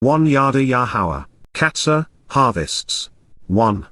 1 Yada Yahowah, Qatsyr, harvests. 1.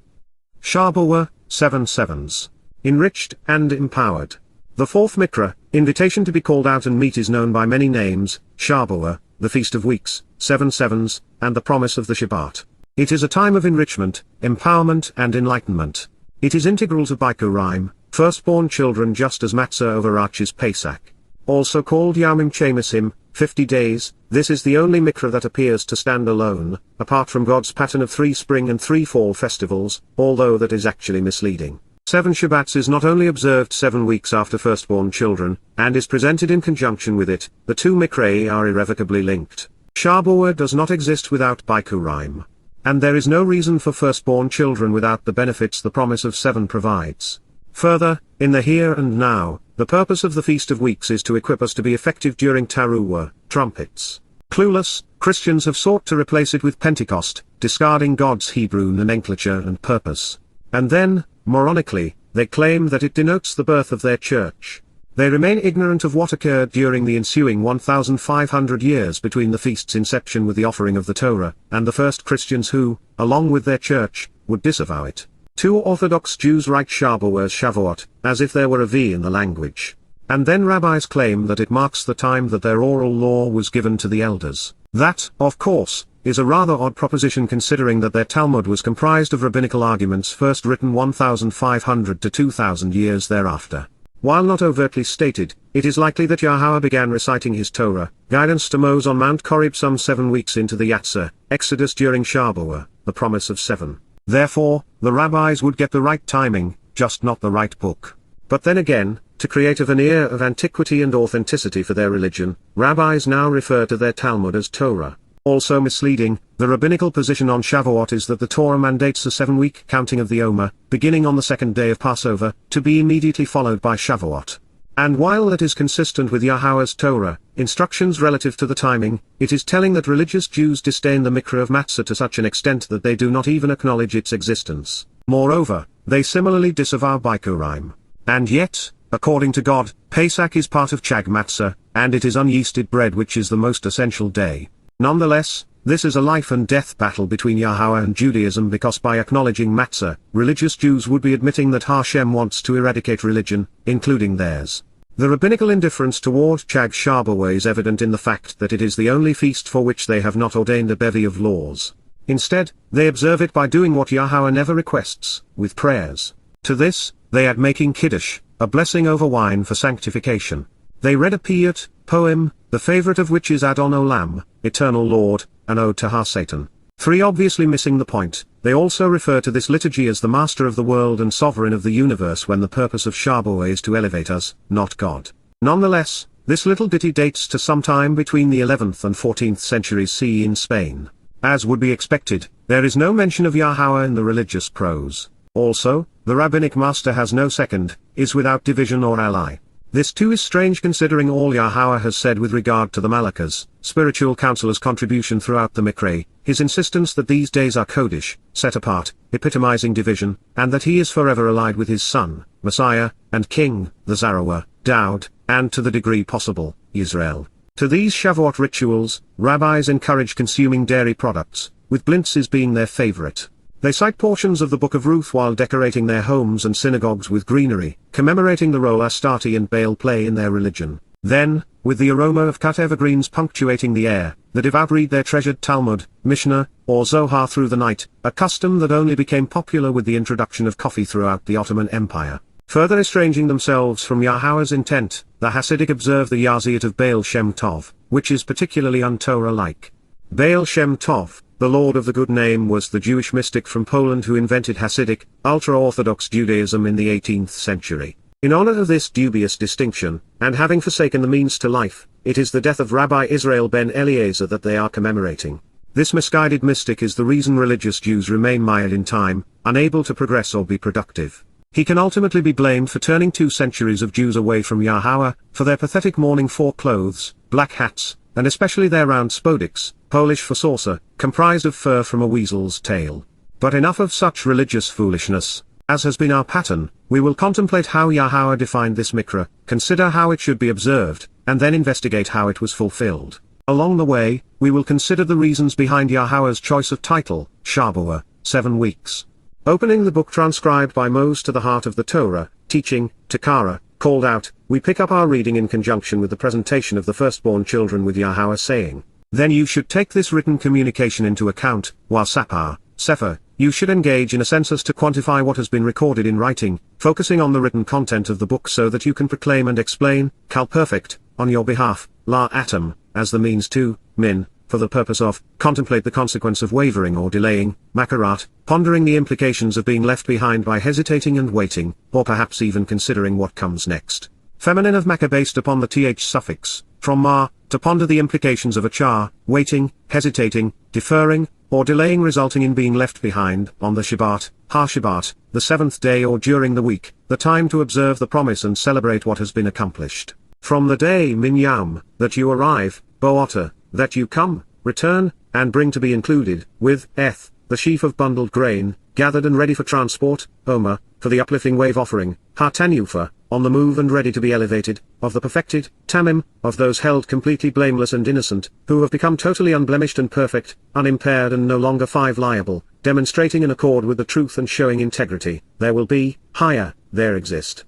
Shabuw'ah, 7 sevens. Enriched and Empowered. The fourth Mikra, invitation to be called out and meet, is known by many names: Shabuw'ah, the Feast of Weeks, 7 sevens, and the promise of the Shabat. It is a time of enrichment, empowerment and enlightenment. It is integral to Bikurim, firstborn children, just as Matzah overarches Pesach. Also called Yamim Chamisim, 50 days, this is the only Mikra that appears to stand alone, apart from God's pattern of 3 spring and 3 fall festivals, although that is actually misleading. 7 Shabbats is not only observed 7 weeks after firstborn children, and is presented in conjunction with it. The two Mikrei are irrevocably linked. Shabuw'ah does not exist without Bikurim. And there is no reason for firstborn children without the benefits the promise of 7 provides. Further, in the here and now, the purpose of the Feast of Weeks is to equip us to be effective during Towrah, trumpets. Clueless, Christians have sought to replace it with Pentecost, discarding God's Hebrew nomenclature and purpose. And then, moronically, they claim that it denotes the birth of their church. They remain ignorant of what occurred during the ensuing 1,500 years between the feast's inception with the offering of the Torah, and the first Christians who, along with their church, would disavow it. 2 Orthodox Jews write Shabuw'ah as Shavuot, as if there were a V in the language. And then rabbis claim that it marks the time that their oral law was given to the elders. That, of course, is a rather odd proposition, considering that their Talmud was comprised of rabbinical arguments first written 1,500 to 2,000 years thereafter. While not overtly stated, it is likely that Yahowah began reciting his Torah, guidance to Moses on Mount Horeb some 7 weeks into the Qatsyr, Exodus during Shabuw'ah, the promise of 7. Therefore, the rabbis would get the right timing, just not the right book. But then again, to create a veneer of antiquity and authenticity for their religion, rabbis now refer to their Talmud as Torah. Also misleading, the rabbinical position on Shavuot is that the Torah mandates a 7-week counting of the Omer, beginning on the 2nd day of Passover, to be immediately followed by Shavuot. And while that is consistent with Yahowah's Torah instructions relative to the timing, it is telling that religious Jews disdain the Mikra of Matzah to such an extent that they do not even acknowledge its existence. Moreover, they similarly disavow Bikurim. And yet, according to God, Pesach is part of Chag Matzah, and it is unyeasted bread which is the most essential day. Nonetheless, this is a life and death battle between Yahowah and Judaism, because by acknowledging Matzah, religious Jews would be admitting that Hashem wants to eradicate religion, including theirs. The rabbinical indifference toward Chag Shabuw'ah is evident in the fact that it is the only feast for which they have not ordained a bevy of laws. Instead, they observe it by doing what Yahowah never requests, with prayers. To this, they add making Kiddush, a blessing over wine for sanctification. They read a piyut, poem, the favorite of which is Adon Olam, Eternal Lord, an ode to Ha-Satan. 3 Obviously missing the point, they also refer to this liturgy as the master of the world and sovereign of the universe, when the purpose of Shabuw'ah is to elevate us, not God. Nonetheless, this little ditty dates to sometime between the 11th and 14th centuries CE in Spain. As would be expected, there is no mention of Yahowah in the religious prose. Also, the rabbinic master has no second, is without division or ally. This too is strange, considering all Yahowah has said with regard to the Malakas, spiritual counselors' contribution throughout the Mikrei, his insistence that these days are Kodesh, set apart, epitomizing division, and that he is forever allied with his son, Messiah, and King, the Zarawa, Daud, and to the degree possible, Israel. To these Shavuot rituals, rabbis encourage consuming dairy products, with blintzes being their favorite. They cite portions of the Book of Ruth while decorating their homes and synagogues with greenery, commemorating the role Astarte and Baal play in their religion. Then, with the aroma of cut evergreens punctuating the air, the devout read their treasured Talmud, Mishnah, or Zohar through the night, a custom that only became popular with the introduction of coffee throughout the Ottoman Empire. Further estranging themselves from Yahowah's intent, the Hasidic observe the Yaziyat of Baal Shem Tov, which is particularly un-Torah-like. Baal Shem Tov, the Lord of the Good Name, was the Jewish mystic from Poland who invented Hasidic, ultra-Orthodox Judaism in the 18th century. In honor of this dubious distinction, and having forsaken the means to life, it is the death of Rabbi Israel ben Eliezer that they are commemorating. This misguided mystic is the reason religious Jews remain mired in time, unable to progress or be productive. He can ultimately be blamed for turning 2 centuries of Jews away from Yahowah, for their pathetic mourning for clothes, black hats, and especially their round spodix, Polish for saucer, comprised of fur from a weasel's tail. But enough of such religious foolishness. As has been our pattern, we will contemplate how Yahowah defined this Mikra, consider how it should be observed, and then investigate how it was fulfilled. Along the way, we will consider the reasons behind Yahowah's choice of title, Shabuw'ah, 7 weeks. Opening the book transcribed by Moses to the heart of the Torah, teaching, to Qara, called out, we pick up our reading in conjunction with the presentation of the firstborn children with Yahowah saying, then you should take this written communication into account, while Sefer, you should engage in a census to quantify what has been recorded in writing, focusing on the written content of the book so that you can proclaim and explain, Kal perfect, on your behalf, La atom, as the means to, Min, for the purpose of, contemplate the consequence of wavering or delaying, Makarat, pondering the implications of being left behind by hesitating and waiting, or perhaps even considering what comes next. Feminine of Maka based upon the th suffix, from Ma, to ponder the implications of a char, waiting, hesitating, deferring, or delaying resulting in being left behind, on the Shabat, Ha-Shabat, the 7th day or during the week, the time to observe the promise and celebrate what has been accomplished. From the day Min Yam, that you arrive, Bo'ota, that you come, return, and bring to be included, with, Eth, the sheaf of bundled grain, gathered and ready for transport, Omer, for the uplifting wave offering, Ha-Tanyufa, on the move and ready to be elevated, of the perfected, Tamim, of those held completely blameless and innocent, who have become totally unblemished and perfect, unimpaired and no longer liable, demonstrating in accord with the truth and showing integrity, there will be, higher, there exist.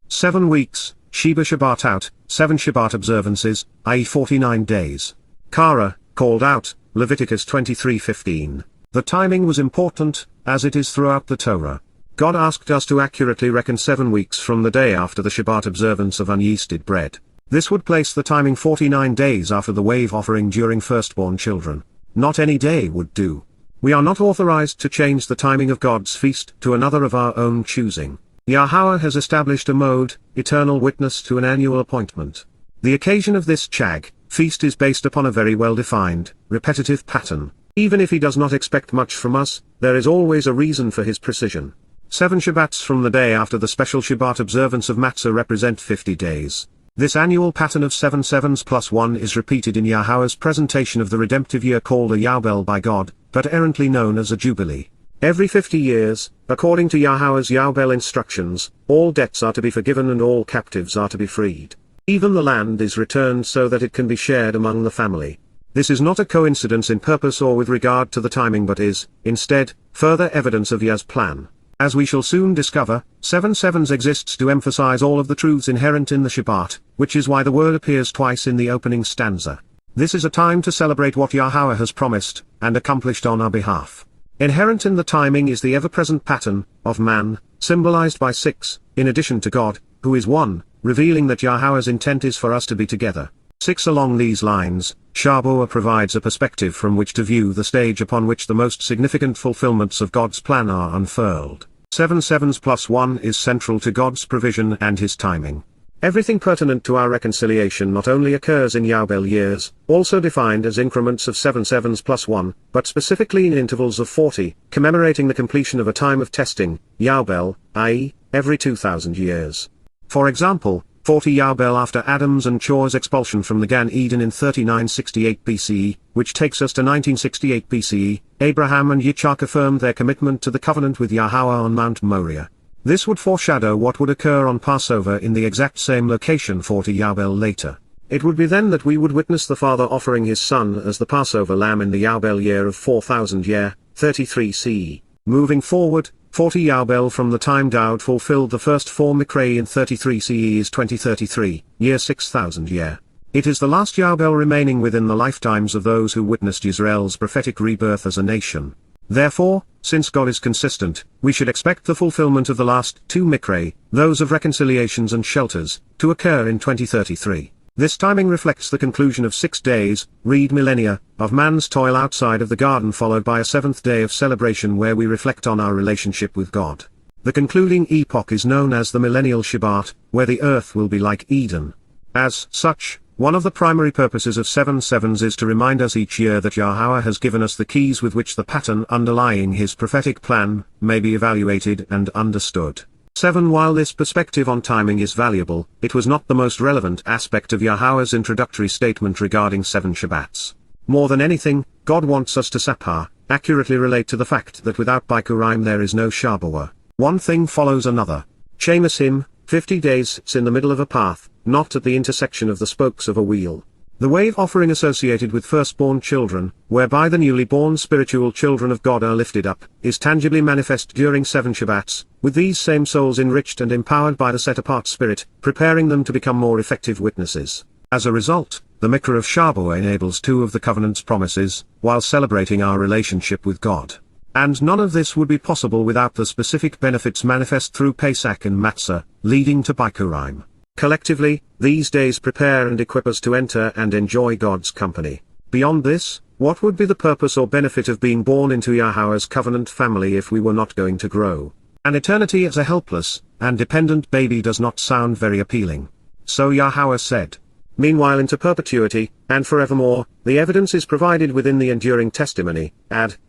7 weeks, Sheba Shabbat out, 7 Shabbat observances, i.e. 49 days. Qara, called out, Leviticus 23:15. The timing was important, as it is throughout the Torah. God asked us to accurately reckon 7 weeks from the day after the Shabbat observance of unyeasted bread. This would place the timing 49 days after the wave offering during firstborn children. Not any day would do. We are not authorized to change the timing of God's feast to another of our own choosing. Yahowah has established a mode, eternal witness to an annual appointment. The occasion of this Chag, feast is based upon a very well-defined, repetitive pattern. Even if he does not expect much from us, there is always a reason for his precision. 7 Shabbats from the day after the special Shabbat observance of Matzah represent 50 days. This annual pattern of 7 sevens plus 1 is repeated in Yahowah's presentation of the redemptive year called a Yobel by God, but errantly known as a Jubilee. Every 50 years, according to Yahowah's Yobel instructions, all debts are to be forgiven and all captives are to be freed. Even the land is returned so that it can be shared among the family. This is not a coincidence in purpose or with regard to the timing but is, instead, further evidence of Yah's plan. As we shall soon discover, 7 sevens exists to emphasize all of the truths inherent in the Shabbat, which is why the word appears twice in the opening stanza. This is a time to celebrate what Yahowah has promised, and accomplished on our behalf. Inherent in the timing is the ever-present pattern, of man, symbolized by 6, in addition to God, who is 1, revealing that Yahowah's intent is for us to be together. 6 Along these lines, Shabuw'ah provides a perspective from which to view the stage upon which the most significant fulfillments of God's plan are unfurled. 7 sevens plus 1 is central to God's provision and his timing. Everything pertinent to our reconciliation not only occurs in Yobel years, also defined as increments of 7 sevens plus 1, but specifically in intervals of 40, commemorating the completion of a time of testing, Yobel, i.e., every 2,000 years. For example, 40 Yobel after Adam's and Chor's expulsion from the Gan Eden in 3968 BCE, which takes us to 1968 BCE, Abraham and Yitzhak affirmed their commitment to the covenant with Yahowah on Mount Moriah. This would foreshadow what would occur on Passover in the exact same location 40 Yobel later. It would be then that we would witness the Father offering his Son as the Passover lamb in the Yobel year of 4000 year, 33 CE. Moving forward, 40 Yobel from the time Daud fulfilled the first 4 Mikra in 33 CE is 2033, year 6000 year. It is the last Yobel remaining within the lifetimes of those who witnessed Israel's prophetic rebirth as a nation. Therefore, since God is consistent, we should expect the fulfillment of the last 2 Mikra, those of reconciliations and shelters, to occur in 2033. This timing reflects the conclusion of 6 days, read millennia, of man's toil outside of the garden followed by a 7th day of celebration where we reflect on our relationship with God. The concluding epoch is known as the millennial Shabbat, where the earth will be like Eden. As such, one of the primary purposes of 7 sevens is to remind us each year that Yahowah has given us the keys with which the pattern underlying his prophetic plan may be evaluated and understood. 7 While this perspective on timing is valuable, it was not the most relevant aspect of Yahowah's introductory statement regarding 7 Shabbats. More than anything, God wants us to accurately relate to the fact that without Bikurim there is no Shabuw'ah. One thing follows another. Chamas him, 50 days sits in the middle of a path, not at the intersection of the spokes of a wheel. The wave offering associated with firstborn children, whereby the newly born spiritual children of God are lifted up, is tangibly manifest during 7 Shabbats, with these same souls enriched and empowered by the set-apart Spirit, preparing them to become more effective witnesses. As a result, the Mikra of Shabuw'ah enables 2 of the covenant's promises, while celebrating our relationship with God. And none of this would be possible without the specific benefits manifest through Pesach and Matzah, leading to Bikurim. Collectively, these days prepare and equip us to enter and enjoy God's company. Beyond this, what would be the purpose or benefit of being born into Yahweh's covenant family if we were not going to grow? An eternity as a helpless and dependent baby does not sound very appealing. So Yahweh said. Meanwhile into perpetuity, and forevermore, the evidence is provided within the enduring testimony,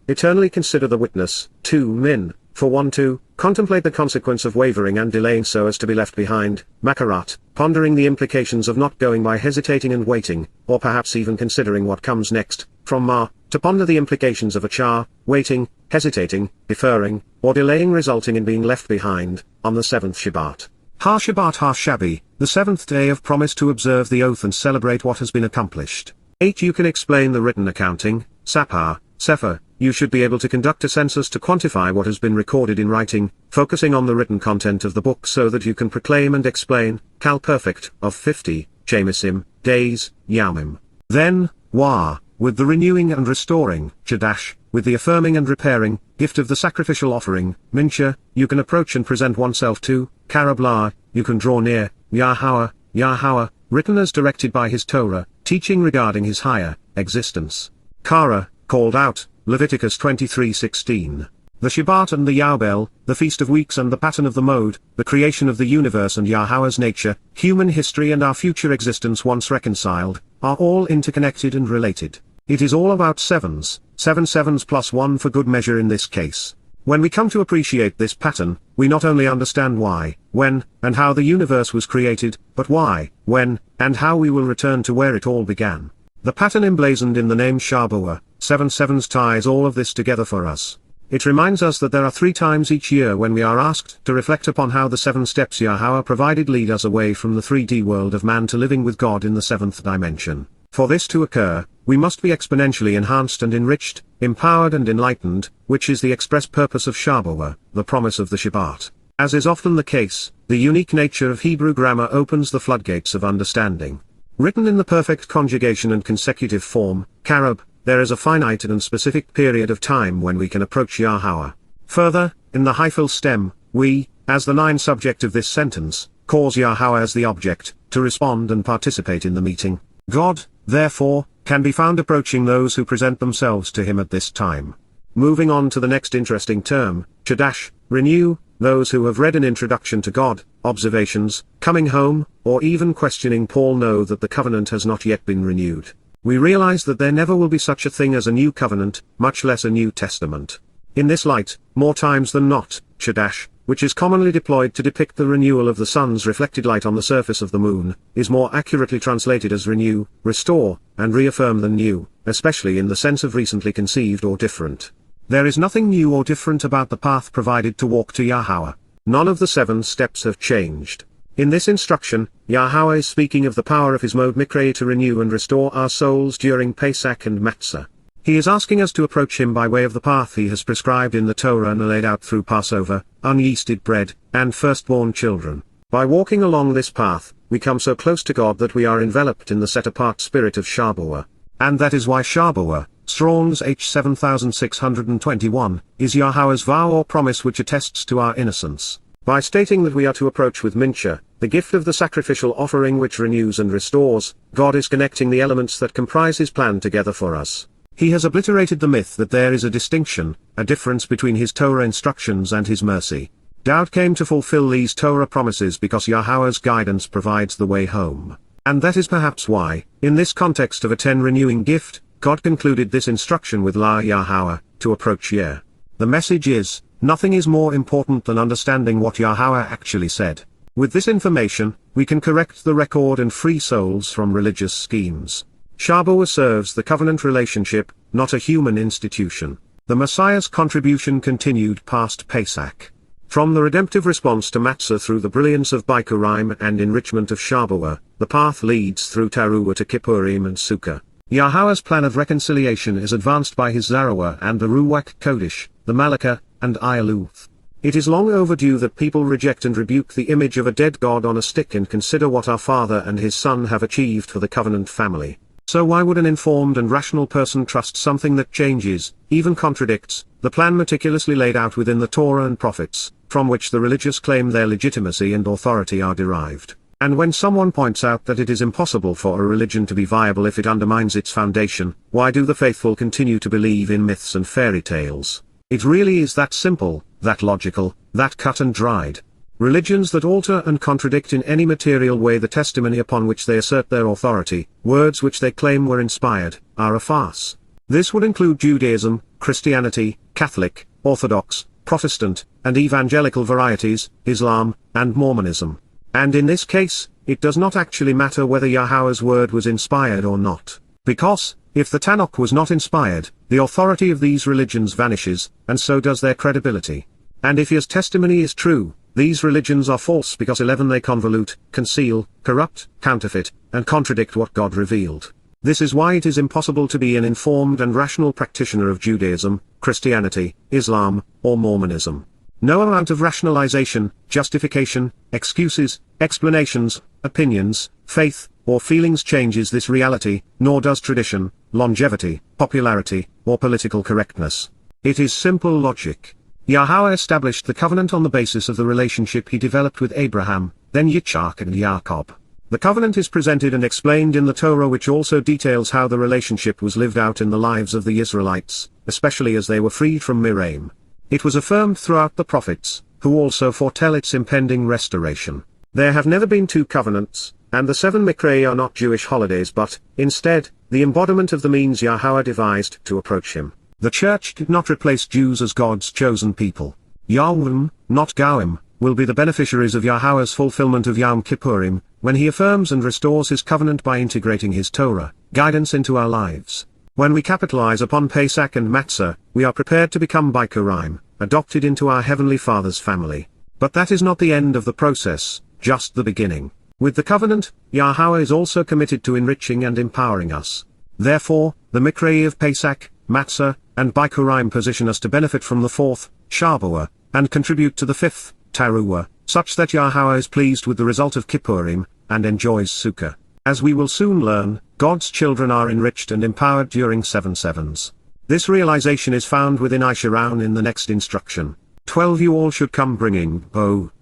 eternally consider the witness, 2 Min, for 1-2, contemplate the consequence of wavering and delaying so as to be left behind, Makarat, pondering the implications of not going by hesitating and waiting, or perhaps even considering what comes next, from Ma, to ponder the implications of a Char, waiting, hesitating, deferring, or delaying resulting in being left behind, on the 7th Shabat. Ha Shabat Ha Shabi, the 7th day of promise to observe the oath and celebrate what has been accomplished. 8 You can explain the written accounting, Sapar, Sefer, you should be able to conduct a census to quantify what has been recorded in writing, focusing on the written content of the book so that you can proclaim and explain, Cal Perfect, of 50, Chamisim, days, Yamim. Then, Wa, with the renewing and restoring, Chadash, with the affirming and repairing, gift of the sacrificial offering, Mincha, you can approach and present oneself to, Karablah, you can draw near, Yahowah, written as directed by his Torah, teaching regarding his higher existence. Qara, called out, Leviticus 23:16. The Shabat and the Yobel, the Feast of Weeks and the pattern of the mode, the creation of the universe and Yahweh's nature, human history and our future existence once reconciled, are all interconnected and related. It is all about sevens, 7 sevens plus 1 for good measure in this case. When we come to appreciate this pattern, we not only understand why, when, and how the universe was created, but why, when, and how we will return to where it all began. The pattern emblazoned in the name Shabuw'ah, 7 sevens ties all of this together for us. It reminds us that there are 3 times each year when we are asked to reflect upon how the 7 steps Yahweh provided lead us away from the 3D world of man to living with God in the 7th dimension. For this to occur, we must be exponentially enhanced and enriched, empowered and enlightened, which is the express purpose of Shabuw'ah, the promise of the Shabat. As is often the case, the unique nature of Hebrew grammar opens the floodgates of understanding. Written in the perfect conjugation and consecutive form, Karab, there is a finite and specific period of time when we can approach Yahweh. Further, in the hyphal stem, we, as the 9 subject of this sentence, cause Yahweh as the object, to respond and participate in the meeting. God, therefore, can be found approaching those who present themselves to him at this time. Moving on to the next interesting term, Chadash, renew, those who have read an introduction to God, observations, coming home, or even questioning Paul know that the covenant has not yet been renewed. We realize that there never will be such a thing as a new covenant, much less a new testament. In this light, more times than not, Chadash, which is commonly deployed to depict the renewal of the sun's reflected light on the surface of the moon, is more accurately translated as renew, restore, and reaffirm than new, especially in the sense of recently conceived or different. There is nothing new or different about the path provided to walk to Yahweh. None of the 7 steps have changed. In this instruction, Yahweh is speaking of the power of his mode Mikra to renew and restore our souls during Pesach and Matzah. He is asking us to approach him by way of the path he has prescribed in the Torah and laid out through Passover, unyeasted bread, and firstborn children. By walking along this path, we come so close to God that we are enveloped in the set-apart spirit of Shabuw'ah. And that is why Shabuw'ah, Strong's H 7621, is Yahweh's vow or promise which attests to our innocence. By stating that we are to approach with Mincha, the gift of the sacrificial offering which renews and restores, God is connecting the elements that comprise his plan together for us. He has obliterated the myth that there is a distinction, a difference between his Torah instructions and his mercy. Doubt came to fulfill these Torah promises because Yahweh's guidance provides the way home. And that is perhaps why, in this context of a 10 renewing gift, God concluded this instruction with La Yahowah, to approach Yeh. The message is, nothing is more important than understanding what Yahweh actually said. With this information, we can correct the record and free souls from religious schemes. Shabuw'ah serves the covenant relationship, not a human institution. The Messiah's contribution continued past Pesach. From the redemptive response to Qatsyr through the brilliance of Bikurim and enrichment of Shabuw'ah, the path leads through Towrah to Kippurim and Sukkah. Yahowah's plan of reconciliation is advanced by his Zarewah and the Ruach Kodesh, the Malakah, and Ialuth. It is long overdue that people reject and rebuke the image of a dead God on a stick and consider what our Father and his Son have achieved for the covenant family. So why would an informed and rational person trust something that changes, even contradicts, the plan meticulously laid out within the Torah and prophets, from which the religious claim their legitimacy and authority are derived? And when someone points out that it is impossible for a religion to be viable if it undermines its foundation, why do the faithful continue to believe in myths and fairy tales? It really is that simple, that logical, that cut and dried. Religions that alter and contradict in any material way the testimony upon which they assert their authority, words which they claim were inspired, are a farce. This would include Judaism, Christianity, Catholic, Orthodox, Protestant, and evangelical varieties, Islam, and Mormonism. And in this case, it does not actually matter whether Yahowah's word was inspired or not. Because, if the Tanakh was not inspired, the authority of these religions vanishes, and so does their credibility. And if his testimony is true, these religions are false because 11 they convolute, conceal, corrupt, counterfeit, and contradict what God revealed. This is why it is impossible to be an informed and rational practitioner of Judaism, Christianity, Islam, or Mormonism. No amount of rationalization, justification, excuses, explanations, opinions, faith, or feelings changes this reality, nor does tradition, longevity, popularity, or political correctness. It is simple logic. Yahowah established the covenant on the basis of the relationship he developed with Abraham, then Yitzhak and Jacob. The covenant is presented and explained in the Torah, which also details how the relationship was lived out in the lives of the Israelites, especially as they were freed from Miriam. It was affirmed throughout the prophets, who also foretell its impending restoration. There have never been two covenants, and the 7 Mikra are not Jewish holidays but, instead, the embodiment of the means Yahowah devised to approach him. The Church did not replace Jews as God's chosen people. Yahwim, not Goim, will be the beneficiaries of Yahowah's fulfillment of Yom Kippurim, when he affirms and restores his covenant by integrating his Torah, guidance into our lives. When we capitalize upon Pesach and Qatsyr, we are prepared to become Bikurim, adopted into our Heavenly Father's family. But that is not the end of the process, just the beginning. With the covenant, Yahowah is also committed to enriching and empowering us. Therefore, the Mikra of Pesach, Qatsyr, and Bikurim position us to benefit from the 4th, Shabuw'ah, and contribute to the 5th, Towrah, such that Yahowah is pleased with the result of Kippurim, and enjoys Sukkah. As we will soon learn, God's children are enriched and empowered during 7 sevens. This realization is found within Isharon in the next instruction. 12 You all should come bringing,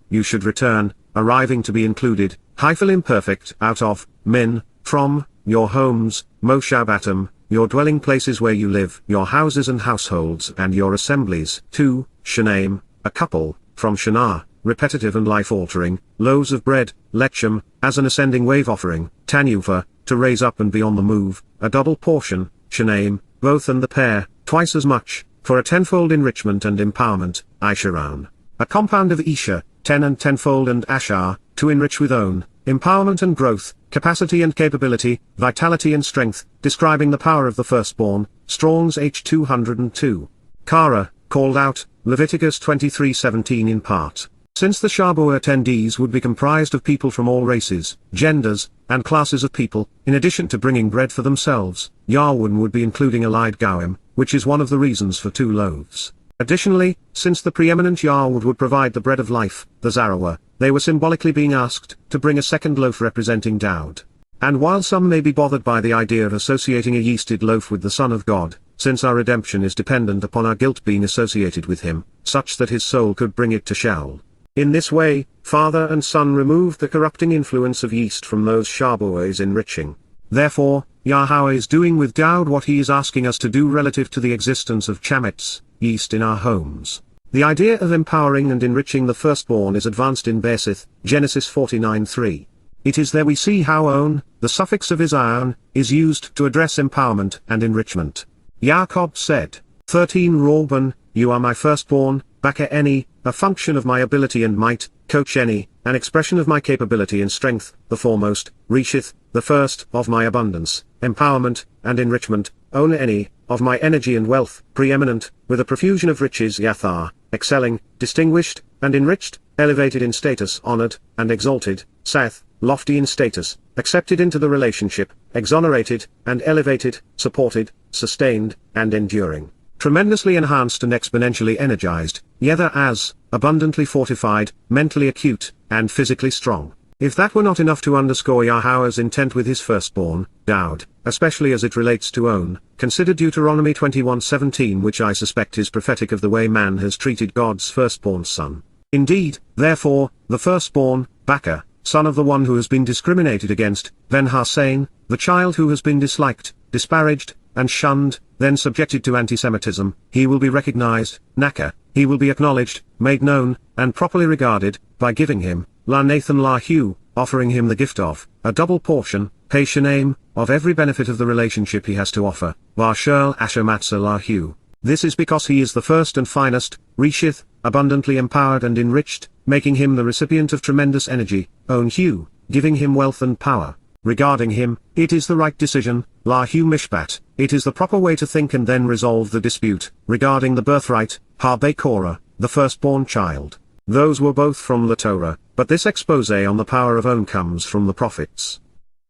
you should return, arriving to be included, hyphal imperfect, out of, min, from, your homes, moshabatim, your dwelling places where you live, your houses and households and your assemblies. 2, Shanaim, a couple, from Shana, repetitive and life-altering, loaves of bread, lechem, as an ascending wave offering, Tanufa, to raise up and be on the move, a double portion, Shanaim, both and the pair, twice as much, for a tenfold enrichment and empowerment, Isharon. A compound of Isha, 10 and tenfold and Ashar, to enrich with own, empowerment and growth, capacity and capability, vitality and strength, describing the power of the firstborn, Strong's H 202. Qara, called out, Leviticus 23:17 in part. Since the Shabuw'ah attendees would be comprised of people from all races, genders, and classes of people, in addition to bringing bread for themselves, Yahweh would be including allied Goim, which is one of the reasons for 2 loaves. Additionally, since the preeminent Yahweh would provide the bread of life, the Zarewah, they were symbolically being asked to bring a second loaf representing Daud. And while some may be bothered by the idea of associating a yeasted loaf with the Son of God, since our redemption is dependent upon our guilt being associated with him, such that his soul could bring it to Sheol. In this way, Father and Son removed the corrupting influence of yeast from those Shabuw'ahs enriching. Therefore, Yahowah is doing with Daud what he is asking us to do relative to the existence of chametz, yeast in our homes. The idea of empowering and enriching the firstborn is advanced in Bersith, Genesis 49:3. It is there we see how on, the suffix of Isaon, is used to address empowerment and enrichment. Jacob said, 13 Reuben, you are my firstborn, Baka Eni, a function of my ability and might, Coach Eni, an expression of my capability and strength, the foremost, Reshith, the first, of my abundance, empowerment, and enrichment, Ona Eni, of my energy and wealth, preeminent, with a profusion of riches Yathar, excelling, distinguished, and enriched, elevated in status, honored, and exalted, saith, lofty in status, accepted into the relationship, exonerated, and elevated, supported, sustained, and enduring, tremendously enhanced and exponentially energized, yada as, abundantly fortified, mentally acute, and physically strong. If that were not enough to underscore Yahweh's intent with his firstborn, Dowd, especially as it relates to own, consider Deuteronomy 21:17, which I suspect is prophetic of the way man has treated God's firstborn son. Indeed, therefore, the firstborn, Bakah, son of the one who has been discriminated against, Ben Hassan, the child who has been disliked, disparaged, and shunned, then subjected to anti-Semitism, he will be recognized, Naka, he will be acknowledged, made known, and properly regarded, by giving him, La Nathan Lahu, offering him the gift of, a double portion, Peshanim, of every benefit of the relationship he has to offer, Varshel Asher Lahu. This is because he is the first and finest, Reshith, abundantly empowered and enriched, making him the recipient of tremendous energy, own Hu, giving him wealth and power. Regarding him, it is the right decision, Lahu Mishpat, it is the proper way to think and then resolve the dispute. Regarding the birthright, Habe Qara, the firstborn child. Those were both from the Torah, but this expose on the power of own comes from the prophets.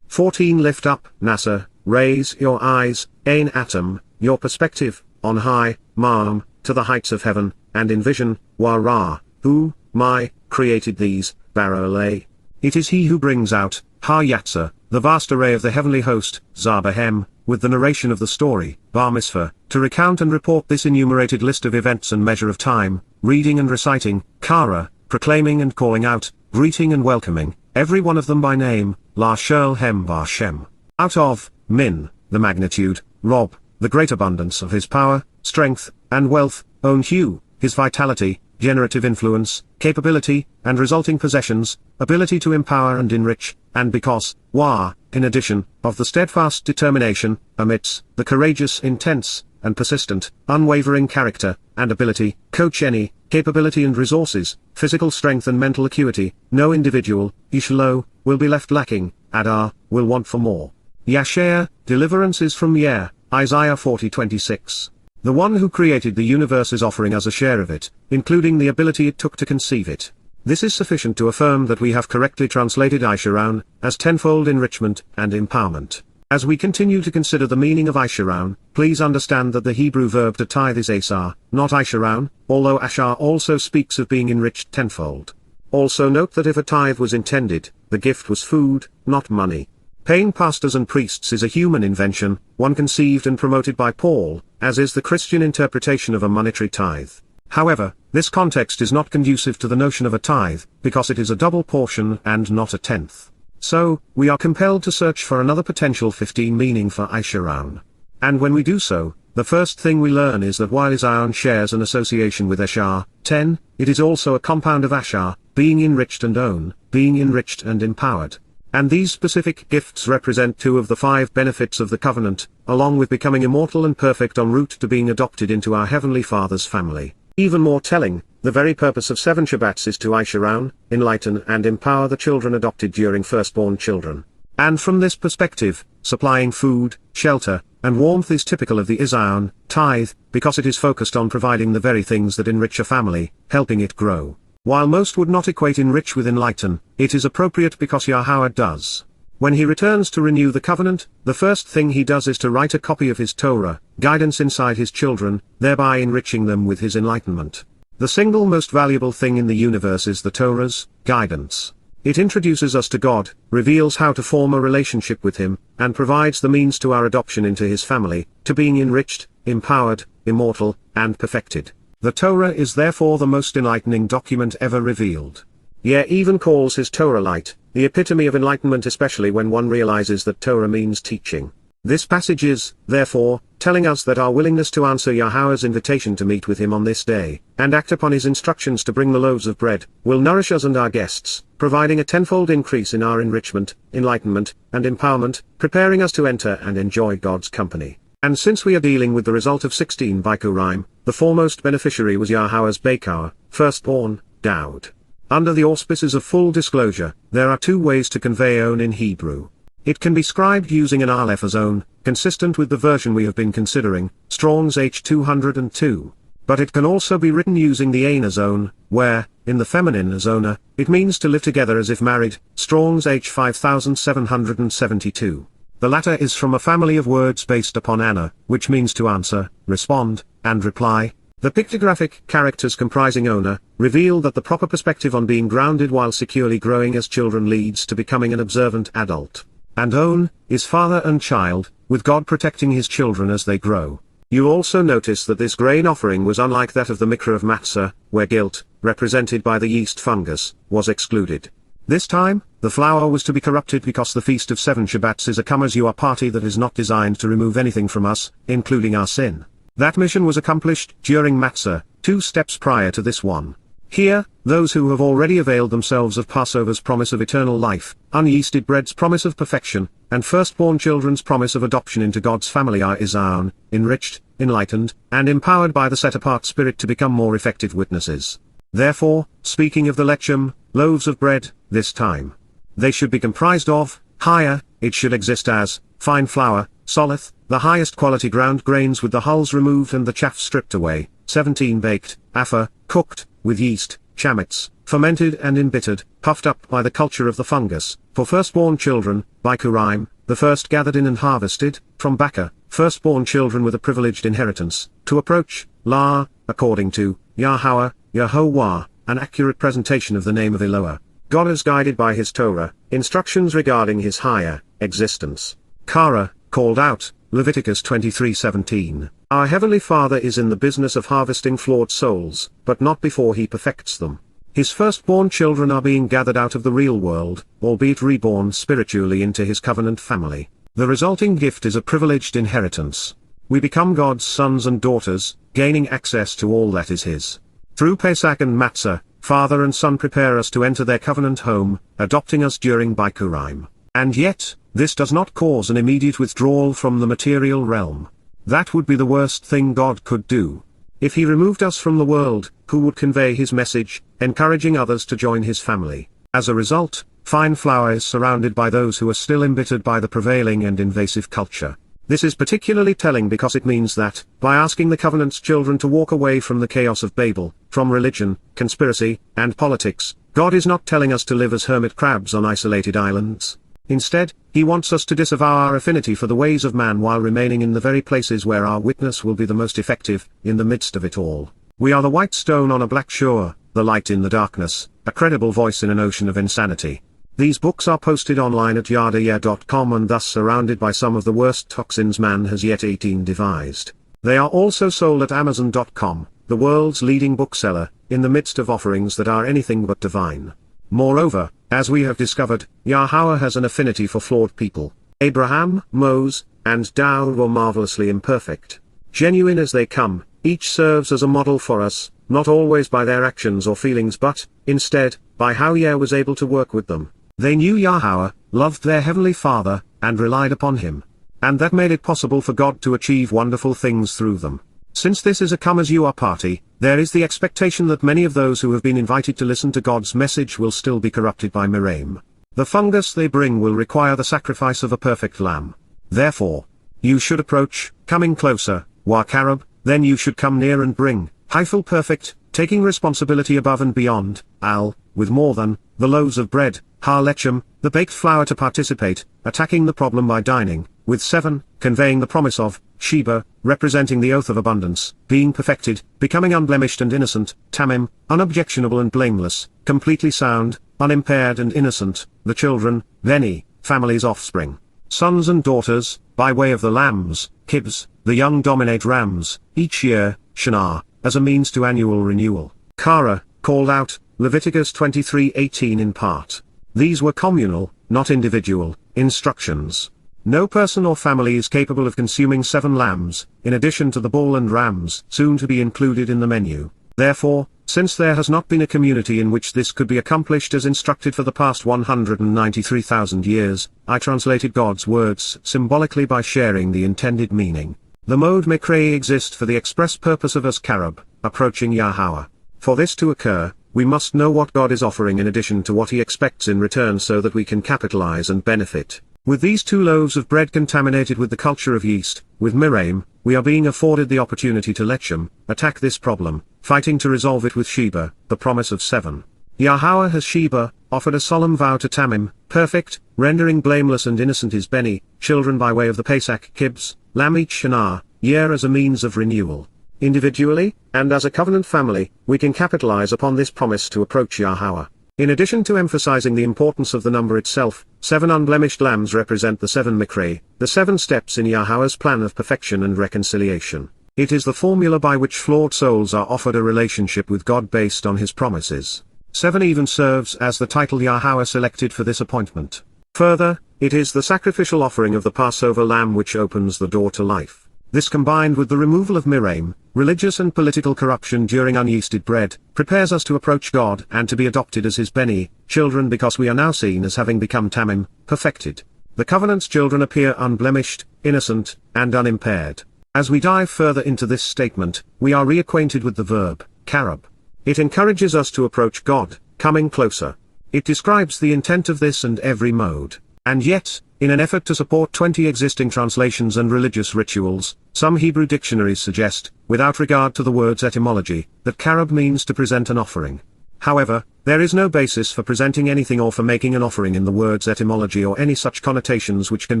14 Lift up, Nasser, raise your eyes, Ain Atom, your perspective, on high, Ma'am, to the heights of heaven, and envision, Wara, who, my, created these, Barolay. It is he who brings out, Ha-Yatsar, the vast array of the heavenly host, Zabahem, with the narration of the story, Bar Mitzvah, to recount and report this enumerated list of events and measure of time, reading and reciting, Qara, proclaiming and calling out, greeting and welcoming, every one of them by name, La Shel Hem Bar Shem. Out of, Min, the magnitude, Rob, the great abundance of his power, strength, and wealth, own Hu, his vitality, generative influence, capability, and resulting possessions, ability to empower and enrich, and because, Wa, in addition, of the steadfast determination, amidst, the courageous, intense, and persistent, unwavering character, and ability, coach any, capability and resources, physical strength and mental acuity, no individual, Ishlo, will be left lacking, Adar, will want for more. Yashar, deliverance is from Yer, Isaiah 40:26. The one who created the universe is offering us a share of it, including the ability it took to conceive it. This is sufficient to affirm that we have correctly translated Aisharan, as tenfold enrichment and empowerment. As we continue to consider the meaning of Aisharan, please understand that the Hebrew verb to tithe is asar, not Aisharan, although Ashar also speaks of being enriched tenfold. Also note that if a tithe was intended, the gift was food, not money. Paying pastors and priests is a human invention, one conceived and promoted by Paul, as is the Christian interpretation of a monetary tithe. However, this context is not conducive to the notion of a tithe, because it is a double portion and not a tenth. So, we are compelled to search for another potential 15 meaning for Aisharan. And when we do so, the first thing we learn is that while Zion shares an association with Ashar, 10, it is also a compound of Ashar, being enriched and own, being enriched and empowered. And these specific gifts represent 2 of the 5 benefits of the covenant, along with becoming immortal and perfect en route to being adopted into our Heavenly Father's family. Even more telling, the very purpose of 7 Shabbats is to Aisharan, enlighten and empower the children adopted during firstborn children. And from this perspective, supplying food, shelter, and warmth is typical of the Zion tithe, because it is focused on providing the very things that enrich a family, helping it grow. While most would not equate enrich with enlighten, it is appropriate because Yahweh does. When he returns to renew the covenant, the first thing he does is to write a copy of his Torah, guidance inside his children, thereby enriching them with his enlightenment. The single most valuable thing in the universe is the Torah's guidance. It introduces us to God, reveals how to form a relationship with him, and provides the means to our adoption into his family, to being enriched, empowered, immortal, and perfected. The Torah is therefore the most enlightening document ever revealed. Yeh even calls his Torah light, the epitome of enlightenment, especially when one realizes that Torah means teaching. This passage is, therefore, telling us that our willingness to answer Yahweh's invitation to meet with him on this day, and act upon his instructions to bring the loaves of bread, will nourish us and our guests, providing a tenfold increase in our enrichment, enlightenment, and empowerment, preparing us to enter and enjoy God's company. And since we are dealing with the result of 16 Bikurim, the foremost beneficiary was Yahweh's Bakar, firstborn, Dowd. Under the auspices of full disclosure, there are 2 ways to convey own in Hebrew. It can be scribed using an aleph as own, consistent with the version we have been considering, Strong's H202. but it can also be written using the ana zone, where, in the feminine zona, it means to live together as if married, Strong's H 5772. The latter is from a family of words based upon ana, which means to answer, respond, and reply. The pictographic characters comprising ona reveal that the proper perspective on being grounded while securely growing as children leads to becoming an observant adult. And on is father and child, with God protecting his children as they grow. You also notice that this grain offering was unlike that of the mikra of matzah, where guilt, represented by the yeast fungus, was excluded. This time, the flour was to be corrupted because the Feast of Seven Shabbats is a come-as-you-are party that is not designed to remove anything from us, including our sin. That mission was accomplished during matzah, 2 steps prior to this one. Here, those who have already availed themselves of Passover's promise of eternal life, unyeasted bread's promise of perfection, and firstborn children's promise of adoption into God's family are Izaon, enriched, enlightened, and empowered by the set-apart Spirit to become more effective witnesses. Therefore, speaking of the lechem, loaves of bread, this time, they should be comprised of, higher, it should exist as, fine flour, solith, the highest quality ground grains with the hulls removed and the chaff stripped away, 17 baked, afa, cooked, with yeast, chametz, fermented and embittered, puffed up by the culture of the fungus, for firstborn children, by Quraim, the first gathered in and harvested, from Baka, firstborn children with a privileged inheritance, to approach, La, according to, Yahowah, Yahowah, an accurate presentation of the name of Eloah. God is guided by his Torah, instructions regarding his higher existence. Qara, called out, Leviticus 23:17. Our Heavenly Father is in the business of harvesting flawed souls, but not before he perfects them. His firstborn children are being gathered out of the real world, albeit reborn spiritually into his covenant family. The resulting gift is a privileged inheritance. We become God's sons and daughters, gaining access to all that is his. Through Pesach and Matzah, Father and Son prepare us to enter their covenant home, adopting us during Bikurim. And yet, this does not cause an immediate withdrawal from the material realm. That would be the worst thing God could do. If he removed us from the world, who would convey his message, encouraging others to join his family? As a result, fine flour is surrounded by those who are still embittered by the prevailing and invasive culture. This is particularly telling because it means that, by asking the covenant's children to walk away from the chaos of Babel, from religion, conspiracy, and politics, God is not telling us to live as hermit crabs on isolated islands. Instead, he wants us to disavow our affinity for the ways of man while remaining in the very places where our witness will be the most effective, in the midst of it all. We are the white stone on a black shore, the light in the darkness, a credible voice in an ocean of insanity. These books are posted online at YadaYah.com and thus surrounded by some of the worst toxins man has yet devised. They are also sold at Amazon.com, the world's leading bookseller, in the midst of offerings that are anything but divine. Moreover, as we have discovered, Yahowah has an affinity for flawed people. Abraham, Moses, and Daud were marvelously imperfect. Genuine as they come, each serves as a model for us, not always by their actions or feelings but, instead, by how Yah was able to work with them. They knew Yahowah, loved their Heavenly Father, and relied upon him. And that made it possible for God to achieve wonderful things through them. Since this is a come-as-you-are party, there is the expectation that many of those who have been invited to listen to God's message will still be corrupted by miraim. The fungus they bring will require the sacrifice of a perfect lamb. Therefore, you should approach, coming closer, wa karab, then you should come near and bring, haifil perfect, taking responsibility above and beyond, al, with more than, the loaves of bread, ha lechem, the baked flour to participate, attacking the problem by dining, with 7, conveying the promise of, Sheba, representing the oath of abundance, being perfected, becoming unblemished and innocent, Tamim, unobjectionable and blameless, completely sound, unimpaired and innocent, the children, Veni, family's offspring, sons and daughters, by way of the lambs, Kibs, the young dominate rams, each year, Shinar, as a means to annual renewal. Qara, called out, Leviticus 23:18 in part. These were communal, not individual, instructions. No person or family is capable of consuming 7 lambs, in addition to the bull and rams, soon to be included in the menu. Therefore, since there has not been a community in which this could be accomplished as instructed for the past 193,000 years, I translated God's words symbolically by sharing the intended meaning. The mode Mekre exist for the express purpose of us Karab, approaching Yahowah. For this to occur, we must know what God is offering in addition to what he expects in return so that we can capitalize and benefit. With these 2 loaves of bread contaminated with the culture of yeast, with Miriam, we are being afforded the opportunity to Lechem, attack this problem, fighting to resolve it with Sheba, the promise of 7. Yahowah has Sheba, offered a solemn vow to Tamim, perfect, rendering blameless and innocent his Beni, children by way of the Pesach Kibbutz, lamb each Shana, year as a means of renewal. Individually, and as a covenant family, we can capitalize upon this promise to approach Yahowah. In addition to emphasizing the importance of the number itself, 7 unblemished lambs represent the 7 Mikrei, the 7 steps in Yahowah's plan of perfection and reconciliation. It is the formula by which flawed souls are offered a relationship with God based on his promises. 7 even serves as the title Yahowah selected for this appointment. Further, it is the sacrificial offering of the Passover lamb which opens the door to life. This combined with the removal of Miriam, religious and political corruption during unyeasted bread, prepares us to approach God and to be adopted as his Beni, children, because we are now seen as having become Tamim, perfected. The covenant's children appear unblemished, innocent, and unimpaired. As we dive further into this statement, we are reacquainted with the verb, karab. It encourages us to approach God, coming closer. It describes the intent of this and every mode. And yet, in an effort to support 20 existing translations and religious rituals, some Hebrew dictionaries suggest, without regard to the word's etymology, that karab means to present an offering. However, there is no basis for presenting anything or for making an offering in the word's etymology or any such connotations which can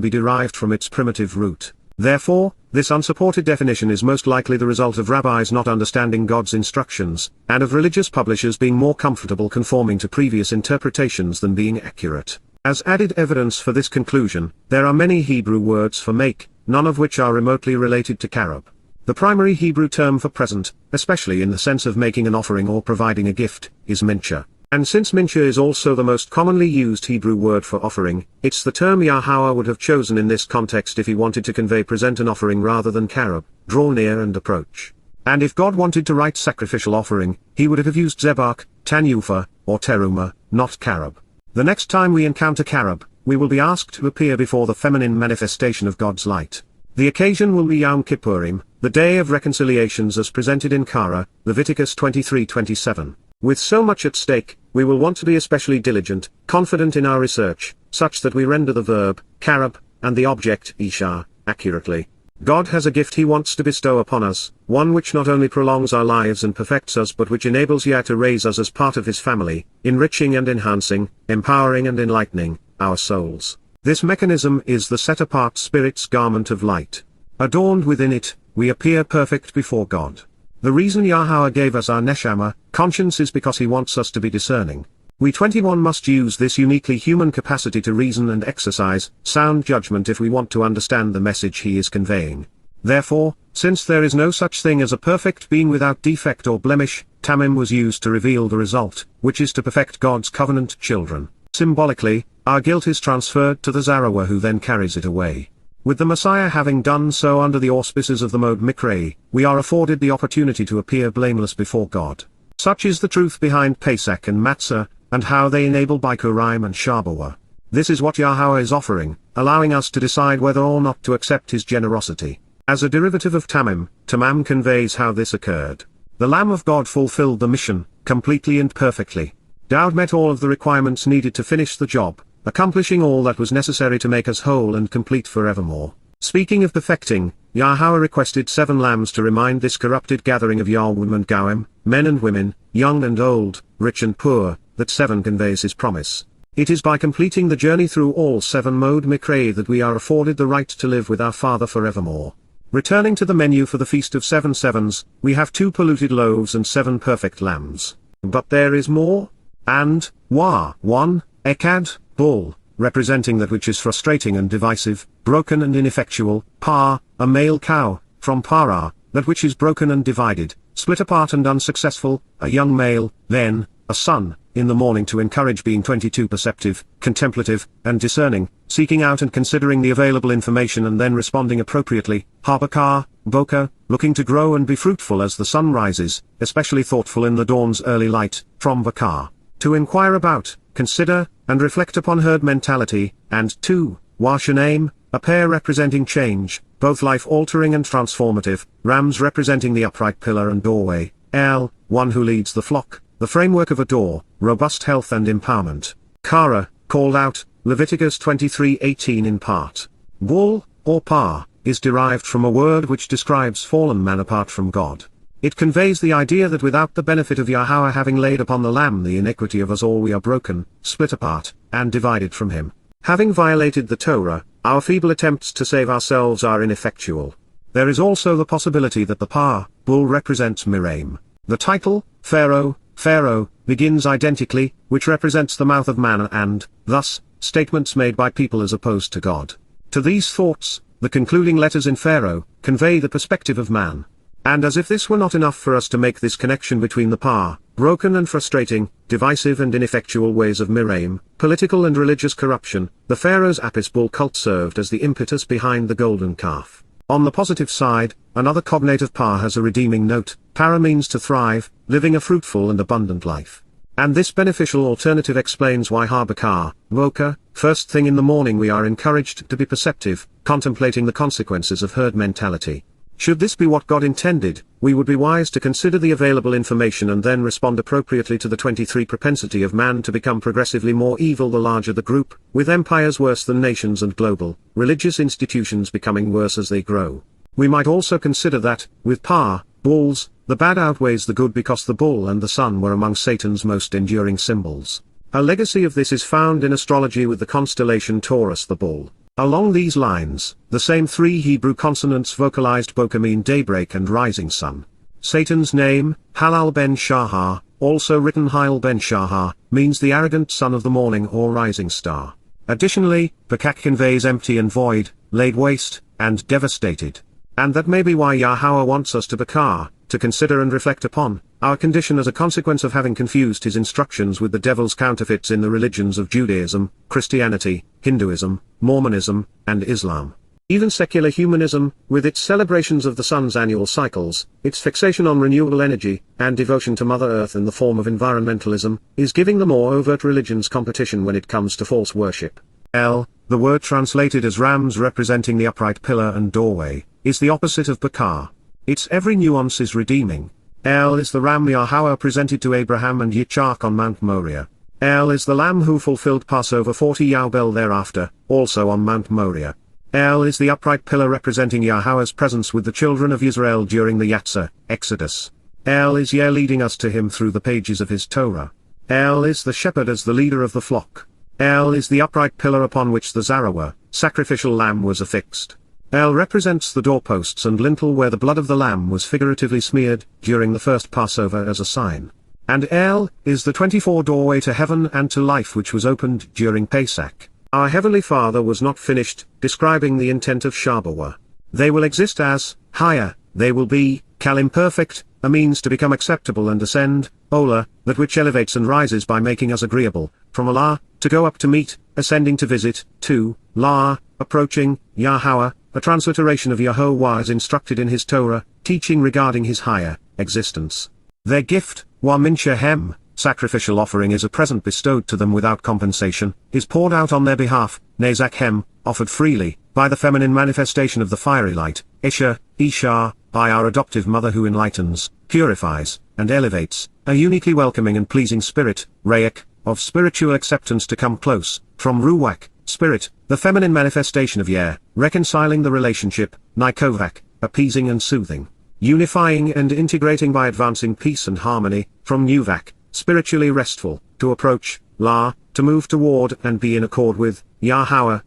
be derived from its primitive root. Therefore, this unsupported definition is most likely the result of rabbis not understanding God's instructions, and of religious publishers being more comfortable conforming to previous interpretations than being accurate. As added evidence for this conclusion, there are many Hebrew words for make, none of which are remotely related to karab. The primary Hebrew term for present, especially in the sense of making an offering or providing a gift, is mincha. And since mincha is also the most commonly used Hebrew word for offering, it's the term Yahowah would have chosen in this context if he wanted to convey present an offering rather than karab, draw near and approach. And if God wanted to write sacrificial offering, he would have used zebach, tanyufa, or teruma, not karab. The next time we encounter karab, we will be asked to appear before the feminine manifestation of God's light. The occasion will be Yom Kippurim, the day of reconciliations as presented in Qara, Leviticus 23:27. With so much at stake, we will want to be especially diligent, confident in our research, such that we render the verb, karab, and the object, isha, accurately. God has a gift he wants to bestow upon us, one which not only prolongs our lives and perfects us but which enables Yah to raise us as part of his family, enriching and enhancing, empowering and enlightening, our souls. This mechanism is the set-apart Spirit's garment of light. Adorned within it, we appear perfect before God. The reason Yahowah gave us our neshama, conscience, is because he wants us to be discerning. We 21 must use this uniquely human capacity to reason and exercise sound judgment if we want to understand the message he is conveying. Therefore, since there is no such thing as a perfect being without defect or blemish, Tamim was used to reveal the result, which is to perfect God's covenant children. Symbolically, our guilt is transferred to the Zarewah who then carries it away. With the Messiah having done so under the auspices of the mode Mikrei, we are afforded the opportunity to appear blameless before God. Such is the truth behind Pesach and Matzah, and how they enable Bikurim and Shabuw'ah. This is what Yahowah is offering, allowing us to decide whether or not to accept his generosity. As a derivative of Tamim, Tamam conveys how this occurred. The Lamb of God fulfilled the mission, completely and perfectly. Dowd met all of the requirements needed to finish the job, accomplishing all that was necessary to make us whole and complete forevermore. Speaking of perfecting, Yahowah requested 7 lambs to remind this corrupted gathering of Yahweh and Goim, men and women, young and old, rich and poor, that 7 conveys his promise. It is by completing the journey through all 7 mode Mikrei that we are afforded the right to live with our Father forevermore. Returning to the menu for the Feast of 7 Sevens, we have 2 polluted loaves and 7 perfect lambs. But there is more. And, 1, Ekad, bull, representing that which is frustrating and divisive, broken and ineffectual, a male cow, from Para, that which is broken and divided, split apart and unsuccessful, a young male, then, a son, in the morning to encourage being 22 perceptive, contemplative, and discerning, seeking out and considering the available information and then responding appropriately, Habakar, Boka, looking to grow and be fruitful as the sun rises, especially thoughtful in the dawn's early light, from Bakar, to inquire about, consider, and reflect upon herd mentality, and 2, Washanim, a pair representing change, both life-altering and transformative, rams representing the upright pillar and doorway, one who leads the flock, the framework of a door, robust health and empowerment. Qara, called out, Leviticus 23:18 in part. Bull, or par, is derived from a word which describes fallen man apart from God. It conveys the idea that without the benefit of Yahowah having laid upon the Lamb the iniquity of us all, we are broken, split apart, and divided from him. Having violated the Torah, our feeble attempts to save ourselves are ineffectual. There is also the possibility that the par, bull, represents Miriam. The title, Pharaoh, begins identically, which represents the mouth of man and, thus, statements made by people as opposed to God. To these thoughts, the concluding letters in Pharaoh convey the perspective of man. And as if this were not enough for us to make this connection between the par, broken and frustrating, divisive and ineffectual ways of Miriam, political and religious corruption, the Pharaoh's Apis bull cult served as the impetus behind the golden calf. On the positive side, another cognate of par has a redeeming note. Para means to thrive, living a fruitful and abundant life. And this beneficial alternative explains why Habakar, Voka, first thing in the morning we are encouraged to be perceptive, contemplating the consequences of herd mentality. Should this be what God intended, we would be wise to consider the available information and then respond appropriately to the 23 propensity of man to become progressively more evil the larger the group, with empires worse than nations and global, religious institutions becoming worse as they grow. We might also consider that, with par, bulls, the bad outweighs the good because the bull and the sun were among Satan's most enduring symbols. A legacy of this is found in astrology with the constellation Taurus the bull. Along these lines, the same three Hebrew consonants vocalized Boka mean daybreak and rising sun. Satan's name, Halal ben Shahar, also written Hail ben Shahar, means the arrogant son of the morning or rising star. Additionally, Bakak conveys empty and void, laid waste, and devastated. And that may be why Yahowah wants us to Bakar, to consider and reflect upon, our condition as a consequence of having confused his instructions with the devil's counterfeits in the religions of Judaism, Christianity, Hinduism, Mormonism, and Islam. Even secular humanism, with its celebrations of the sun's annual cycles, its fixation on renewable energy, and devotion to Mother Earth in the form of environmentalism, is giving the more overt religions competition when it comes to false worship. The word translated as rams representing the upright pillar and doorway, is the opposite of Bakar. Its every nuance is redeeming. Is the ram Yahowah presented to Abraham and Yitzchak on Mount Moriah. Is the lamb who fulfilled Passover 40 Yawbel thereafter, also on Mount Moriah. Is the upright pillar representing Yahowah's presence with the children of Israel during the Qatsyr, Exodus. Is Yah leading us to him through the pages of his Torah. Is the shepherd as the leader of the flock. Is the upright pillar upon which the Zarawah, sacrificial lamb was affixed. Represents the doorposts and lintel where the blood of the lamb was figuratively smeared, during the first Passover as a sign. And is the 24 doorway to heaven and to life which was opened during Pesach. Our Heavenly Father was not finished, describing the intent of Shabuw'ah. They will exist as, higher, they will be, kal imperfect, a means to become acceptable and ascend, ola, that which elevates and rises by making us agreeable, from Allah, to go up to meet, ascending to visit, to, la, approaching, Yahowah, a transliteration of Yahowah as instructed in his Torah, teaching regarding his higher existence. Their gift, wa min shehem, sacrificial offering is a present bestowed to them without compensation, is poured out on their behalf, nezakhem, offered freely, by the feminine manifestation of the fiery light, Isha, by our adoptive mother who enlightens, purifies, and elevates, a uniquely welcoming and pleasing spirit, Rayek, of spiritual acceptance to come close, from Ruach, spirit, the feminine manifestation of Yah, reconciling the relationship, Nikovak, appeasing and soothing, unifying and integrating by advancing peace and harmony, from Nuvak, spiritually restful, to approach, La, to move toward and be in accord with, Yahowah,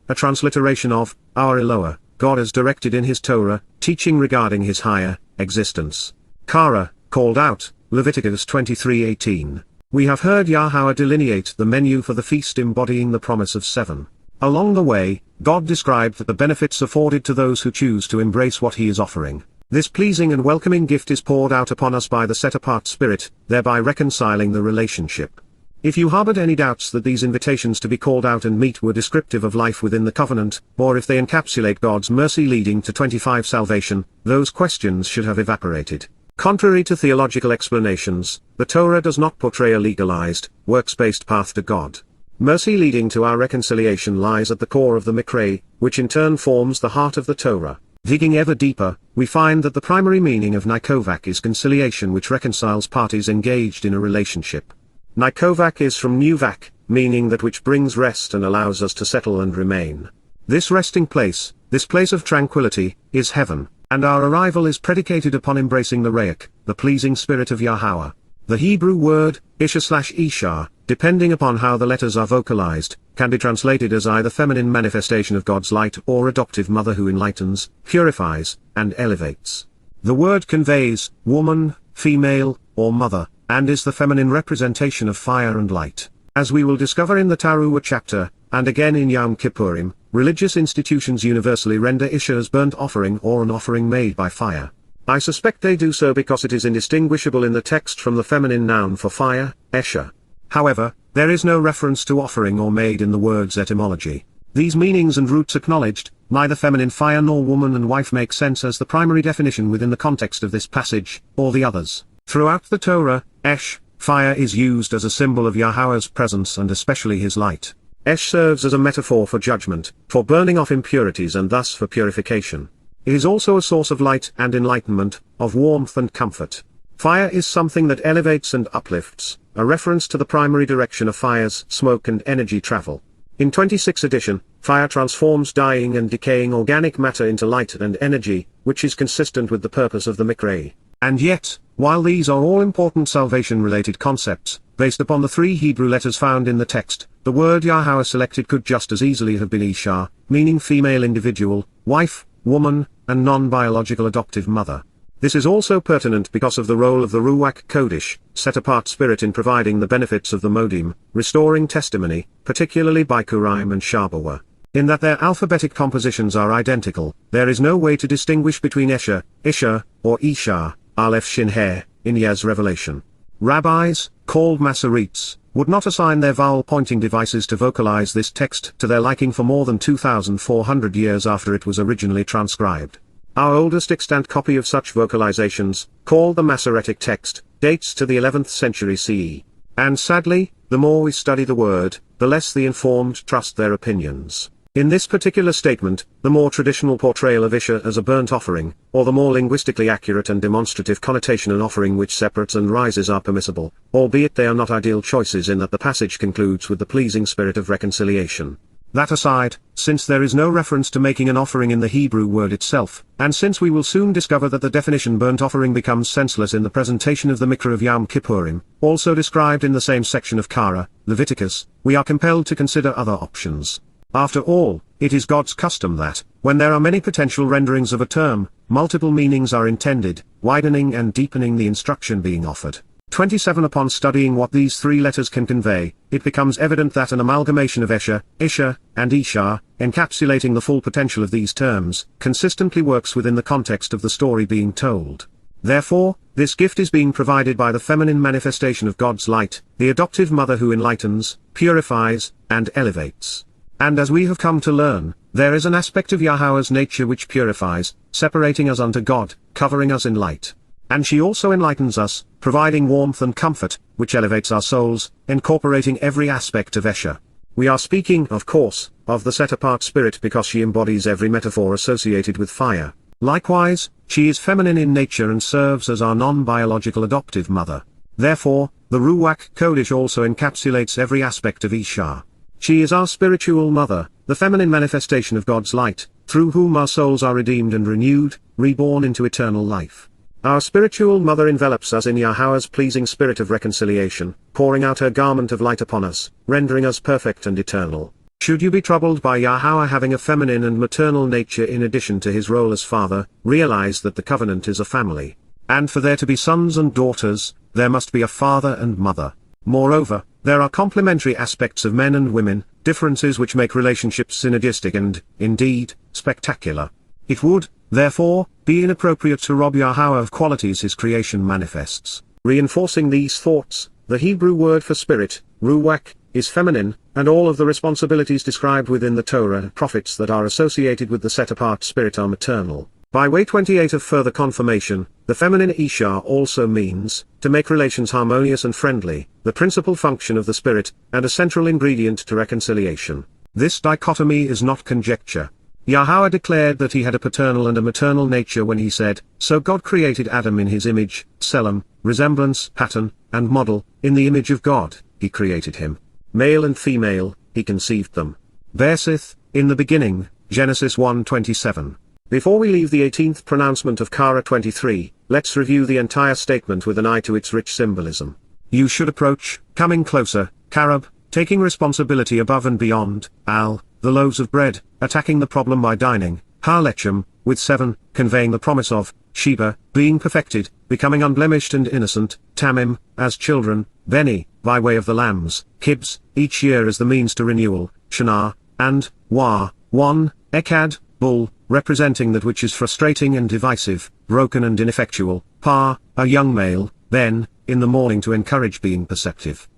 a transliteration of, our Eloah, God as directed in his Torah, teaching regarding his higher existence. Qara, called out, Leviticus 23:18. We have heard Yahowah delineate the menu for the feast embodying the promise of 7. Along the way, God described the benefits afforded to those who choose to embrace what he is offering. This pleasing and welcoming gift is poured out upon us by the set-apart Spirit, thereby reconciling the relationship. If you harbored any doubts that these invitations to be called out and meet were descriptive of life within the covenant, or if they encapsulate God's mercy leading to 25 salvation, those questions should have evaporated. Contrary to theological explanations, the Torah does not portray a legalized, works-based path to God. Mercy leading to our reconciliation lies at the core of the Mikra, which in turn forms the heart of the Torah. Digging ever deeper, we find that the primary meaning of Nikovak is conciliation which reconciles parties engaged in a relationship. Nikovak is from nuvak, meaning that which brings rest and allows us to settle and remain. This resting place, this place of tranquility, is heaven, and our arrival is predicated upon embracing the Re'ach, the pleasing spirit of Yahowah. The Hebrew word, Isha/Isha, depending upon how the letters are vocalized, can be translated as either feminine manifestation of God's light or adoptive mother who enlightens, purifies, and elevates. The word conveys, woman, female, or mother, and is the feminine representation of fire and light. As we will discover in the Towrah chapter, and again in Yom Kippurim, religious institutions universally render Isha as burnt offering or an offering made by fire. I suspect they do so because it is indistinguishable in the text from the feminine noun for fire, Esha. However, there is no reference to offering or made in the word's etymology. These meanings and roots acknowledged, neither feminine fire nor woman and wife make sense as the primary definition within the context of this passage, or the others. Throughout the Torah, Esh, fire is used as a symbol of Yahowah's presence and especially his light. Esh serves as a metaphor for judgment, for burning off impurities and thus for purification. It is also a source of light and enlightenment, of warmth and comfort. Fire is something that elevates and uplifts, a reference to the primary direction of fire's smoke and energy travel. In 26th edition, fire transforms dying and decaying organic matter into light and energy, which is consistent with the purpose of the Mikra. And yet, while these are all important salvation-related concepts, based upon the three Hebrew letters found in the text, the word Yahowah selected could just as easily have been Isha, meaning female individual, wife, woman, and non-biological adoptive mother. This is also pertinent because of the role of the Ruach Kodesh, set-apart spirit in providing the benefits of the Modim, restoring testimony, particularly by Qara and Shabuw'ah. In that their alphabetic compositions are identical, there is no way to distinguish between Esha, Isha, or Isha, Aleph Shin He, in Yah's revelation. Rabbis, called Masoretes, would not assign their vowel-pointing devices to vocalize this text to their liking for more than 2,400 years after it was originally transcribed. Our oldest extant copy of such vocalizations, called the Masoretic text, dates to the 11th century CE. And sadly, the more we study the word, the less the informed trust their opinions. In this particular statement, the more traditional portrayal of Isha as a burnt offering, or the more linguistically accurate and demonstrative connotation an offering which separates and rises are permissible, albeit they are not ideal choices in that the passage concludes with the pleasing spirit of reconciliation. That aside, since there is no reference to making an offering in the Hebrew word itself, and since we will soon discover that the definition burnt offering becomes senseless in the presentation of the Mikra of Yom Kippurim, also described in the same section of Qara, Leviticus, we are compelled to consider other options. After all, it is God's custom that, when there are many potential renderings of a term, multiple meanings are intended, widening and deepening the instruction being offered. 27 Upon studying what these three letters can convey, it becomes evident that an amalgamation of Esha, Isha, and Isha, encapsulating the full potential of these terms, consistently works within the context of the story being told. Therefore, this gift is being provided by the feminine manifestation of God's light, the adoptive mother who enlightens, purifies, and elevates. And as we have come to learn, there is an aspect of Yahowah's nature which purifies, separating us unto God, covering us in light. And she also enlightens us, providing warmth and comfort, which elevates our souls, incorporating every aspect of Esha. We are speaking, of course, of the set-apart spirit because she embodies every metaphor associated with fire. Likewise, she is feminine in nature and serves as our non-biological adoptive mother. Therefore, the Ruach Kodesh also encapsulates every aspect of Isha. She is our spiritual mother, the feminine manifestation of God's light, through whom our souls are redeemed and renewed, reborn into eternal life. Our spiritual mother envelops us in Yahowah's pleasing spirit of reconciliation, pouring out her garment of light upon us, rendering us perfect and eternal. Should you be troubled by Yahowah having a feminine and maternal nature in addition to his role as father, realize that the covenant is a family. And for there to be sons and daughters, there must be a father and mother. Moreover, there are complementary aspects of men and women, differences which make relationships synergistic and, indeed, spectacular. It would, therefore, be inappropriate to rob Yahowah of qualities his creation manifests. Reinforcing these thoughts, the Hebrew word for spirit, ruach, is feminine, and all of the responsibilities described within the Torah and prophets that are associated with the set-apart spirit are maternal. By way 28 of further confirmation, the feminine Isha also means, to make relations harmonious and friendly, the principal function of the spirit, and a central ingredient to reconciliation. This dichotomy is not conjecture. Yahowah declared that he had a paternal and a maternal nature when he said, "So God created Adam in his image, Selim, resemblance, pattern, and model, in the image of God, he created him. Male and female, he conceived them. Bersith, in the beginning, Genesis 1:27. Before we leave the 18th pronouncement of Qara 23, let's review the entire statement with an eye to its rich symbolism. You should approach, coming closer, Karab, taking responsibility above and beyond, Al, the loaves of bread, attacking the problem by dining, Halechem, with 7, conveying the promise of, Sheba, being perfected, becoming unblemished and innocent, Tamim, as children, Beni, by way of the lambs, Kibs, each year as the means to renewal, Shinar, and, Wah, 1, Echad, bull, representing that which is frustrating and divisive, broken and ineffectual, Pa, a young male, Ben, in the morning to encourage being perceptive,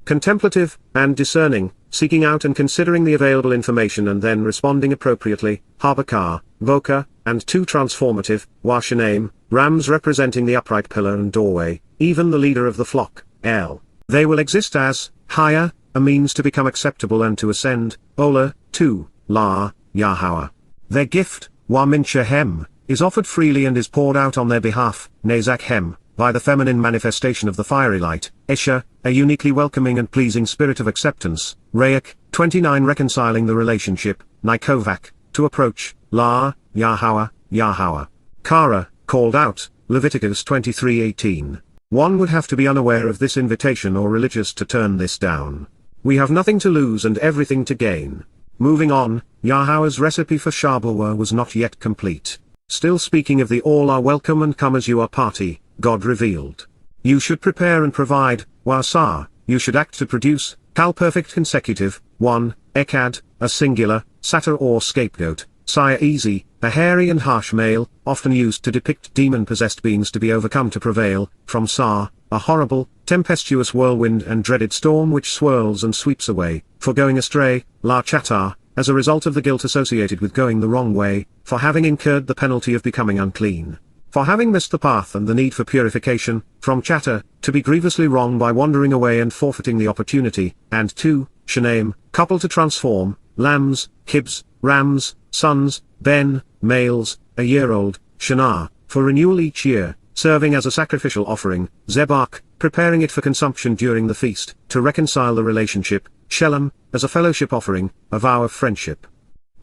contemplative, and discerning, seeking out and considering the available information and then responding appropriately, Habakar, Voka, and 2 transformative, Washanim, rams representing the upright pillar and doorway, even the leader of the flock, El. They will exist as, Haya, a means to become acceptable and to ascend, Ola, 2, La, Yahowah. Their gift, Waminchahem, is offered freely and is poured out on their behalf, Nezakhem, by the feminine manifestation of the fiery light, Esha, a uniquely welcoming and pleasing spirit of acceptance, Rayak, 29 reconciling the relationship, Nikovak, to approach, La, Yahowah, Yahowah. Qara, called out, Leviticus 23:18. One would have to be unaware of this invitation or religious to turn this down. We have nothing to lose and everything to gain. Moving on, Yahowah's recipe for Shabuw'ah was not yet complete. Still speaking of the all are welcome and come as you are party, God revealed. You should prepare and provide, Wasar, you should act to produce, Kal perfect consecutive, 1, Echad, a singular, satyr or scapegoat, Sire easy, a hairy and harsh male, often used to depict demon-possessed beings to be overcome to prevail, from Sar, a horrible, tempestuous whirlwind and dreaded storm which swirls and sweeps away, for going astray, La Chatar, as a result of the guilt associated with going the wrong way, for having incurred the penalty of becoming unclean. For having missed the path and the need for purification, from chatter, to be grievously wrong by wandering away and forfeiting the opportunity, and 2, Shanaim, couple to transform, lambs, kibs, rams, sons, ben, males, a year-old, Shinar, for renewal each year, serving as a sacrificial offering, Zebach, preparing it for consumption during the feast, to reconcile the relationship, Shelem, as a fellowship offering, a vow of friendship.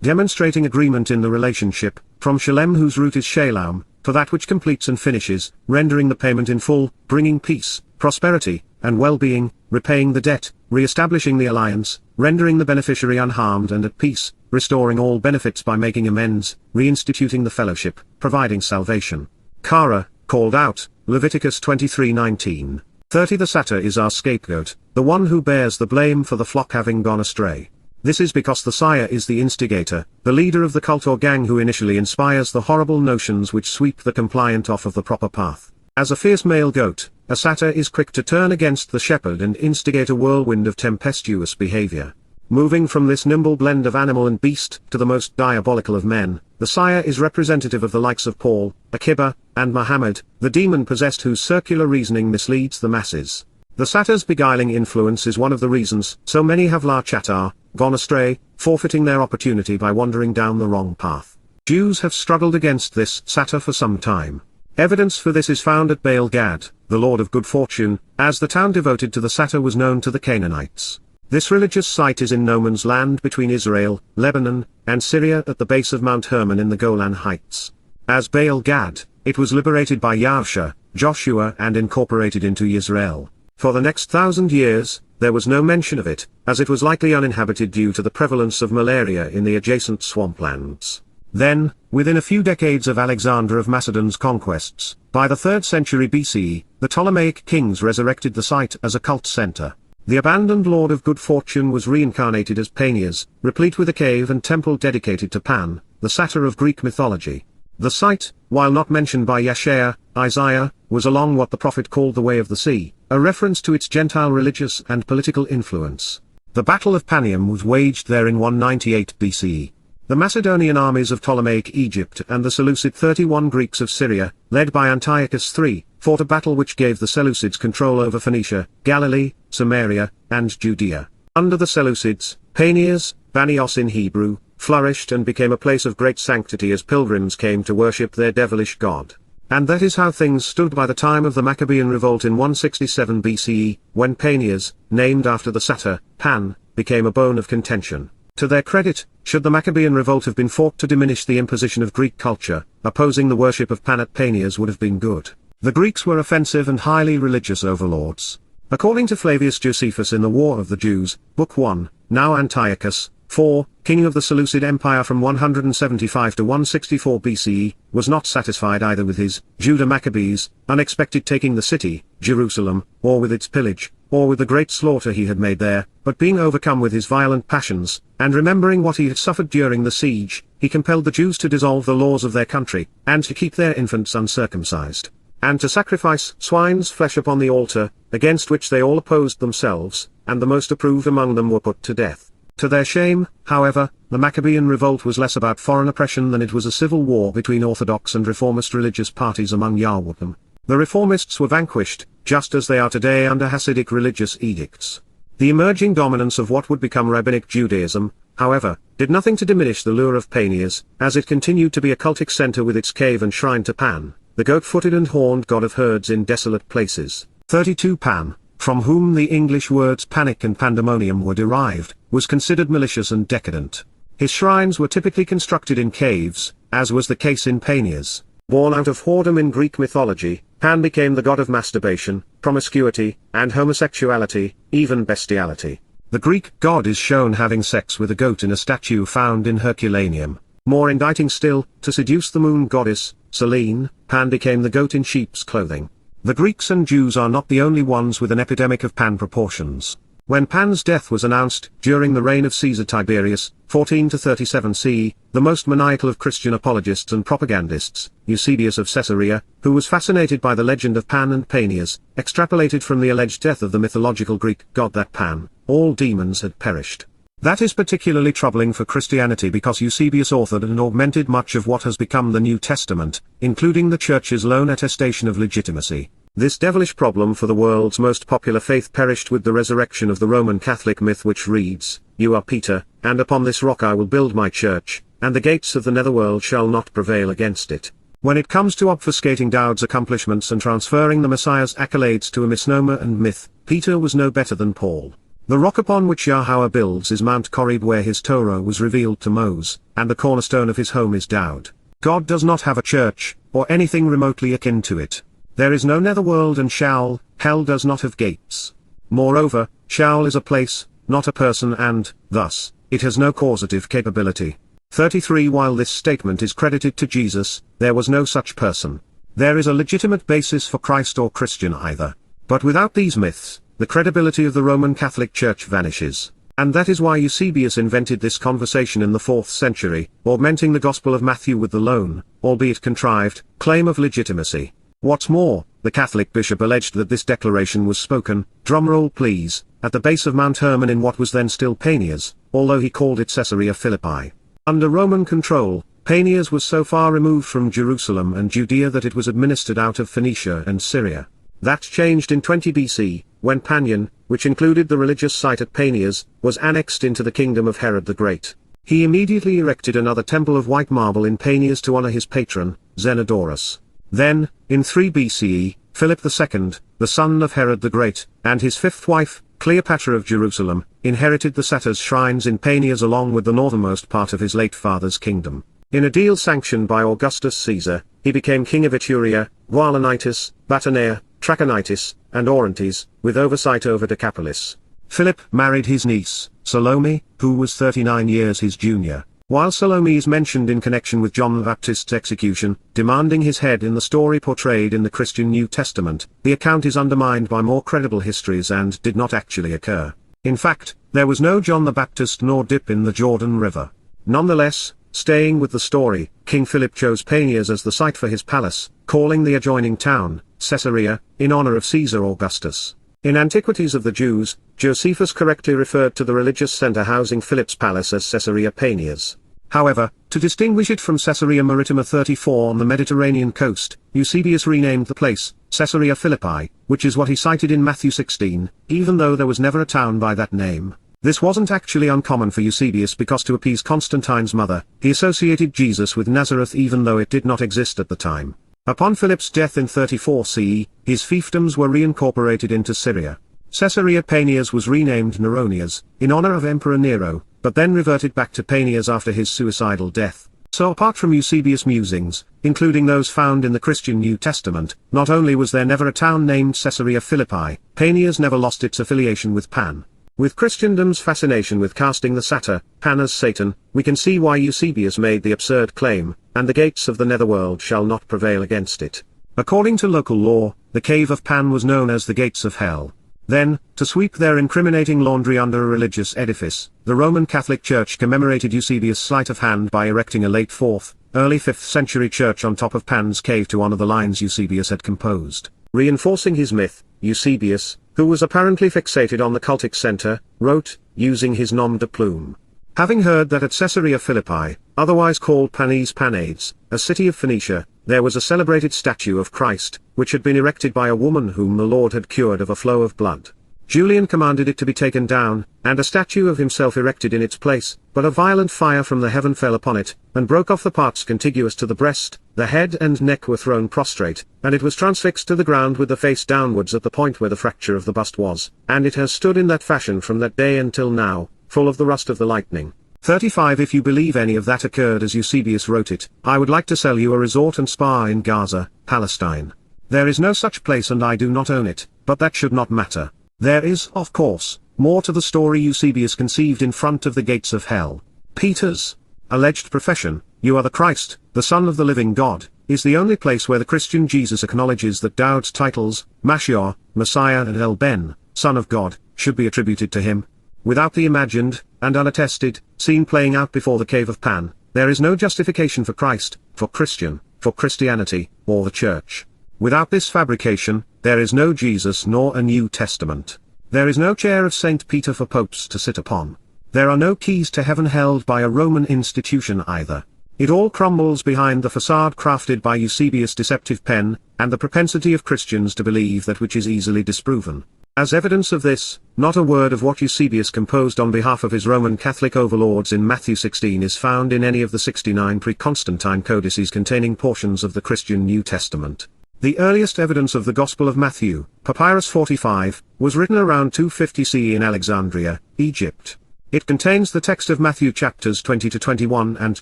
Demonstrating agreement in the relationship, from Shalem whose root is Shalom, for that which completes and finishes, rendering the payment in full, bringing peace, prosperity, and well-being, repaying the debt, re-establishing the alliance, rendering the beneficiary unharmed and at peace, restoring all benefits by making amends, reinstituting the fellowship, providing salvation. Qara, called out, Leviticus 23:19. 30 The satyr is our scapegoat, the one who bears the blame for the flock having gone astray. This is because the sire is the instigator, the leader of the cult or gang who initially inspires the horrible notions which sweep the compliant off of the proper path. As a fierce male goat, a satyr is quick to turn against the shepherd and instigate a whirlwind of tempestuous behavior. Moving from this nimble blend of animal and beast to the most diabolical of men, the sire is representative of the likes of Paul, Akiba, and Muhammad, the demon-possessed whose circular reasoning misleads the masses. The satyr's beguiling influence is one of the reasons so many have La Chatar, gone astray, forfeiting their opportunity by wandering down the wrong path. Jews have struggled against this satyr for some time. Evidence for this is found at Baal Gad, the Lord of Good Fortune, as the town devoted to the satyr was known to the Canaanites. This religious site is in no man's land between Israel, Lebanon, and Syria at the base of Mount Hermon in the Golan Heights. As Baal Gad, it was liberated by Yahusha, Joshua and incorporated into Israel. For the next 1,000 years, there was no mention of it, as it was likely uninhabited due to the prevalence of malaria in the adjacent swamplands. Then, within a few decades of Alexander of Macedon's conquests, by the 3rd century BCE, the Ptolemaic kings resurrected the site as a cult center. The abandoned Lord of Good Fortune was reincarnated as Panias, replete with a cave and temple dedicated to Pan, the satyr of Greek mythology. The site, while not mentioned by Yeshaya, Isaiah, was along what the prophet called the Way of the Sea, a reference to its Gentile religious and political influence. The Battle of Panium was waged there in 198 BCE. The Macedonian armies of Ptolemaic Egypt and the Seleucid 31 Greeks of Syria, led by Antiochus III, fought a battle which gave the Seleucids control over Phoenicia, Galilee, Samaria, and Judea. Under the Seleucids, Panias, Banios in Hebrew, flourished and became a place of great sanctity as pilgrims came to worship their devilish god. And that is how things stood by the time of the Maccabean revolt in 167 BCE, when Panias, named after the satyr, Pan, became a bone of contention. To their credit, should the Maccabean revolt have been fought to diminish the imposition of Greek culture, opposing the worship of Pan at Panias would have been good. The Greeks were offensive and highly religious overlords. According to Flavius Josephus in the War of the Jews, Book 1, now Antiochus IV, king of the Seleucid Empire from 175 to 164 BCE, was not satisfied either with his, Judah Maccabees, unexpected taking the city, Jerusalem, or with its pillage, or with the great slaughter he had made there, but being overcome with his violent passions, and remembering what he had suffered during the siege, he compelled the Jews to dissolve the laws of their country, and to keep their infants uncircumcised, and to sacrifice swine's flesh upon the altar, against which they all opposed themselves, and the most approved among them were put to death. To their shame, however, the Maccabean revolt was less about foreign oppression than it was a civil war between Orthodox and Reformist religious parties among YYV5C1. The Reformists were vanquished, just as they are today under Hasidic religious edicts. The emerging dominance of what would become Rabbinic Judaism, however, did nothing to diminish the lure of Panias, as it continued to be a cultic center with its cave and shrine to Pan, the goat-footed and horned god of herds in desolate places. 32 Pan, from whom the English words panic and pandemonium were derived, was considered malicious and decadent. His shrines were typically constructed in caves, as was the case in Panias. Born out of whoredom in Greek mythology, Pan became the god of masturbation, promiscuity, and homosexuality, even bestiality. The Greek god is shown having sex with a goat in a statue found in Herculaneum. More indicting still, to seduce the moon goddess, Selene, Pan became the goat in sheep's clothing. The Greeks and Jews are not the only ones with an epidemic of Pan proportions. When Pan's death was announced, during the reign of Caesar Tiberius, 14 to 37 CE, the most maniacal of Christian apologists and propagandists, Eusebius of Caesarea, who was fascinated by the legend of Pan and Panias, extrapolated from the alleged death of the mythological Greek god that Pan, all demons had perished. That is particularly troubling for Christianity because Eusebius authored and augmented much of what has become the New Testament, including the Church's lone attestation of legitimacy. This devilish problem for the world's most popular faith perished with the resurrection of the Roman Catholic myth which reads, "You are Peter, and upon this rock I will build my church, and the gates of the netherworld shall not prevail against it." When it comes to obfuscating Dowd's accomplishments and transferring the Messiah's accolades to a misnomer and myth, Peter was no better than Paul. The rock upon which Yahowah builds is Mount Korib where his Torah was revealed to Moses, and the cornerstone of his home is Dowd. God does not have a church, or anything remotely akin to it. There is no netherworld and Sheol, hell does not have gates. Moreover, Sheol is a place, not a person and, thus, it has no causative capability. 33 While this statement is credited to Jesus, there was no such person. There is a legitimate basis for Christ or Christian either. But without these myths, the credibility of the Roman Catholic Church vanishes. And that is why Eusebius invented this conversation in the 4th century, augmenting the Gospel of Matthew with the lone, albeit contrived, claim of legitimacy. What's more, the Catholic bishop alleged that this declaration was spoken, drumroll please, at the base of Mount Hermon in what was then still Panias, although he called it Caesarea Philippi. Under Roman control, Panias was so far removed from Jerusalem and Judea that it was administered out of Phoenicia and Syria. That changed in 20 BC, when Panion, which included the religious site at Panias, was annexed into the kingdom of Herod the Great. He immediately erected another temple of white marble in Panias to honor his patron, Zenodorus. Then, in 3 BCE, Philip II, the son of Herod the Great, and his fifth wife, Cleopatra of Jerusalem, inherited the satyr's shrines in Panias along with the northernmost part of his late father's kingdom. In a deal sanctioned by Augustus Caesar, he became king of Etruria, Gualanitis, Batanea, Trachonitis, and Orontes, with oversight over Decapolis. Philip married his niece, Salome, who was 39 years his junior. While Salome is mentioned in connection with John the Baptist's execution, demanding his head in the story portrayed in the Christian New Testament, the account is undermined by more credible histories and did not actually occur. In fact, there was no John the Baptist nor dip in the Jordan River. Nonetheless, staying with the story, King Philip chose Panias as the site for his palace, calling the adjoining town, Caesarea, in honor of Caesar Augustus. In Antiquities of the Jews, Josephus correctly referred to the religious center housing Philip's palace as Caesarea Panias. However, to distinguish it from Caesarea Maritima 34 on the Mediterranean coast, Eusebius renamed the place, Caesarea Philippi, which is what he cited in Matthew 16, even though there was never a town by that name. This wasn't actually uncommon for Eusebius because to appease Constantine's mother, he associated Jesus with Nazareth even though it did not exist at the time. Upon Philip's death in 34 CE, his fiefdoms were reincorporated into Syria. Caesarea Paneas was renamed Neronias, in honor of Emperor Nero, but then reverted back to Paneas after his suicidal death. So apart from Eusebius' musings, including those found in the Christian New Testament, not only was there never a town named Caesarea Philippi, Paneas never lost its affiliation with Pan. With Christendom's fascination with casting the satyr, Pan as Satan, we can see why Eusebius made the absurd claim, "And the gates of the netherworld shall not prevail against it." According to local law, the cave of Pan was known as the gates of hell. Then, to sweep their incriminating laundry under a religious edifice, the Roman Catholic Church commemorated Eusebius' sleight of hand by erecting a late 4th, early 5th century church on top of Pan's cave to honor the lines Eusebius had composed. Reinforcing his myth, Eusebius, who was apparently fixated on the cultic center, wrote, using his nom de plume. Having heard that at Caesarea Philippi, otherwise called Panes Panades, a city of Phoenicia, there was a celebrated statue of Christ, which had been erected by a woman whom the Lord had cured of a flow of blood. Julian commanded it to be taken down, and a statue of himself erected in its place, but a violent fire from the heaven fell upon it, and broke off the parts contiguous to the breast, the head and neck were thrown prostrate, and it was transfixed to the ground with the face downwards at the point where the fracture of the bust was, and it has stood in that fashion from that day until now, full of the rust of the lightning. 35 If you believe any of that occurred as Eusebius wrote it, I would like to sell you a resort and spa in Gaza, Palestine. There is no such place and I do not own it, but that should not matter. There is, of course, more to the story Eusebius conceived in front of the gates of hell. Peter's alleged profession, "You are the Christ, the Son of the living God," is the only place where the Christian Jesus acknowledges that Dowd's titles, Mashiach, Messiah and El Ben, Son of God, should be attributed to him. Without the imagined, and unattested, scene playing out before the cave of Pan, there is no justification for Christ, for Christian, for Christianity, or the Church. Without this fabrication, there is no Jesus nor a New Testament. There is no chair of St. Peter for popes to sit upon. There are no keys to heaven held by a Roman institution either. It all crumbles behind the facade crafted by Eusebius' deceptive pen, and the propensity of Christians to believe that which is easily disproven. As evidence of this, not a word of what Eusebius composed on behalf of his Roman Catholic overlords in Matthew 16 is found in any of the 69 pre-Constantine codices containing portions of the Christian New Testament. The earliest evidence of the Gospel of Matthew, Papyrus 45, was written around 250 CE in Alexandria, Egypt. It contains the text of Matthew chapters 20 to 21 and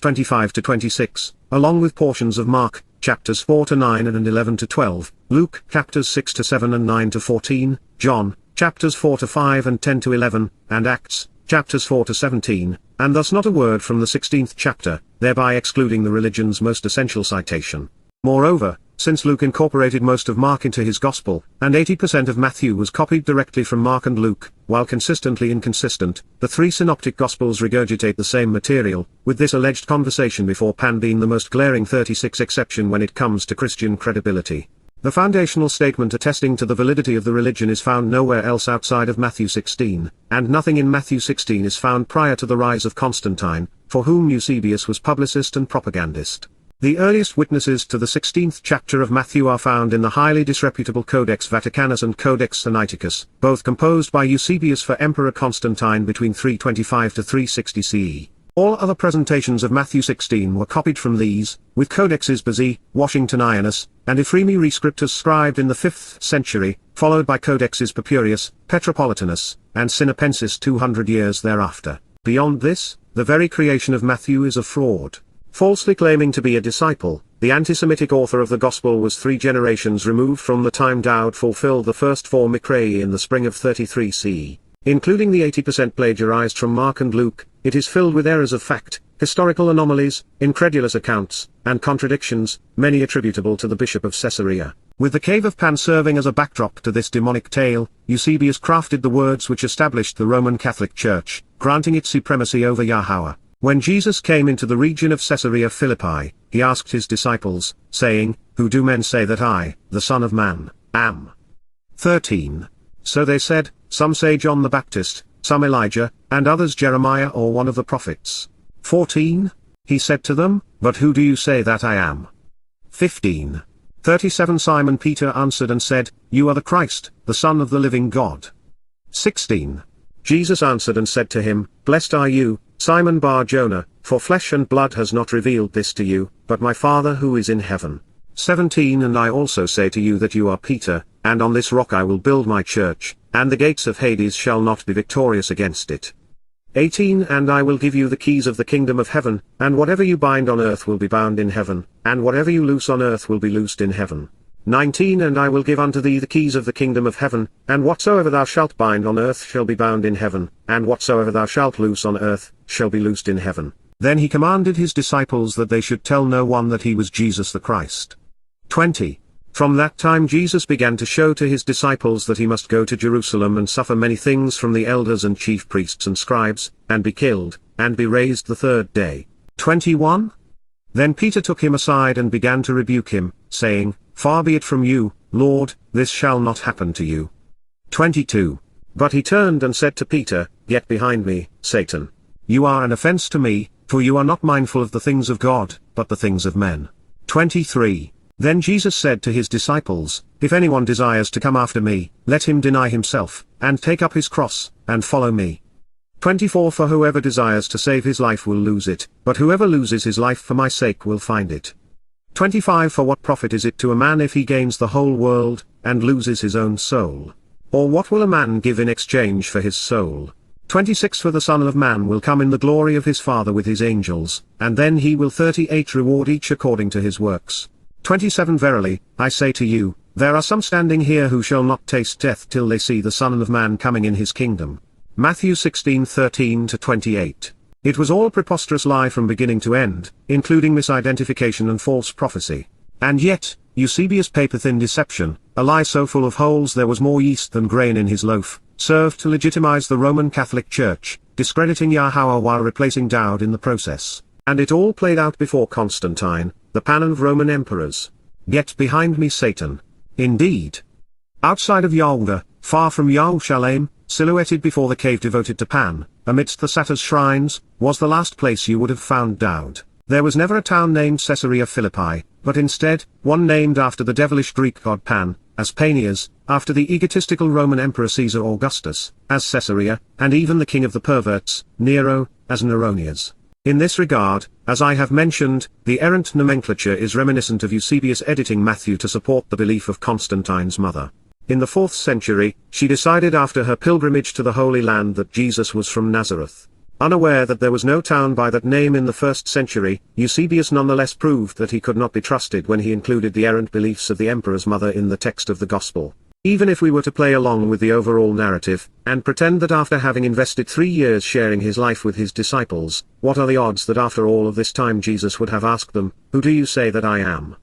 25 to 26, along with portions of Mark, chapters 4 to 9 and 11 to 12, Luke, chapters 6 to 7 and 9 to 14, John, chapters 4 to 5 and 10 to 11, and Acts, chapters 4 to 17, and thus not a word from the 16th chapter, thereby excluding the religion's most essential citation. Moreover, since Luke incorporated most of Mark into his Gospel, and 80% of Matthew was copied directly from Mark and Luke, while consistently inconsistent, the three synoptic Gospels regurgitate the same material, with this alleged conversation before Pan being the most glaring 36 exception when it comes to Christian credibility. The foundational statement attesting to the validity of the religion is found nowhere else outside of Matthew 16, and nothing in Matthew 16 is found prior to the rise of Constantine, for whom Eusebius was publicist and propagandist. The earliest witnesses to the 16th chapter of Matthew are found in the highly disreputable Codex Vaticanus and Codex Sinaiticus, both composed by Eusebius for Emperor Constantine between 325 to 360 CE. All other presentations of Matthew 16 were copied from these, with Codexes Bazzi, Washingtonianus, and Ephremi Rescriptus scribed in the 5th century, followed by Codexes Papurius, Petropolitanus, and Sinopensis 200 years thereafter. Beyond this, the very creation of Matthew is a fraud. Falsely claiming to be a disciple, the anti-Semitic author of the Gospel was 3 generations removed from the time Dowd fulfilled the first 4 Mikraei in the spring of 33 CE. Including the 80% plagiarized from Mark and Luke, it is filled with errors of fact, historical anomalies, incredulous accounts, and contradictions, many attributable to the Bishop of Caesarea. With the Cave of Pan serving as a backdrop to this demonic tale, Eusebius crafted the words which established the Roman Catholic Church, granting it supremacy over Yahowah. When Jesus came into the region of Caesarea Philippi, he asked his disciples, saying, "Who do men say that I, the Son of Man, am?" 13. So they said, "Some say John the Baptist, some Elijah, and others Jeremiah or one of the prophets." 14. He said to them, "But who do you say that I am?" 15. 37 Simon Peter answered and said, "You are the Christ, the Son of the living God." 16. Jesus answered and said to him, Blessed are you, Simon Bar-Jonah, for flesh and blood has not revealed this to you, but my Father who is in heaven. 17 And I also say to you that you are Peter, and on this rock I will build my church, and the gates of Hades shall not be victorious against it. 18 And I will give you the keys of the kingdom of heaven, and whatever you bind on earth will be bound in heaven, and whatever you loose on earth will be loosed in heaven. 19 And I will give unto thee the keys of the kingdom of heaven, and whatsoever thou shalt bind on earth shall be bound in heaven, and whatsoever thou shalt loose on earth shall be loosed in heaven. Then he commanded his disciples that they should tell no one that he was Jesus the Christ. 20. From that time Jesus began to show to his disciples that he must go to Jerusalem and suffer many things from the elders and chief priests and scribes, and be killed, and be raised the third day. 21. Then Peter took him aside and began to rebuke him, saying, Far be it from you, Lord, this shall not happen to you. 22. But he turned and said to Peter, Get behind me, Satan. You are an offense to me, for you are not mindful of the things of God, but the things of men. 23. Then Jesus said to his disciples, If anyone desires to come after me, let him deny himself, and take up his cross, and follow me. 24 For whoever desires to save his life will lose it, but whoever loses his life for my sake will find it. 25 For what profit is it to a man if he gains the whole world, and loses his own soul? Or what will a man give in exchange for his soul? 26 For the Son of Man will come in the glory of his Father with his angels, and then he will 38 reward each according to his works. 27 Verily, I say to you, there are some standing here who shall not taste death till they see the Son of Man coming in his kingdom. Matthew 16:13-28. It was all preposterous lie from beginning to end, including misidentification and false prophecy. And yet, Eusebius' paper-thin deception, a lie so full of holes there was more yeast than grain in his loaf, served to legitimize the Roman Catholic Church, discrediting Yahowah while replacing Dowd in the process. And it all played out before Constantine, the Pan of Roman emperors. Get behind me, Satan. Indeed. Outside of Yahweh, far from Yerushalayim, silhouetted before the cave devoted to Pan, amidst the satyrs' shrines, was the last place you would have found Dowd. There was never a town named Caesarea Philippi, but instead, one named after the devilish Greek god Pan, as Panias, after the egotistical Roman Emperor Caesar Augustus, as Caesarea, and even the king of the perverts, Nero, as Neronias. In this regard, as I have mentioned, the errant nomenclature is reminiscent of Eusebius editing Matthew to support the belief of Constantine's mother. In the 4th century, she decided after her pilgrimage to the Holy Land that Jesus was from Nazareth. Unaware that there was no town by that name in the 1st century, Eusebius nonetheless proved that he could not be trusted when he included the errant beliefs of the emperor's mother in the text of the Gospel. Even if we were to play along with the overall narrative, and pretend that after having invested 3 years sharing his life with his disciples, what are the odds that after all of this time Jesus would have asked them, Who do you say that I am?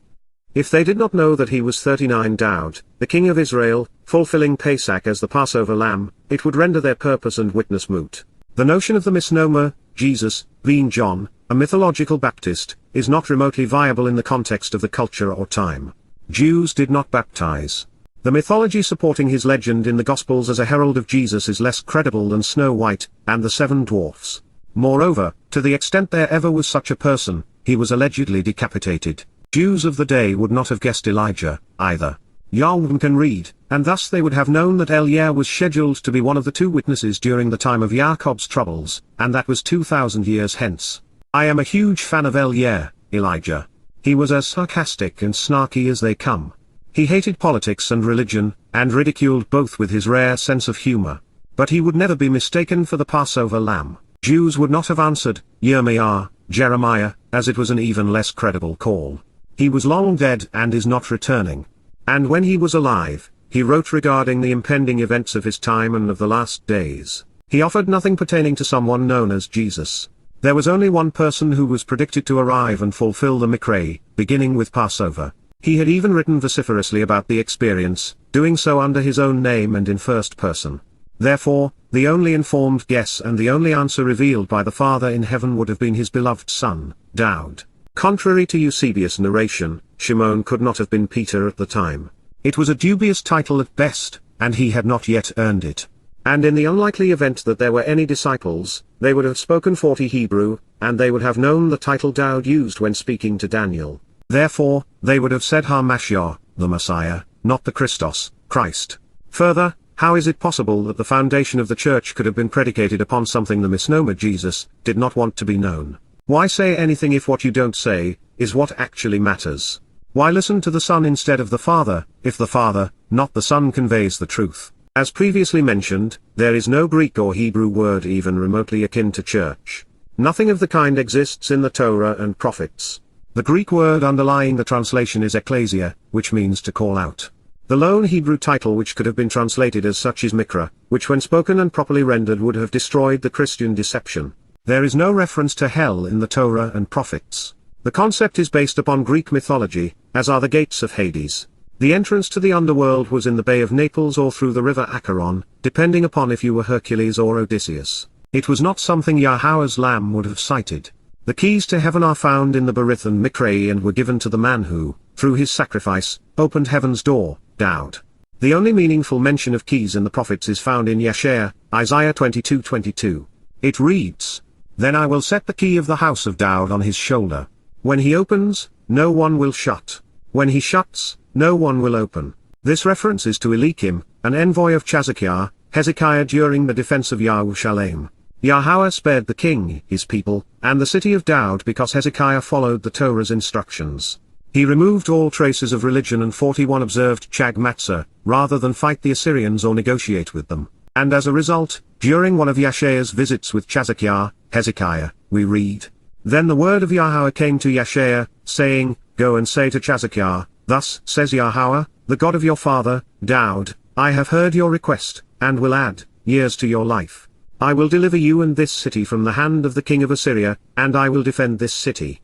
If they did not know that he was 39 Dowd, the king of Israel, fulfilling Pesach as the Passover lamb, it would render their purpose and witness moot. The notion of the misnomer, Jesus, being John, a mythological Baptist, is not remotely viable in the context of the culture or time. Jews did not baptize. The mythology supporting his legend in the Gospels as a herald of Jesus is less credible than Snow White, and the 7 dwarfs. Moreover, to the extent there ever was such a person, he was allegedly decapitated. Jews of the day would not have guessed Elijah, either. Yahweh can read, and thus they would have known that Eliah was scheduled to be one of the 2 witnesses during the time of Jacob's troubles, and that was 2,000 years hence. I am a huge fan of Eliah, Elijah. He was as sarcastic and snarky as they come. He hated politics and religion, and ridiculed both with his rare sense of humor. But he would never be mistaken for the Passover lamb. Jews would not have answered, Yirmiah, Jeremiah, as it was an even less credible call. He was long dead and is not returning. And when he was alive, he wrote regarding the impending events of his time and of the last days. He offered nothing pertaining to someone known as Jesus. There was only one person who was predicted to arrive and fulfill the Mikra, beginning with Passover. He had even written vociferously about the experience, doing so under his own name and in first person. Therefore, the only informed guess and the only answer revealed by the Father in heaven would have been his beloved son, Dowd. Contrary to Eusebius' narration, Shimon could not have been Peter at the time. It was a dubious title at best, and he had not yet earned it. And in the unlikely event that there were any disciples, they would have spoken 40 Hebrew, and they would have known the title Dowd used when speaking to Daniel. Therefore, they would have said HaMashiach, the Messiah, not the Christos, Christ. Further, How is it possible that the foundation of the church could have been predicated upon something the misnomer Jesus did not want to be known? Why say anything if what you don't say is what actually matters? Why listen to the Son instead of the Father, if the Father, not the Son, conveys the truth? As previously mentioned, there is no Greek or Hebrew word even remotely akin to church. Nothing of the kind exists in the Torah and prophets. The Greek word underlying the translation is ekklesia, which means to call out. The lone Hebrew title which could have been translated as such is mikra, which when spoken and properly rendered would have destroyed the Christian deception. There is no reference to hell in the Torah and prophets. The concept is based upon Greek mythology, as are the gates of Hades. The entrance to the underworld was in the Bay of Naples or through the river Acheron, depending upon if you were Hercules or Odysseus. It was not something Yahweh's lamb would have cited. The keys to heaven are found in the Berith and Mikra and were given to the man who, through his sacrifice, opened heaven's door, Dowd. The only meaningful mention of keys in the prophets is found in Yeshaya, Isaiah 22:22. It reads, "Then I will set the key of the house of Dowd on his shoulder. When he opens, no one will shut. When he shuts, no one will open." This reference is to Eliakim, an envoy of Qatsyr, Hezekiah during the defense of Yerushalayim. Yahweh spared the king, his people, and the city of Dowd because Hezekiah followed the Torah's instructions. He removed all traces of religion and 41 observed Qatsyr, rather than fight the Assyrians or negotiate with them. And as a result, during one of Yeshaya's visits with Qatsyr, Hezekiah, we read, "Then the word of Yahweh came to Yeshaya, saying, Go and say to Qatsyr, Thus says Yahweh, the God of your father, Dowd, I have heard your request, and will add years to your life. I will deliver you and this city from the hand of the king of Assyria, and I will defend this city."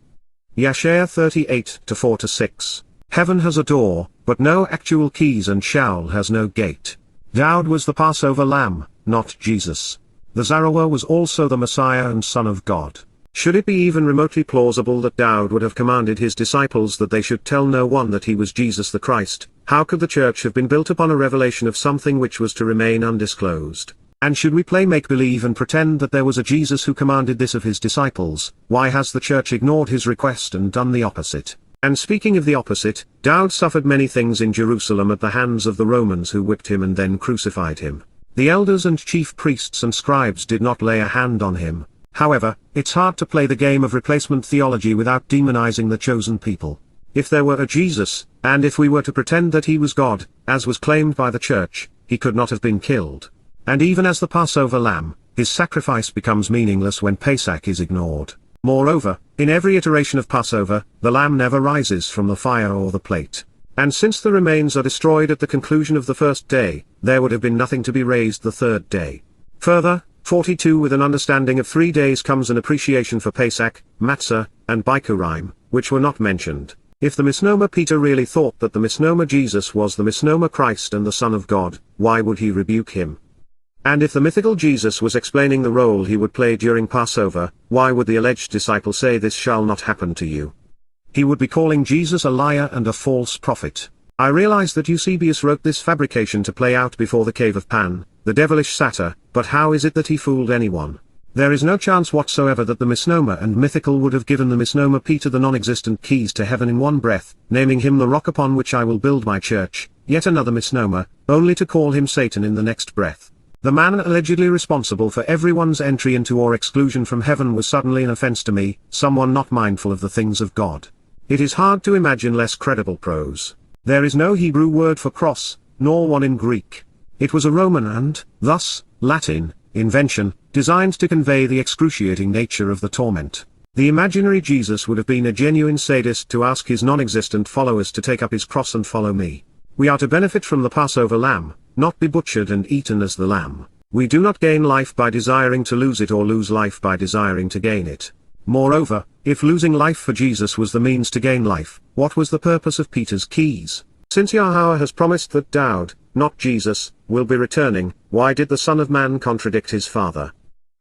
Yeshaya 38:4-6. Heaven has a door, but no actual keys, and Shaul has no gate. Dowd was the Passover lamb, not Jesus. The Zarahua was also the Messiah and Son of God. Should it be even remotely plausible that Dowd would have commanded his disciples that they should tell no one that he was Jesus the Christ, how could the church have been built upon a revelation of something which was to remain undisclosed? And should we play make-believe and pretend that there was a Jesus who commanded this of his disciples, why has the church ignored his request and done the opposite? And speaking of the opposite, Dowd suffered many things in Jerusalem at the hands of the Romans who whipped him and then crucified him. The elders and chief priests and scribes did not lay a hand on him. However, it's hard to play the game of replacement theology without demonizing the chosen people. If there were a Jesus, and if we were to pretend that he was God, as was claimed by the church, he could not have been killed. And even as the Passover lamb, his sacrifice becomes meaningless when Pesach is ignored. Moreover, in every iteration of Passover, the lamb never rises from the fire or the plate. And since the remains are destroyed at the conclusion of the first day, there would have been nothing to be raised the third day. Further, 42 with an understanding of 3 days comes an appreciation for Pesach, Matzah, and Bikurim, which were not mentioned. If the misnomer Peter really thought that the misnomer Jesus was the misnomer Christ and the Son of God, why would he rebuke him? And if the mythical Jesus was explaining the role he would play during Passover, why would the alleged disciple say this shall not happen to you? He would be calling Jesus a liar and a false prophet. I realize that Eusebius wrote this fabrication to play out before the cave of Pan, the devilish satyr, but how is it that he fooled anyone? There is no chance whatsoever that the misnomer and mythical would have given the misnomer Peter the non-existent keys to heaven in one breath, naming him the rock upon which I will build my church, yet another misnomer, only to call him Satan in the next breath. The man allegedly responsible for everyone's entry into or exclusion from heaven was suddenly an offense to me, someone not mindful of the things of God. It is hard to imagine less credible prose. There is no Hebrew word for cross, nor one in Greek. It was a Roman and, thus, Latin, invention, designed to convey the excruciating nature of the torment. The imaginary Jesus would have been a genuine sadist to ask his non-existent followers to take up his cross and follow me. We are to benefit from the Passover lamb, not be butchered and eaten as the lamb. We do not gain life by desiring to lose it or lose life by desiring to gain it. Moreover, if losing life for Jesus was the means to gain life, what was the purpose of Peter's keys? Since Yahweh has promised that Dowd, not Jesus, will be returning, why did the Son of Man contradict his Father?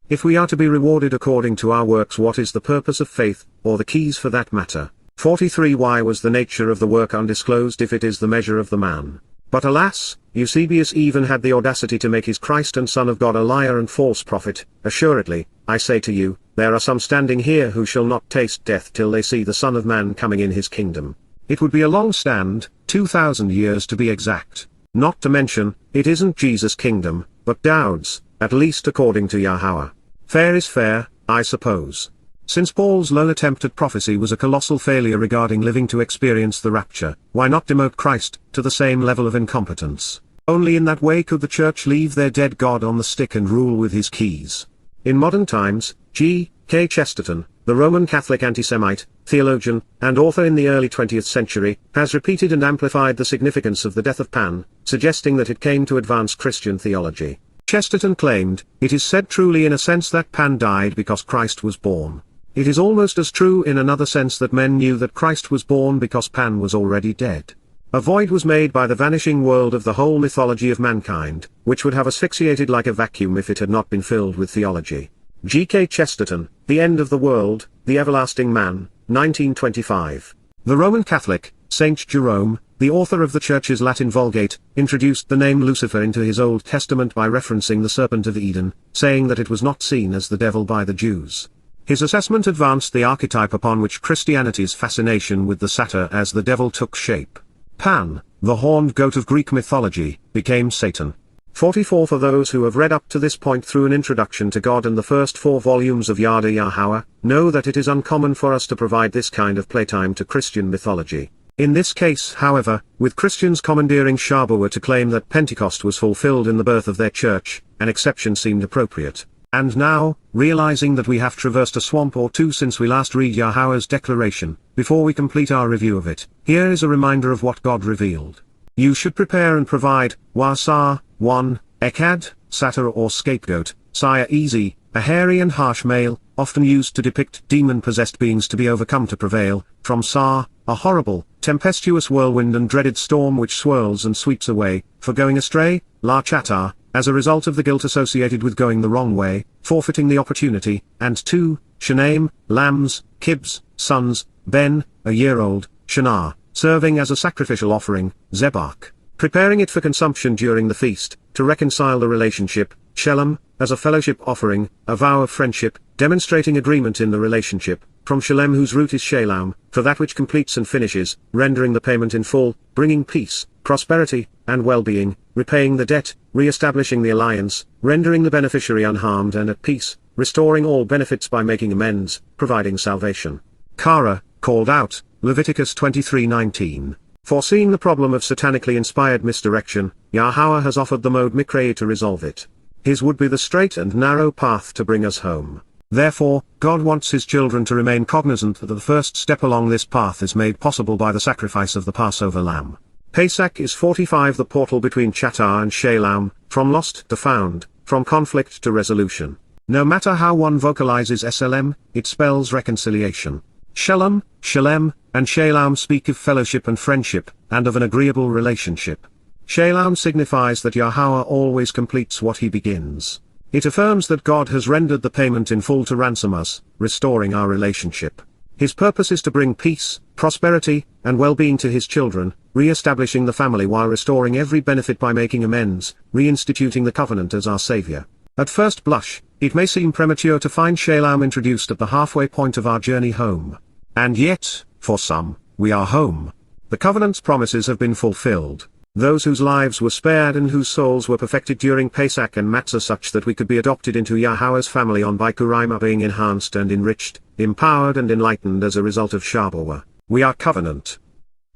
If we are to be rewarded according to our works, what is the purpose of faith, or the keys for that matter? 43. Why was the nature of the work undisclosed if it is the measure of the man? But alas, Eusebius even had the audacity to make his Christ and Son of God a liar and false prophet. Assuredly, I say to you, there are some standing here who shall not taste death till they see the Son of Man coming in his kingdom. It would be a long stand, 2,000 years to be exact. Not to mention, it isn't Jesus' kingdom, but Daud's, at least according to Yahowah. Fair is fair, I suppose. Since Paul's lone attempt at prophecy was a colossal failure regarding living to experience the rapture, why not demote Christ to the same level of incompetence? Only in that way could the church leave their dead God on the stick and rule with his keys. In modern times, G.K. Chesterton, the Roman Catholic anti-Semite, theologian, and author in the early 20th century, has repeated and amplified the significance of the death of Pan, suggesting that it came to advance Christian theology. Chesterton claimed, "It is said truly in a sense that Pan died because Christ was born. It is almost as true in another sense that men knew that Christ was born because Pan was already dead. A void was made by the vanishing world of the whole mythology of mankind, which would have asphyxiated like a vacuum if it had not been filled with theology." G.K. Chesterton, The End of the World, The Everlasting Man, 1925. The Roman Catholic, Saint Jerome, the author of the Church's Latin Vulgate, introduced the name Lucifer into his Old Testament by referencing the serpent of Eden, saying that it was not seen as the devil by the Jews. His assessment advanced the archetype upon which Christianity's fascination with the satyr as the devil took shape. Pan, the horned goat of Greek mythology, became Satan. 44 For those who have read up to this point through an introduction to God and the first 4 volumes of Yada Yahowah, know that it is uncommon for us to provide this kind of playtime to Christian mythology. In this case, however, with Christians commandeering Shabuw'ah to claim that Pentecost was fulfilled in the birth of their church, an exception seemed appropriate. And now, realizing that we have traversed a swamp or two since we last read Yahowah's declaration, before we complete our review of it, here is a reminder of what God revealed. You should prepare and provide, Wasar, 1, Echad, satyr or scapegoat, Sire easy, a hairy and harsh male, often used to depict demon-possessed beings to be overcome to prevail, from Sar, a horrible, tempestuous whirlwind and dreaded storm which swirls and sweeps away, for going astray, La Chatar, as a result of the guilt associated with going the wrong way, forfeiting the opportunity, and 2, Shanaim, lambs, kibs, sons, Ben, a year-old, Shinar, serving as a sacrificial offering, Zebach, preparing it for consumption during the feast, to reconcile the relationship, Shelem, as a fellowship offering, a vow of friendship, demonstrating agreement in the relationship, from Shalem whose root is Shalom, for that which completes and finishes, rendering the payment in full, bringing peace, prosperity, and well-being, repaying the debt, re-establishing the alliance, rendering the beneficiary unharmed and at peace, restoring all benefits by making amends, providing salvation. Qara, called out, Leviticus 23:19. Foreseeing the problem of satanically inspired misdirection, Yahowah has offered the mode Mikra to resolve it. His would be the straight and narrow path to bring us home. Therefore, God wants his children to remain cognizant that the first step along this path is made possible by the sacrifice of the Passover lamb. Pesach is 45 the portal between Chatar and Shalom, from lost to found, from conflict to resolution. No matter how one vocalizes SLM, it spells reconciliation. Shalom, Shalem, and Shalom speak of fellowship and friendship, and of an agreeable relationship. Shalom signifies that Yahowah always completes what he begins. It affirms that God has rendered the payment in full to ransom us, restoring our relationship. His purpose is to bring peace, prosperity, and well-being to his children, re-establishing the family while restoring every benefit by making amends, reinstituting the covenant as our savior. At first blush, it may seem premature to find Shalom introduced at the halfway point of our journey home. And yet, for some, we are home. The covenant's promises have been fulfilled. Those whose lives were spared and whose souls were perfected during Pesach and Matzah such that we could be adopted into Yahowah's family on Bikurim are being enhanced and enriched, empowered and enlightened as a result of Shabuw'ah. We are covenant.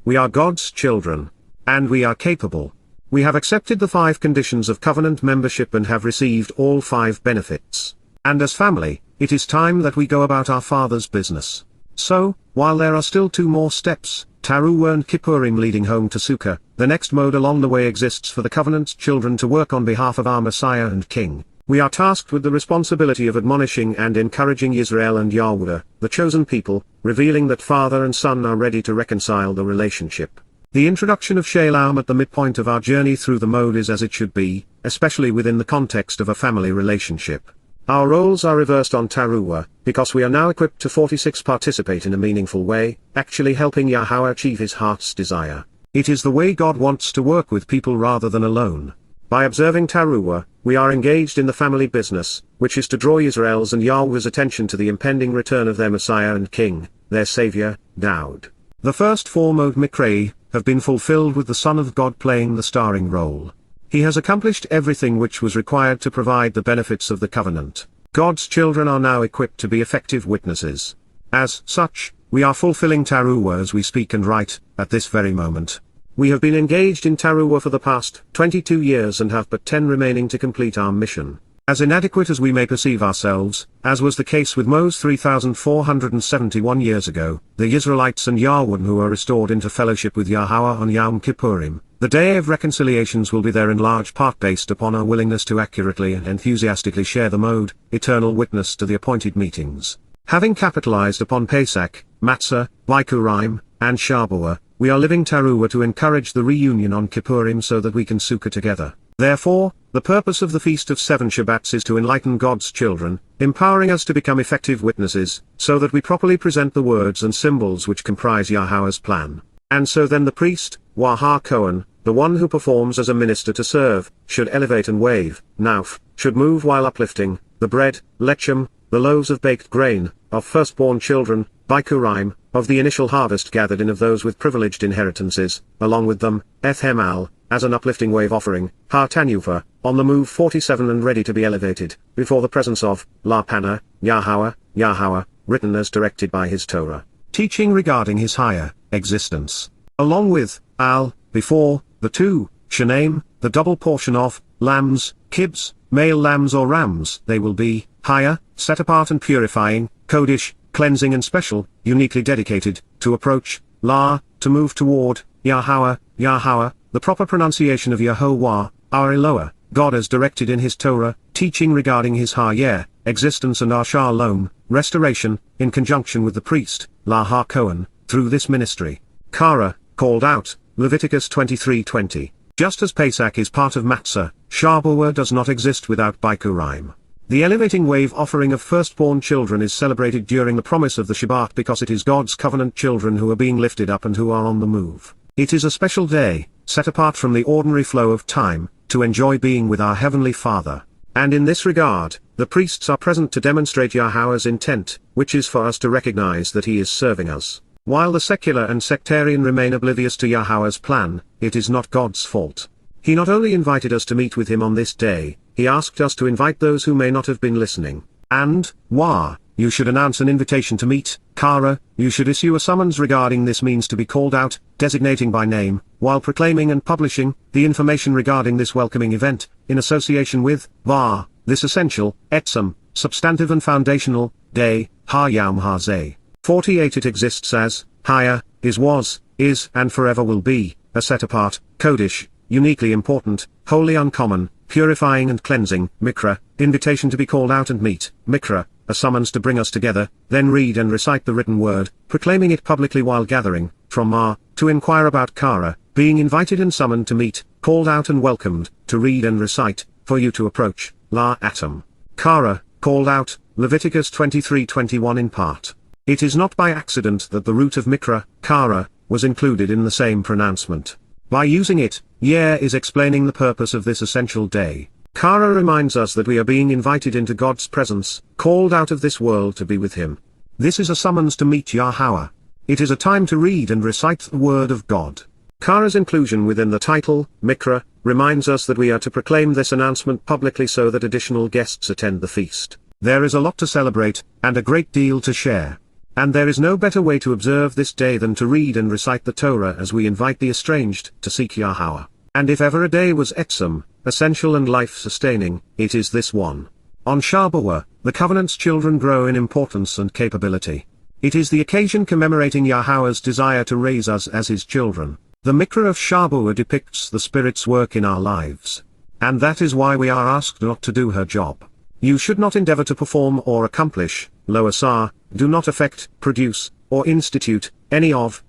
We are God's children. And we are capable. We have accepted the 5 conditions of covenant membership and have received all 5 benefits. And as family, it is time that we go about our Father's business. So, while there are still 2 more steps, Towrah and Kippurim leading home to Sukkah, the next mode along the way exists for the covenant's children to work on behalf of our Messiah and King. We are tasked with the responsibility of admonishing and encouraging Israel and Yehuda, the chosen people, revealing that Father and Son are ready to reconcile the relationship. The introduction of Shalom at the midpoint of our journey through the mode is as it should be, especially within the context of a family relationship. Our roles are reversed on Towrah, because we are now equipped to 46 participate in a meaningful way, actually helping Yahowah achieve his heart's desire. It is the way God wants to work with people rather than alone. By observing Towrah, we are engaged in the family business, which is to draw Israel's and Yahweh's attention to the impending return of their Messiah and King, their Savior, Daud. The first 4 mode Mikra have been fulfilled with the Son of God playing the starring role. He has accomplished everything which was required to provide the benefits of the covenant. God's children are now equipped to be effective witnesses. As such, we are fulfilling Towrah as we speak and write, at this very moment. We have been engaged in Towrah for the past 22 years and have but 10 remaining to complete our mission. As inadequate as we may perceive ourselves, as was the case with Moses 3,471 years ago, the Israelites and Yahweh who are restored into fellowship with Yahweh on Yom Kippurim, the day of reconciliations will be there in large part based upon our willingness to accurately and enthusiastically share the mode, eternal witness to the appointed meetings. Having capitalized upon Pesach, Matzah, Bikurim, and Shabuw'ah, we are living Towrah to encourage the reunion on Kippurim so that we can sukkah together. Therefore, the purpose of the Feast of Seven Shabbats is to enlighten God's children, empowering us to become effective witnesses, so that we properly present the words and symbols which comprise Yahweh's plan. And so then the priest, Kohen, the one who performs as a minister to serve, should elevate and wave, nauf, should move while uplifting, the bread, lechem, the loaves of baked grain, of firstborn children, bikurim, of the initial harvest gathered in of those with privileged inheritances, along with them, ethhemal, as an uplifting wave offering, ha-tanufa, on the move 47 and ready to be elevated, before the presence of, la pana, Yahowah, written as directed by his Torah, teaching regarding his higher existence. Along with, al, before, the two, shanem, the double portion of, lambs, kibs, male lambs or rams, they will be, higher, set apart and purifying, kodesh, cleansing and special, uniquely dedicated, to approach, la, to move toward, Yahowah, the proper pronunciation of Yahowah, our Eloah, God as directed in his Torah, teaching regarding his higher existence and our shalom, restoration, in conjunction with the priest, la Kohen, through this ministry. Qara, called out, Leviticus 23:20. Just as Pesach is part of Matzah, Shabuw'ah does not exist without Bikurim. The elevating wave offering of firstborn children is celebrated during the promise of the Shabat because it is God's covenant children who are being lifted up and who are on the move. It is a special day, set apart from the ordinary flow of time, to enjoy being with our Heavenly Father. And in this regard, the priests are present to demonstrate Yahweh's intent, which is for us to recognize that He is serving us. While the secular and sectarian remain oblivious to Yahweh's plan, it is not God's fault. He not only invited us to meet with Him on this day, He asked us to invite those who may not have been listening. And, you should announce an invitation to meet, Qara, you should issue a summons regarding this means to be called out, designating by name, while proclaiming and publishing, the information regarding this welcoming event, in association with, this essential, substantive and foundational, day, ha-yom ha-zeh. 48 It exists as, higher, was, is and forever will be, a set-apart, kodesh, uniquely important, wholly uncommon, purifying and cleansing, mikra, invitation to be called out and meet, mikra, a summons to bring us together, then read and recite the written word, proclaiming it publicly while gathering, from to inquire about Qara, being invited and summoned to meet, called out and welcomed, to read and recite, for you to approach, la atom. Qara, called out, Leviticus 23:21 in part. It is not by accident that the root of mikra, Qara, was included in the same pronouncement. By using it, is explaining the purpose of this essential day. Qara reminds us that we are being invited into God's presence, called out of this world to be with Him. This is a summons to meet Yahowah. It is a time to read and recite the Word of God. Qara's inclusion within the title, Mikra, reminds us that we are to proclaim this announcement publicly so that additional guests attend the feast. There is a lot to celebrate, and a great deal to share. And there is no better way to observe this day than to read and recite the Torah as we invite the estranged to seek Yahowah. And if ever a day was essential and life-sustaining, it is this one. On Shabuw'ah, the covenant's children grow in importance and capability. It is the occasion commemorating Yahowah's desire to raise us as His children. The Mikra of Shabuw'ah depicts the Spirit's work in our lives. And that is why we are asked not to do her job. You should not endeavor to perform or accomplish, do not affect, produce, or institute, any of,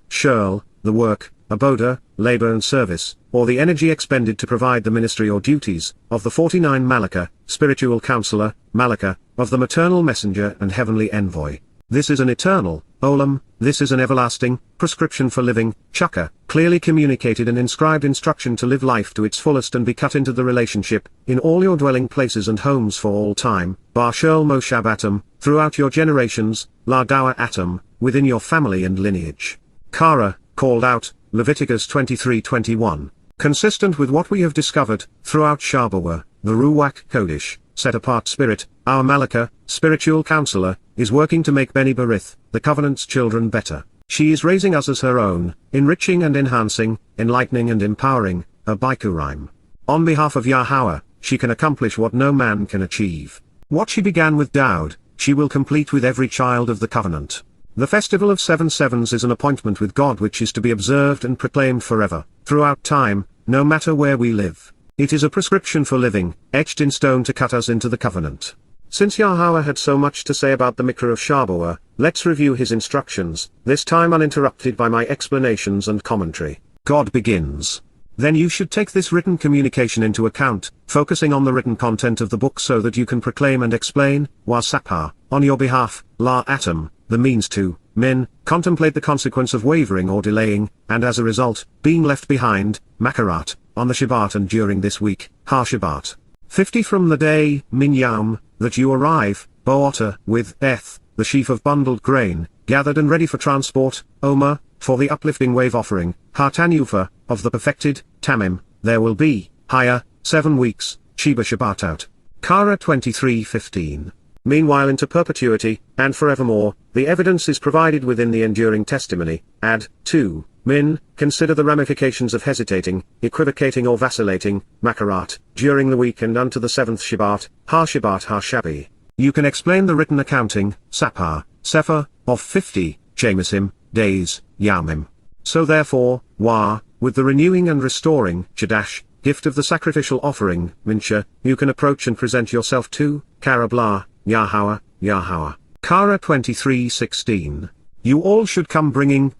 the work, aboda, labor and service, or the energy expended to provide the ministry or duties, of the 49 Malaka, spiritual counselor, Malaka, of the maternal messenger and heavenly envoy. This is an eternal, olam, this is an everlasting, prescription for living, chaka, clearly communicated and inscribed instruction to live life to its fullest and be cut into the relationship, in all your dwelling places and homes for all time, bar shel moshav atom, throughout your generations, la dawa atom, within your family and lineage. Qara, called out, Leviticus 23:21. Consistent with what we have discovered, throughout Shabuw'ah, the Ruach Kodesh, set-apart spirit, our Malakah, spiritual counselor, is working to make Beni Berith, the covenant's children, better. She is raising us as her own, enriching and enhancing, enlightening and empowering, a Bikurim. On behalf of Yahowah, she can accomplish what no man can achieve. What she began with Daud, she will complete with every child of the covenant. The festival of 7 sevens is an appointment with God which is to be observed and proclaimed forever, throughout time, no matter where we live. It is a prescription for living, etched in stone to cut us into the covenant. Since Yahowah had so much to say about the Mikra of Shabuw'ah, let's review his instructions, this time uninterrupted by my explanations and commentary. God begins. Then you should take this written communication into account, focusing on the written content of the book so that you can proclaim and explain, Wasapah, on your behalf, La Atom, the means to, Min, contemplate the consequence of wavering or delaying, and as a result, being left behind, Makarat, on the Shabat and during this week, Ha Shabat. 50 from the day, Min Yom, that you arrive, Bo'ota, with Eth, the sheaf of bundled grain, gathered and ready for transport, Omer, for the uplifting wave offering, Ha Tanyufa, of the perfected, Tamim, there will be, higher, 7 weeks, Sheba Shabbat out. Qara 23:15. Meanwhile into perpetuity, and forevermore, the evidence is provided within the enduring testimony, add, 2, Min, consider the ramifications of hesitating, equivocating or vacillating, Makarat, during the week and unto the 7th Shabat, Ha Shabat Ha Shabi. You can explain the written accounting, Sapar, Sefer, of 50, Jamisim, days, Yamim. So therefore, with the renewing and restoring, Chadash, gift of the sacrificial offering, Minsha, you can approach and present yourself to, Qara Yahowah, Yahowah. Qara 23:16. You all should come bringing,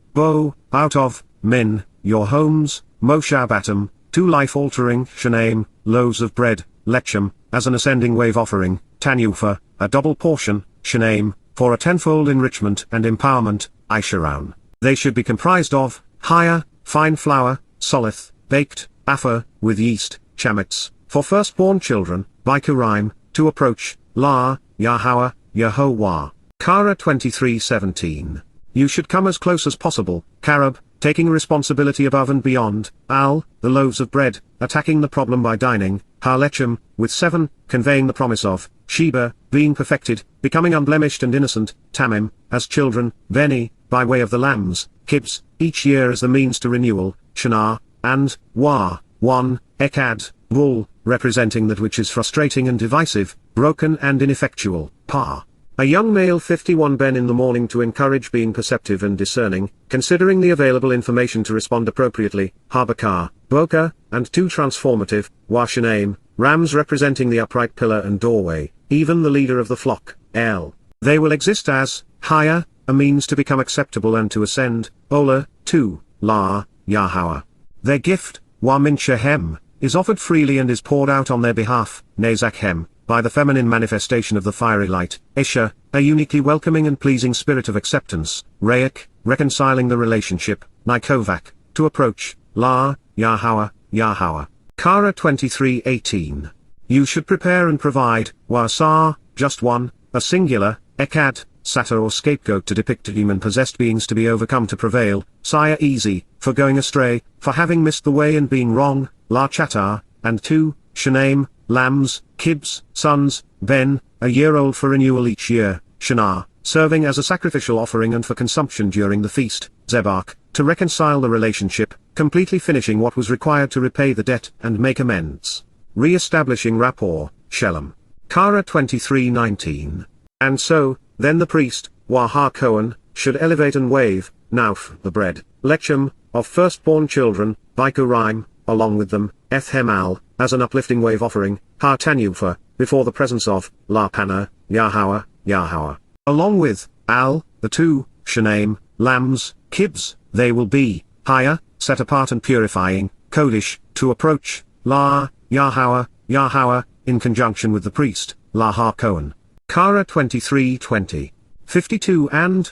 out of, Min, your homes, Moshabatim, 2 life-altering, Shanaim, loaves of bread, Lechem, as an ascending wave offering, Tanyufa, a double portion, Shanaim, for a 10-fold enrichment and empowerment, Isharan. They should be comprised of, higher, fine flour, solith, baked, afer, with yeast, chametz, for firstborn children, Bikurim, to approach, La, Yahowah, Yahowah. Qara 23:17. You should come as close as possible, Karab, taking responsibility above and beyond, Al, the loaves of bread, attacking the problem by dining, Halechem, with 7, conveying the promise of, Sheba, being perfected, becoming unblemished and innocent, Tamim, as children, Beni, by way of the lambs, Kibs, each year as the means to renewal, Shana, and, 1, Ekad, wool, representing that which is frustrating and divisive, broken and ineffectual, Pa. A young male 51 Ben in the morning to encourage being perceptive and discerning, considering the available information to respond appropriately, Habakar, Boka, and 2 transformative, Washanaim, rams representing the upright pillar and doorway, even the leader of the flock, El. They will exist as, higher, a means to become acceptable and to ascend, Ola, 2, La, Yahowah. Their gift, Wamin Shehem, is offered freely and is poured out on their behalf, Nezakhem, by the feminine manifestation of the fiery light, Isha, a uniquely welcoming and pleasing spirit of acceptance, Rayak, reconciling the relationship, Nikovak, to approach, La, Yahowah, Yahowah. Qara 23:18. You should prepare and provide, Wasar, just one, a singular, Ekad, satyr or scapegoat to depict demon-possessed beings to be overcome to prevail, Sire easy, for going astray, for having missed the way and being wrong, La Chatar, and 2, Shanaim, lambs, Kibs, sons, Ben, a year old for renewal each year, Shana, serving as a sacrificial offering and for consumption during the feast, Zebach, to reconcile the relationship, completely finishing what was required to repay the debt and make amends. Re-establishing rapport, Shelem. Qara 23:19. And so, then the priest, Waha Cohen, should elevate and wave, Nauf, the bread, Lechem, of firstborn children, Bikurim, along with them, Ethhemal, as an uplifting wave offering, Ha Tanyufa, before the presence of, La Pana, Yahowah, Yahowah. Along with, Al, the 2, Shanaim, lambs, Kibs, they will be, higher, set apart and purifying, Kodesh, to approach, La, Yahowah, Yahowah, in conjunction with the priest, La Ha Cohen. Qara 23:20. 52 and,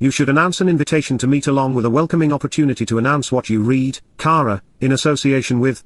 you should announce an invitation to meet along with a welcoming opportunity to announce what you read, Qara, in association with,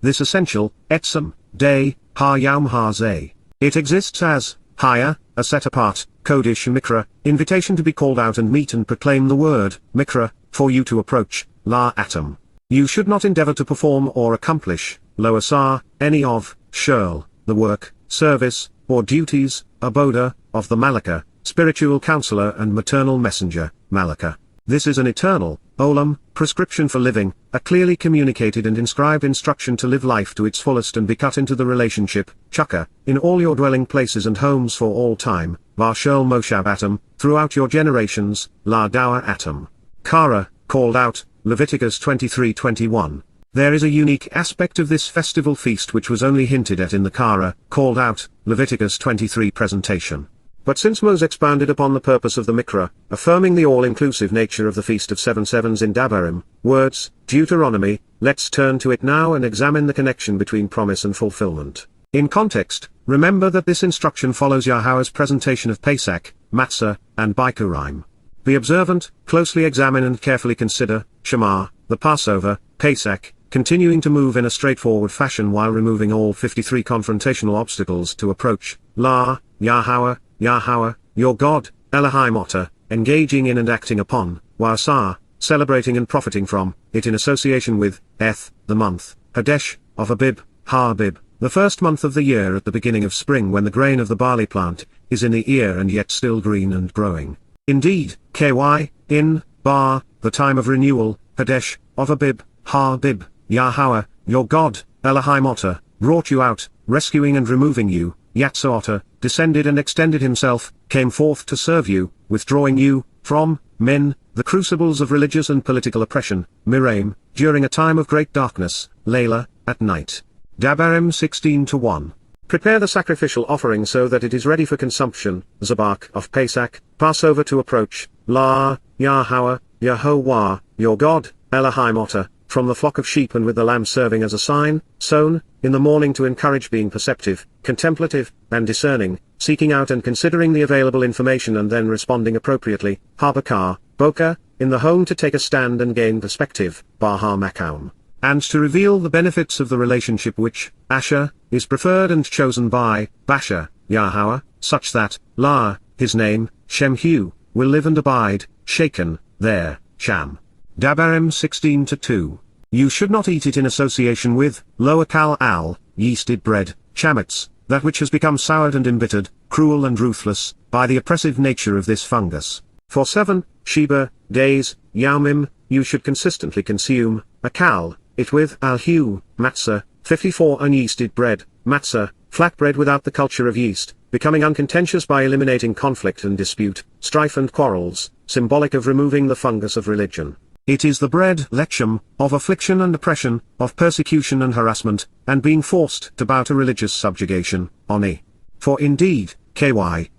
this essential, Etzem, day, Ha Yom Ha-Zeh. It exists as, higher, a set-apart, Kodesh Mikra, invitation to be called out and meet and proclaim the word, Mikra, for you to approach, La Atom. You should not endeavor to perform or accomplish, lo asar, any of, shirl, the work, service, or duties, aboda, of the Malaka, spiritual counselor and maternal messenger, Malaka. This is an eternal, olam, prescription for living, a clearly communicated and inscribed instruction to live life to its fullest and be cut into the relationship, chukka, in all your dwelling places and homes for all time, varshel moshab atom, throughout your generations, la dawa atom. Qara, called out, Leviticus 23:21. There is a unique aspect of this festival feast which was only hinted at in the Qara, called out, Leviticus 23 presentation. But since Moses expounded upon the purpose of the Mikra, affirming the all-inclusive nature of the Feast of Seven Sevens in Dabarim, words, Deuteronomy, let's turn to it now and examine the connection between promise and fulfillment. In context, remember that this instruction follows Yahweh's presentation of Pesach, Matzah, and Bikurim. Be observant, closely examine and carefully consider, Shema, the Passover, Pesach, continuing to move in a straightforward fashion while removing all 53 confrontational obstacles to approach, La, Yahowah, Yahweh, your God, Elohim Otter, engaging in and acting upon, Wasar, celebrating and profiting from, it in association with, Eth, the month, Hadesh, of Abib, Ha-Abib, the first month of the year at the beginning of spring when the grain of the barley plant, is in the ear and yet still green and growing. Indeed, Ky, in, Bar, the time of renewal, Hadesh, of Abib, Ha-Abib, Yahweh, your God, Elohim Otter, brought you out, rescuing and removing you, Yatsa Otter, descended and extended himself, came forth to serve you, withdrawing you, from, men, the crucibles of religious and political oppression, Miraim, during a time of great darkness, Layla, at night. Dabarim 16:1. Prepare the sacrificial offering so that it is ready for consumption, Zabak of Pesach, Passover to approach, La, Yahowah, Yahowah, your God, Elohim Otter, from the flock of sheep and with the lamb serving as a sign, sown, in the morning to encourage being perceptive, contemplative, and discerning, seeking out and considering the available information and then responding appropriately, Habakar, Boka, in the home to take a stand and gain perspective, Bahar Makaum, and to reveal the benefits of the relationship which, Asher, is preferred and chosen by, Basha, Yahowah, such that, La, his name, Shemhu, will live and abide, Shaken, there, Sham. Dabarim 16:2. You should not eat it in association with, Loakal al, yeasted bread, chametz, that which has become soured and embittered, cruel and ruthless, by the oppressive nature of this fungus. For 7, Sheba, days, Yaumim, you should consistently consume, akal, it with, alhu, matzah, 54 unyeasted bread, matzah, flat bread without the culture of yeast, becoming uncontentious by eliminating conflict and dispute, strife and quarrels, symbolic of removing the fungus of religion. It is the bread, lechem, of affliction and oppression, of persecution and harassment, and being forced to bow to religious subjugation, oni. For indeed, Ky,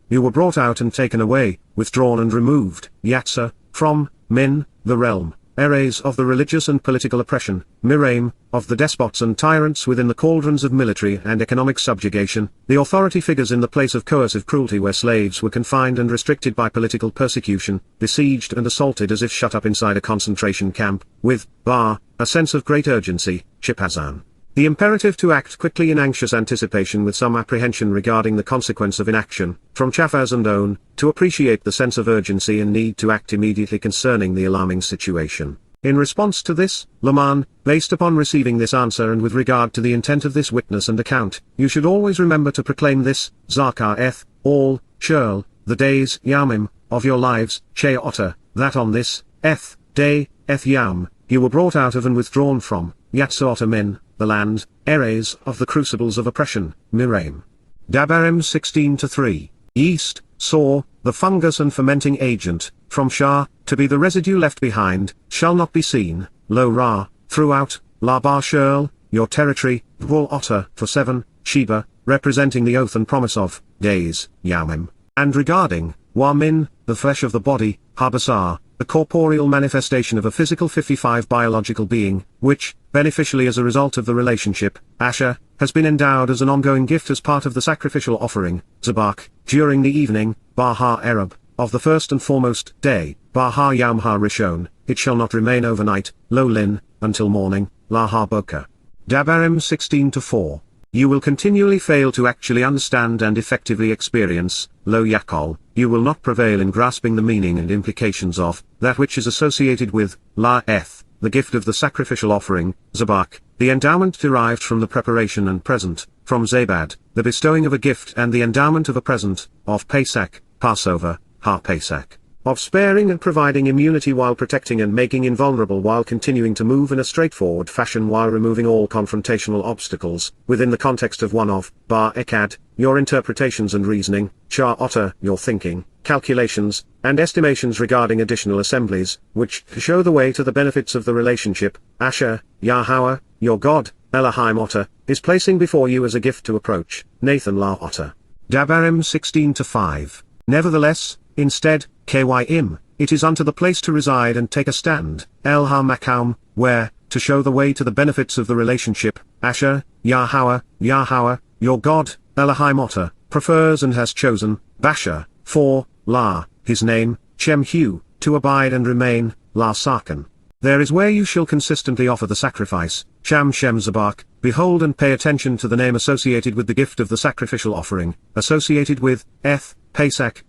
you were brought out and taken away, withdrawn and removed, Yatsa, from, Min, the realm, Eres of the religious and political oppression, Miraim, of the despots and tyrants within the cauldrons of military and economic subjugation, the authority figures in the place of coercive cruelty where slaves were confined and restricted by political persecution, besieged and assaulted as if shut up inside a concentration camp, with, Bar, a sense of great urgency, Chipazan. The imperative to act quickly in anxious anticipation with some apprehension regarding the consequence of inaction, from Chafaz and On, to appreciate the sense of urgency and need to act immediately concerning the alarming situation. In response to this, Laman, based upon receiving this answer and with regard to the intent of this witness and account, you should always remember to proclaim this, Zakar eth, all, Shirl, the days, Yamim, of your lives, Che Otter, that on this, eth, day, eth Yam, you were brought out of and withdrawn from, Yatsota Min, the land, Eres of the crucibles of oppression, Miraim. Dabarim 16:3. Yeast, saw, the fungus and fermenting agent, from Shah, to be the residue left behind, shall not be seen, Lo Ra, throughout, La Bar Shirl, your territory, Vol Otter, for 7, Sheba, representing the oath and promise of, days, Yamim, and regarding, Wamin, the flesh of the body, Habasar, the corporeal manifestation of a physical 55 biological being, which, beneficially as a result of the relationship, Asher, has been endowed as an ongoing gift as part of the sacrificial offering, Zabak, during the evening, Bahar Arab, of the first and foremost day, Bahar Yamha Rishon, it shall not remain overnight, Lo Lin, until morning, Lahar Boka. Dabarim 16:4. You will continually fail to actually understand and effectively experience, Lo Yakol, you will not prevail in grasping the meaning and implications of, that which is associated with, La Eth, the gift of the sacrificial offering, Zabak, the endowment derived from the preparation and present, from Zabad, the bestowing of a gift and the endowment of a present, of Pesach, Passover, Ha-Pesach, of sparing and providing immunity while protecting and making invulnerable while continuing to move in a straightforward fashion while removing all confrontational obstacles, within the context of one of, Bar-Ekad, your interpretations and reasoning, Char-Otter, your thinking, calculations, and estimations regarding additional assemblies, which show the way to the benefits of the relationship, Asher, Yahowah, your God, Elohim Otter, is placing before you as a gift to approach, Nathan La Otter. Dabarim 16-5. Nevertheless, instead, Kym, it is unto the place to reside and take a stand, El Ha-Makaum, where, to show the way to the benefits of the relationship, Asher, Yahowah, your God, Elohim Otter, prefers and has chosen, Basher, for, La, his name, Shem Hu, to abide and remain, La Sarkan. There is where you shall consistently offer the sacrifice, Sham Shem Zabak, behold and pay attention to the name associated with the gift of the sacrificial offering, associated with, Eth, Pesach,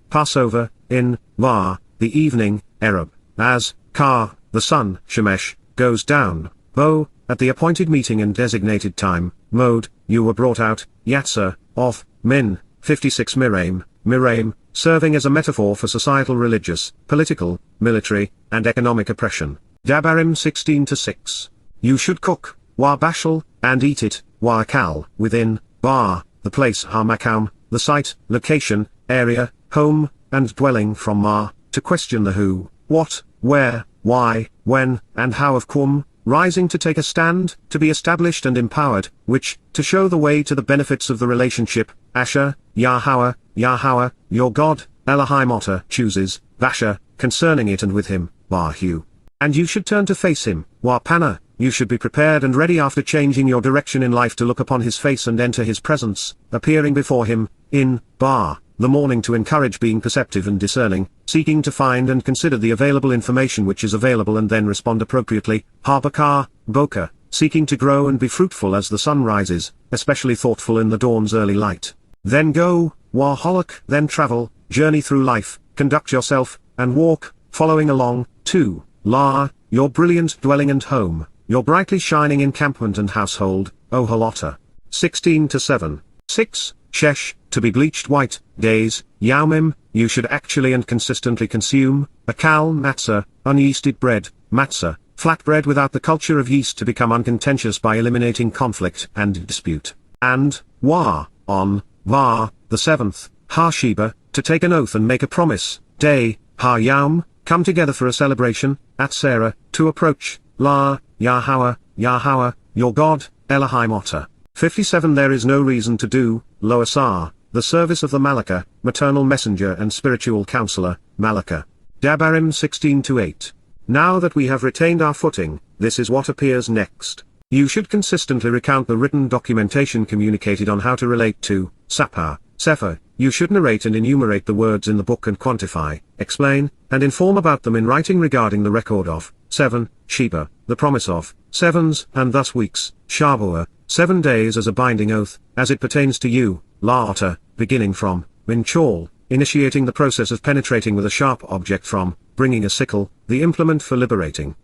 Passover, in, Var, the evening, Ereb, as, Kar, the sun, Shemesh, goes down, Bo, at the appointed meeting and designated time, Mode, you were brought out, Qatsyr, of, Min, 56 Miraim, serving as a metaphor for societal religious, political, military, and economic oppression. Dabarim 16-6. You should cook, Wa Bashal, and eat it, Wa Akal, within, Bar, the place Ha-Makaum, the site, location, area, home, and dwelling from Ma, to question the who, what, where, why, when, and how of Qum, rising to take a stand, to be established and empowered, which, to show the way to the benefits of the relationship, Asher, Yahowah, your God, Elohim Otter chooses, Basher, concerning it and with him, Bar-Hu. And you should turn to face him, Wa-Panah, you should be prepared and ready after changing your direction in life to look upon his face and enter his presence, appearing before him, in, Bar, the morning to encourage being perceptive and discerning, seeking to find and consider the available information which is available and then respond appropriately, Ha-Bakar, Boker, seeking to grow and be fruitful as the sun rises, especially thoughtful in the dawn's early light. Then go, Wa-Holok, then travel, journey through life, conduct yourself, and walk, following along, to, La, your brilliant dwelling and home, your brightly shining encampment and household, O Holotter. 16-7. 6. Shesh, to be bleached white, days, Yaumim, you should actually and consistently consume, Akal matzah, unyeasted bread, matzah, flat bread without the culture of yeast to become uncontentious by eliminating conflict and dispute. And, Wa, on, Var, the 7th, Ha-Sheba, to take an oath and make a promise, day, Ha-Yaum, come together for a celebration, at Sarah, to approach, La, Yahowah, your God, Elohim Otter. 57 There is no reason to do, Lo Asar, the service of the Malakah, maternal messenger and spiritual counselor, Malakah. Dabarim 16-8. Now that we have retained our footing, this is what appears next. You should consistently recount the written documentation communicated on how to relate to, Sapar, Sefer, you should narrate and enumerate the words in the book and quantify, explain, and inform about them in writing regarding the record of, 7, Sheba, the promise of, 7s, and thus weeks, Shabuw'ah, 7 days as a binding oath, as it pertains to you, La Otter, beginning from, Minchal, initiating the process of penetrating with a sharp object from, bringing a sickle, the implement for liberating,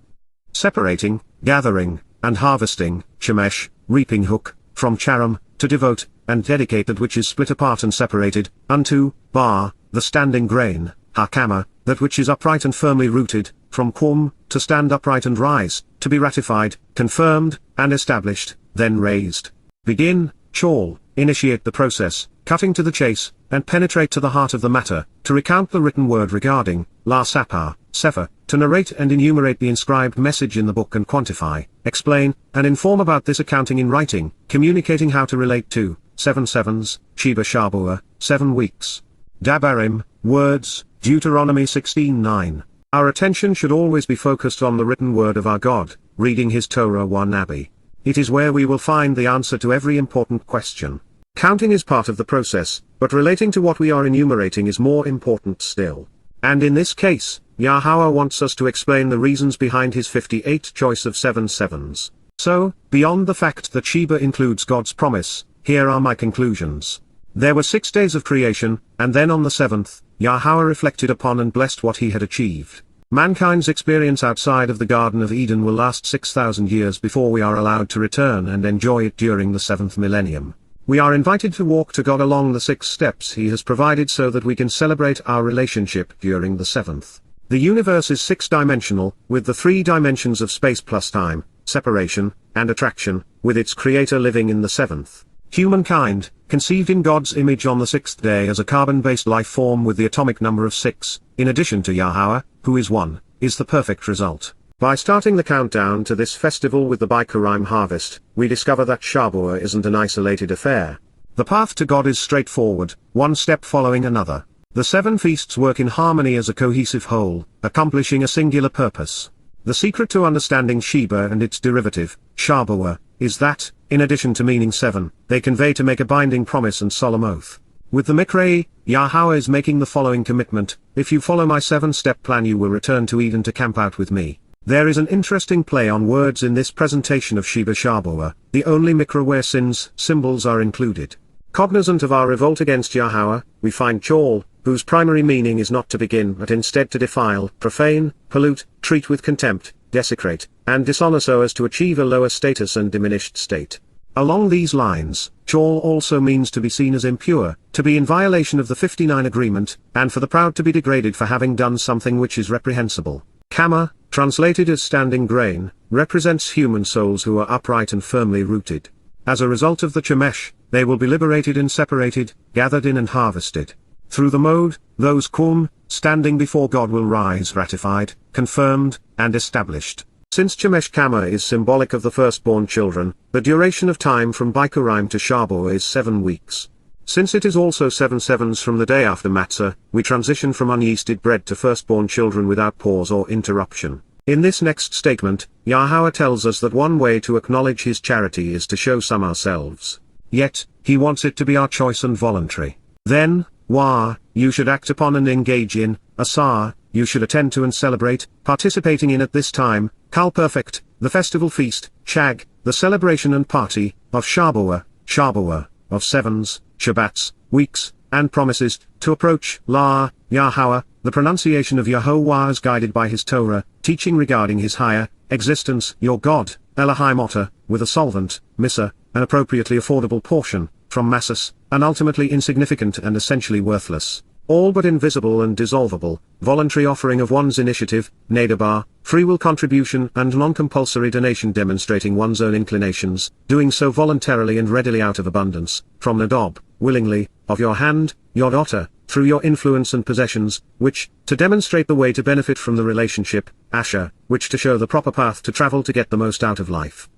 separating, gathering, and harvesting, Shemesh, reaping hook, from Charam, to devote, and dedicate that which is split apart and separated, unto, Bar, the standing grain, Hakama, that which is upright and firmly rooted, from Qum, to stand upright and rise, to be ratified, confirmed, and established, then raised. Begin, Chal, initiate the process, cutting to the chase, and penetrate to the heart of the matter, to recount the written word regarding, La Sapar, Sefer, to narrate and enumerate the inscribed message in the book and quantify, explain, and inform about this accounting in writing, communicating how to relate to, 7 7s, Sheba Shabuw'ah, 7 weeks. Dabarim, words, Deuteronomy 16:9. Our attention should always be focused on the written word of our God, reading his Torah wa Nabi. It is where we will find the answer to every important question. Counting is part of the process, but relating to what we are enumerating is more important still. And in this case, Yahowah wants us to explain the reasons behind his 58 choice of 7 7s. So, beyond the fact that Sheba includes God's promise, here are my conclusions. There were 6 days of creation, and then on the 7th, Yahowah reflected upon and blessed what he had achieved. Mankind's experience outside of the Garden of Eden will last 6,000 years before we are allowed to return and enjoy it during the 7th millennium. We are invited to walk to God along the 6 steps He has provided so that we can celebrate our relationship during the 7th. The universe is 6-dimensional, with the 3 dimensions of space plus time, separation, and attraction, with its creator living in the 7th. Humankind, conceived in God's image on the 6th day as a carbon-based life form with the atomic number of 6, in addition to Yahowah, who is 1, is the perfect result. By starting the countdown to this festival with the Bikurim harvest, we discover that Shabuw'ah isn't an isolated affair. The path to God is straightforward, one step following another. The 7 feasts work in harmony as a cohesive whole, accomplishing a singular purpose. The secret to understanding Sheba and its derivative, Shabuw'ah, is that, in addition to meaning 7, they convey to make a binding promise and solemn oath. With the Mikra, Yahowah is making the following commitment: if you follow my 7-step plan you will return to Eden to camp out with me. There is an interesting play on words in this presentation of Sheba Shabuw'ah, the only Mikra where sin's symbols are included. Cognizant of our revolt against Yahowah, we find Chol, whose primary meaning is not to begin but instead to defile, profane, pollute, treat with contempt, desecrate, and dishonor so as to achieve a lower status and diminished state. Along these lines, Chol also means to be seen as impure, to be in violation of the 59 agreement, and for the proud to be degraded for having done something which is reprehensible. Kama, translated as standing grain, represents human souls who are upright and firmly rooted. As a result of the Chemesh, they will be liberated and separated, gathered in and harvested. Through the mode, those Kum, standing before God will rise ratified, confirmed, and established. Since Chemesh Kama is symbolic of the firstborn children, the duration of time from Bikurim to Shabuw'ah is 7 weeks. Since it is also 7 sevens from the day after Matzah, we transition from unyeasted bread to firstborn children without pause or interruption. In this next statement, Yahowah tells us that one way to acknowledge His charity is to show some ourselves. Yet, He wants it to be our choice and voluntary. Then, you should act upon and engage in, Asar, you should attend to and celebrate, participating in at this time, Kal Perfect, the festival feast, Chag, the celebration and party, of Shabuw'ah, of sevens, Shabats, weeks, and promises, to approach, Yahowah, the pronunciation of Yahovah as guided by His Torah, teaching regarding His higher existence, your God, Elohim Otter, with a solvent, Misa, an appropriately affordable portion, from Massus, an ultimately insignificant and essentially worthless, all but invisible and dissolvable, voluntary offering of one's initiative, Nadabar, free will contribution and non-compulsory donation demonstrating one's own inclinations, doing so voluntarily and readily out of abundance, from Nadab, willingly, of your hand, Yod Otter, through your influence and possessions, which, to demonstrate the way to benefit from the relationship, Asher, which to show the proper path to travel to get the most out of life.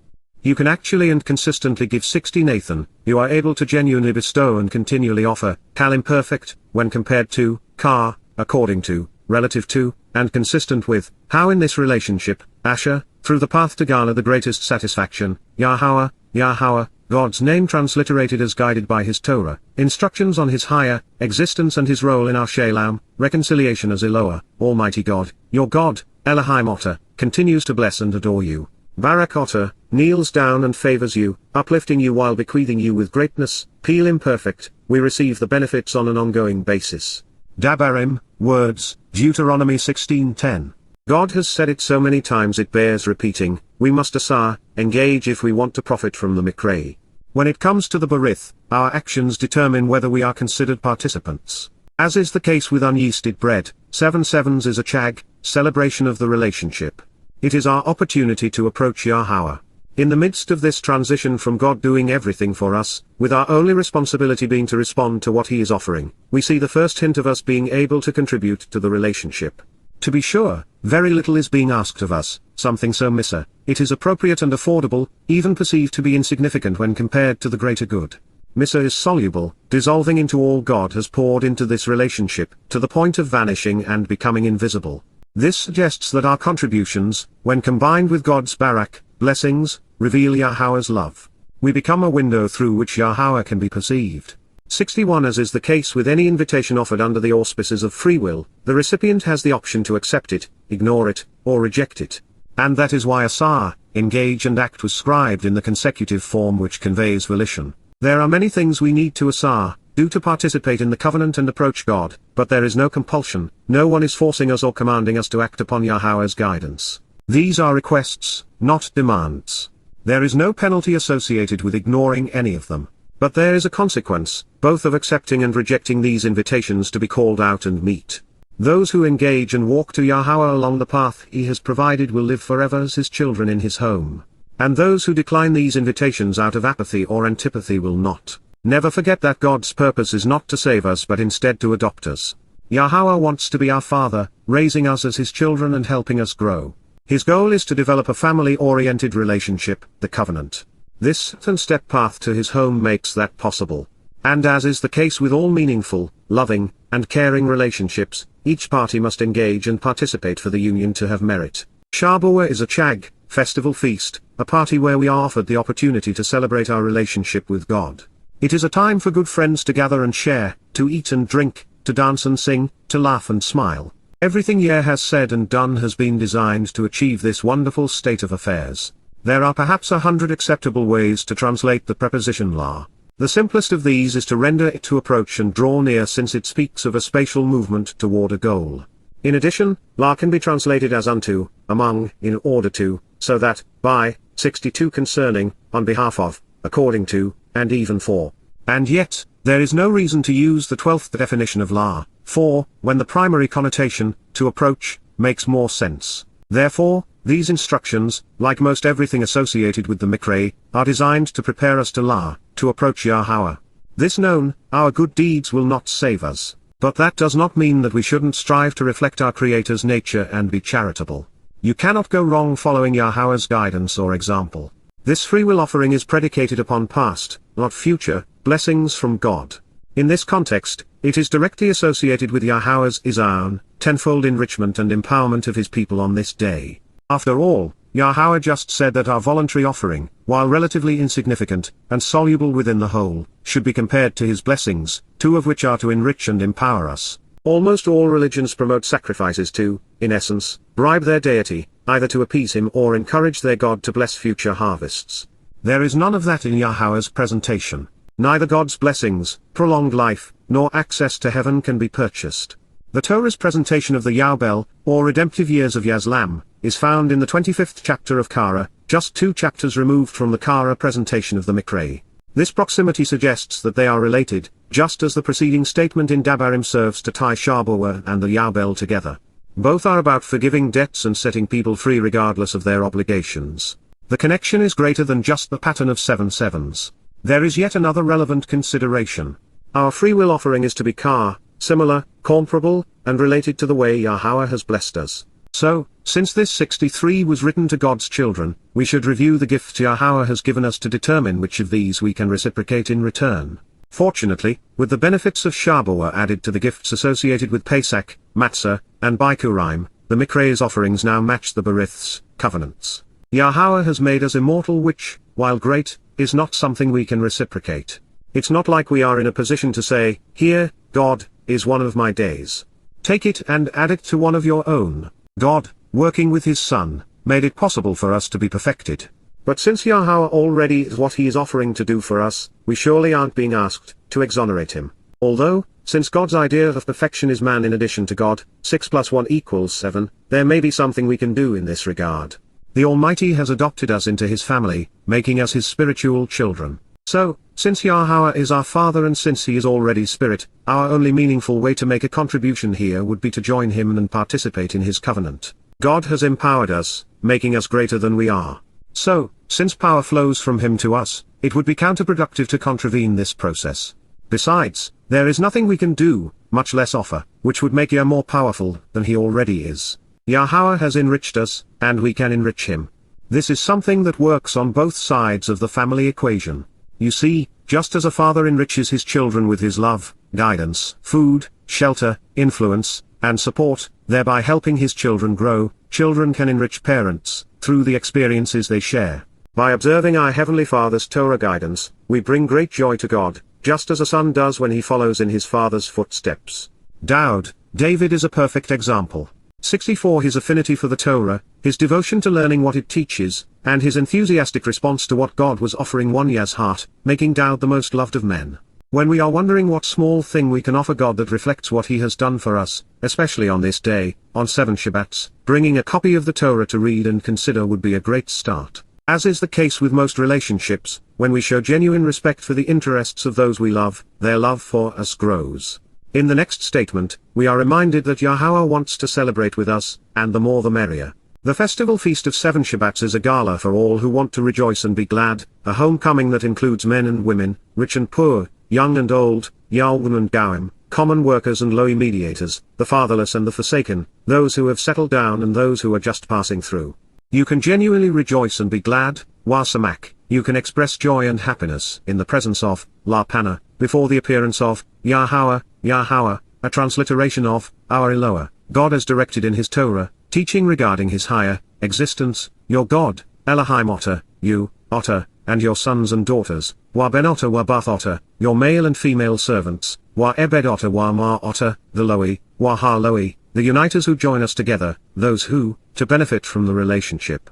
You can actually and consistently give 60 Nathan, you are able to genuinely bestow and continually offer, Kal Imperfect, when compared to, Qara, according to, relative to, and consistent with, how in this relationship, Asher, through the path to garner the greatest satisfaction, Yahowah, God's name transliterated as guided by His Torah, instructions on His higher existence and His role in our Shalom, reconciliation as Eloah, Almighty God, your God, Elohim Otter, continues to bless and adore you. Barak Otter, kneels down and favors you, uplifting you while bequeathing you with greatness, Peel Imperfect, we receive the benefits on an ongoing basis. Dabarim, words, Deuteronomy 16:10. God has said it so many times it bears repeating, we must Asar, engage if we want to profit from the Mikra. When it comes to the Barith, our actions determine whether we are considered participants. As is the case with unyeasted bread, 7 sevens is a Chag, celebration of the relationship. It is our opportunity to approach Yahowah. In the midst of this transition from God doing everything for us, with our only responsibility being to respond to what He is offering, we see the first hint of us being able to contribute to the relationship. To be sure, very little is being asked of us, something so Misa, it is appropriate and affordable, even perceived to be insignificant when compared to the greater good. Misa is soluble, dissolving into all God has poured into this relationship, to the point of vanishing and becoming invisible. This suggests that our contributions, when combined with God's Barak, blessings, reveal Yahowah's love. We become a window through which Yahowah can be perceived. 61. As is the case with any invitation offered under the auspices of free will, the recipient has the option to accept it, ignore it, or reject it. And that is why Asar, engage and act was scribed in the consecutive form which conveys volition. There are many things we need to Asar, do to participate in the covenant and approach God, but there is no compulsion, no one is forcing us or commanding us to act upon Yahowah's guidance. These are requests, not demands. There is no penalty associated with ignoring any of them. But there is a consequence, both of accepting and rejecting these invitations to be called out and meet. Those who engage and walk to Yahowah along the path he has provided will live forever as his children in his home. And those who decline these invitations out of apathy or antipathy will not. Never forget that God's purpose is not to save us but instead to adopt us. Yahowah wants to be our Father, raising us as his children and helping us grow. His goal is to develop a family-oriented relationship, the covenant. This 10-step path to his home makes that possible. And as is the case with all meaningful, loving, and caring relationships, each party must engage and participate for the union to have merit. Shabuw'ah is a chag, festival feast, a party where we are offered the opportunity to celebrate our relationship with God. It is a time for good friends to gather and share, to eat and drink, to dance and sing, to laugh and smile. Everything Yah has said and done has been designed to achieve this wonderful state of affairs. There are perhaps 100 acceptable ways to translate the preposition la. The simplest of these is to render it to approach and draw near, since it speaks of a spatial movement toward a goal. In addition, la can be translated as unto, among, in order to, so that, by, 62 concerning, on behalf of, according to, and even for. And yet, there is no reason to use the 12th definition of la, for, when the primary connotation, to approach, makes more sense. Therefore, these instructions, like most everything associated with the Mikra, are designed to prepare us to la, to approach Yahowah. This known, our good deeds will not save us, but that does not mean that we shouldn't strive to reflect our Creator's nature and be charitable. You cannot go wrong following Yahowah's guidance or example. This free will offering is predicated upon past, not future, blessings from God. In this context, it is directly associated with Yahowah's Izaon, tenfold enrichment and empowerment of his people on this day. After all, Yahowah just said that our voluntary offering, while relatively insignificant, and soluble within the whole, should be compared to his blessings, two of which are to enrich and empower us. Almost all religions promote sacrifices to, in essence, bribe their deity, either to appease him or encourage their God to bless future harvests. There is none of that in Yahowah's presentation. Neither God's blessings, prolonged life, nor access to heaven can be purchased. The Torah's presentation of the Yobel, or redemptive years of Yazlam, is found in the 25th chapter of Qara, just 2 chapters removed from the Qara presentation of the Mikra. This proximity suggests that they are related, just as the preceding statement in Dabarim serves to tie Shabuw'ah and the Yobel together. Both are about forgiving debts and setting people free regardless of their obligations. The connection is greater than just the pattern of 7 sevens. There is yet another relevant consideration. Our free will offering is to be Qara, similar, comparable, and related to the way Yahowah has blessed us. So, since this 63 was written to God's children, we should review the gifts Yahowah has given us to determine which of these we can reciprocate in return. Fortunately, with the benefits of Shabuw'ah added to the gifts associated with Pesach, Matzah, and Bikurim, the Mikra's offerings now match the Berith's covenants. Yahowah has made us immortal, which, while great, is not something we can reciprocate. It's not like we are in a position to say, "Here, God, is one of my days. Take it and add it to one of your own." God, working with his Son, made it possible for us to be perfected. But since Yahowah already is what he is offering to do for us, we surely aren't being asked to exonerate him. Although, since God's idea of perfection is man in addition to God, 6 + 1 = 7, there may be something we can do in this regard. The Almighty has adopted us into his family, making us his spiritual children. So, since Yahowah is our Father and since he is already Spirit, our only meaningful way to make a contribution here would be to join him and participate in his covenant. God has empowered us, making us greater than we are. So, since power flows from him to us, it would be counterproductive to contravene this process. Besides, there is nothing we can do, much less offer, which would make Yah more powerful than he already is. Yahowah has enriched us, and we can enrich him. This is something that works on both sides of the family equation. You see, just as a father enriches his children with his love, guidance, food, shelter, influence, and support, thereby helping his children grow, children can enrich parents, through the experiences they share. By observing our Heavenly Father's Torah guidance, we bring great joy to God, just as a son does when he follows in his father's footsteps. David is a perfect example. 64 His affinity for the Torah, his devotion to learning what it teaches, and his enthusiastic response to what God was offering won Yah's heart, making Daud the most loved of men. When we are wondering what small thing we can offer God that reflects what He has done for us, especially on this day, on 7 Shabbats, bringing a copy of the Torah to read and consider would be a great start. As is the case with most relationships, when we show genuine respect for the interests of those we love, their love for us grows. In the next statement, we are reminded that Yahowah wants to celebrate with us, and the more the merrier. The festival feast of 7 Shabbats is a gala for all who want to rejoice and be glad, a homecoming that includes men and women, rich and poor, young and old, Yawim and Gawim, common workers and lowy mediators, the fatherless and the forsaken, those who have settled down and those who are just passing through. You can genuinely rejoice and be glad, Wasamak, you can express joy and happiness in the presence of, La Pana, before the appearance of, Yahowah, Yahowah, a transliteration of, our Eloah, God as directed in His Torah, teaching regarding His higher existence, your God, Elohim Otter, you, Otter, and your sons and daughters, Wa Ben Otter Wa Bath Otter, your male and female servants, Wa Ebed Otter Wa Ma Otter, the Lowy, Wa Ha Lowy, the uniters who join us together, those who, to benefit from the relationship,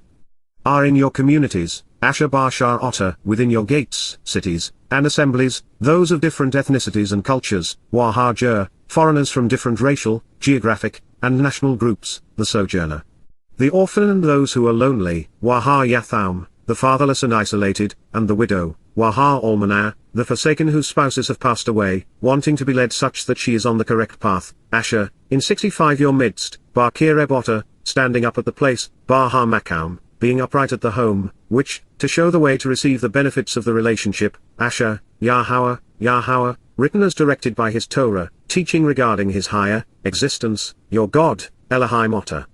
are in your communities, Asher Bashar Otter, within your gates, cities, and assemblies, those of different ethnicities and cultures, Wa Hajar, foreigners from different racial, geographic, and national groups, the sojourner, the orphan and those who are lonely, Wa Ha Yatham, the fatherless and isolated, and the widow, Wa Ha Almanah, the forsaken whose spouses have passed away, wanting to be led such that she is on the correct path, Asher, in 65 your midst, Bar Kireb Otter, standing up at the place, Bar Ha Makam, being upright at the home, which, to show the way to receive the benefits of the relationship, Asher, Yahowah, Yahowah, written as directed by His Torah, teaching regarding His higher existence, your God, Elohim Otter.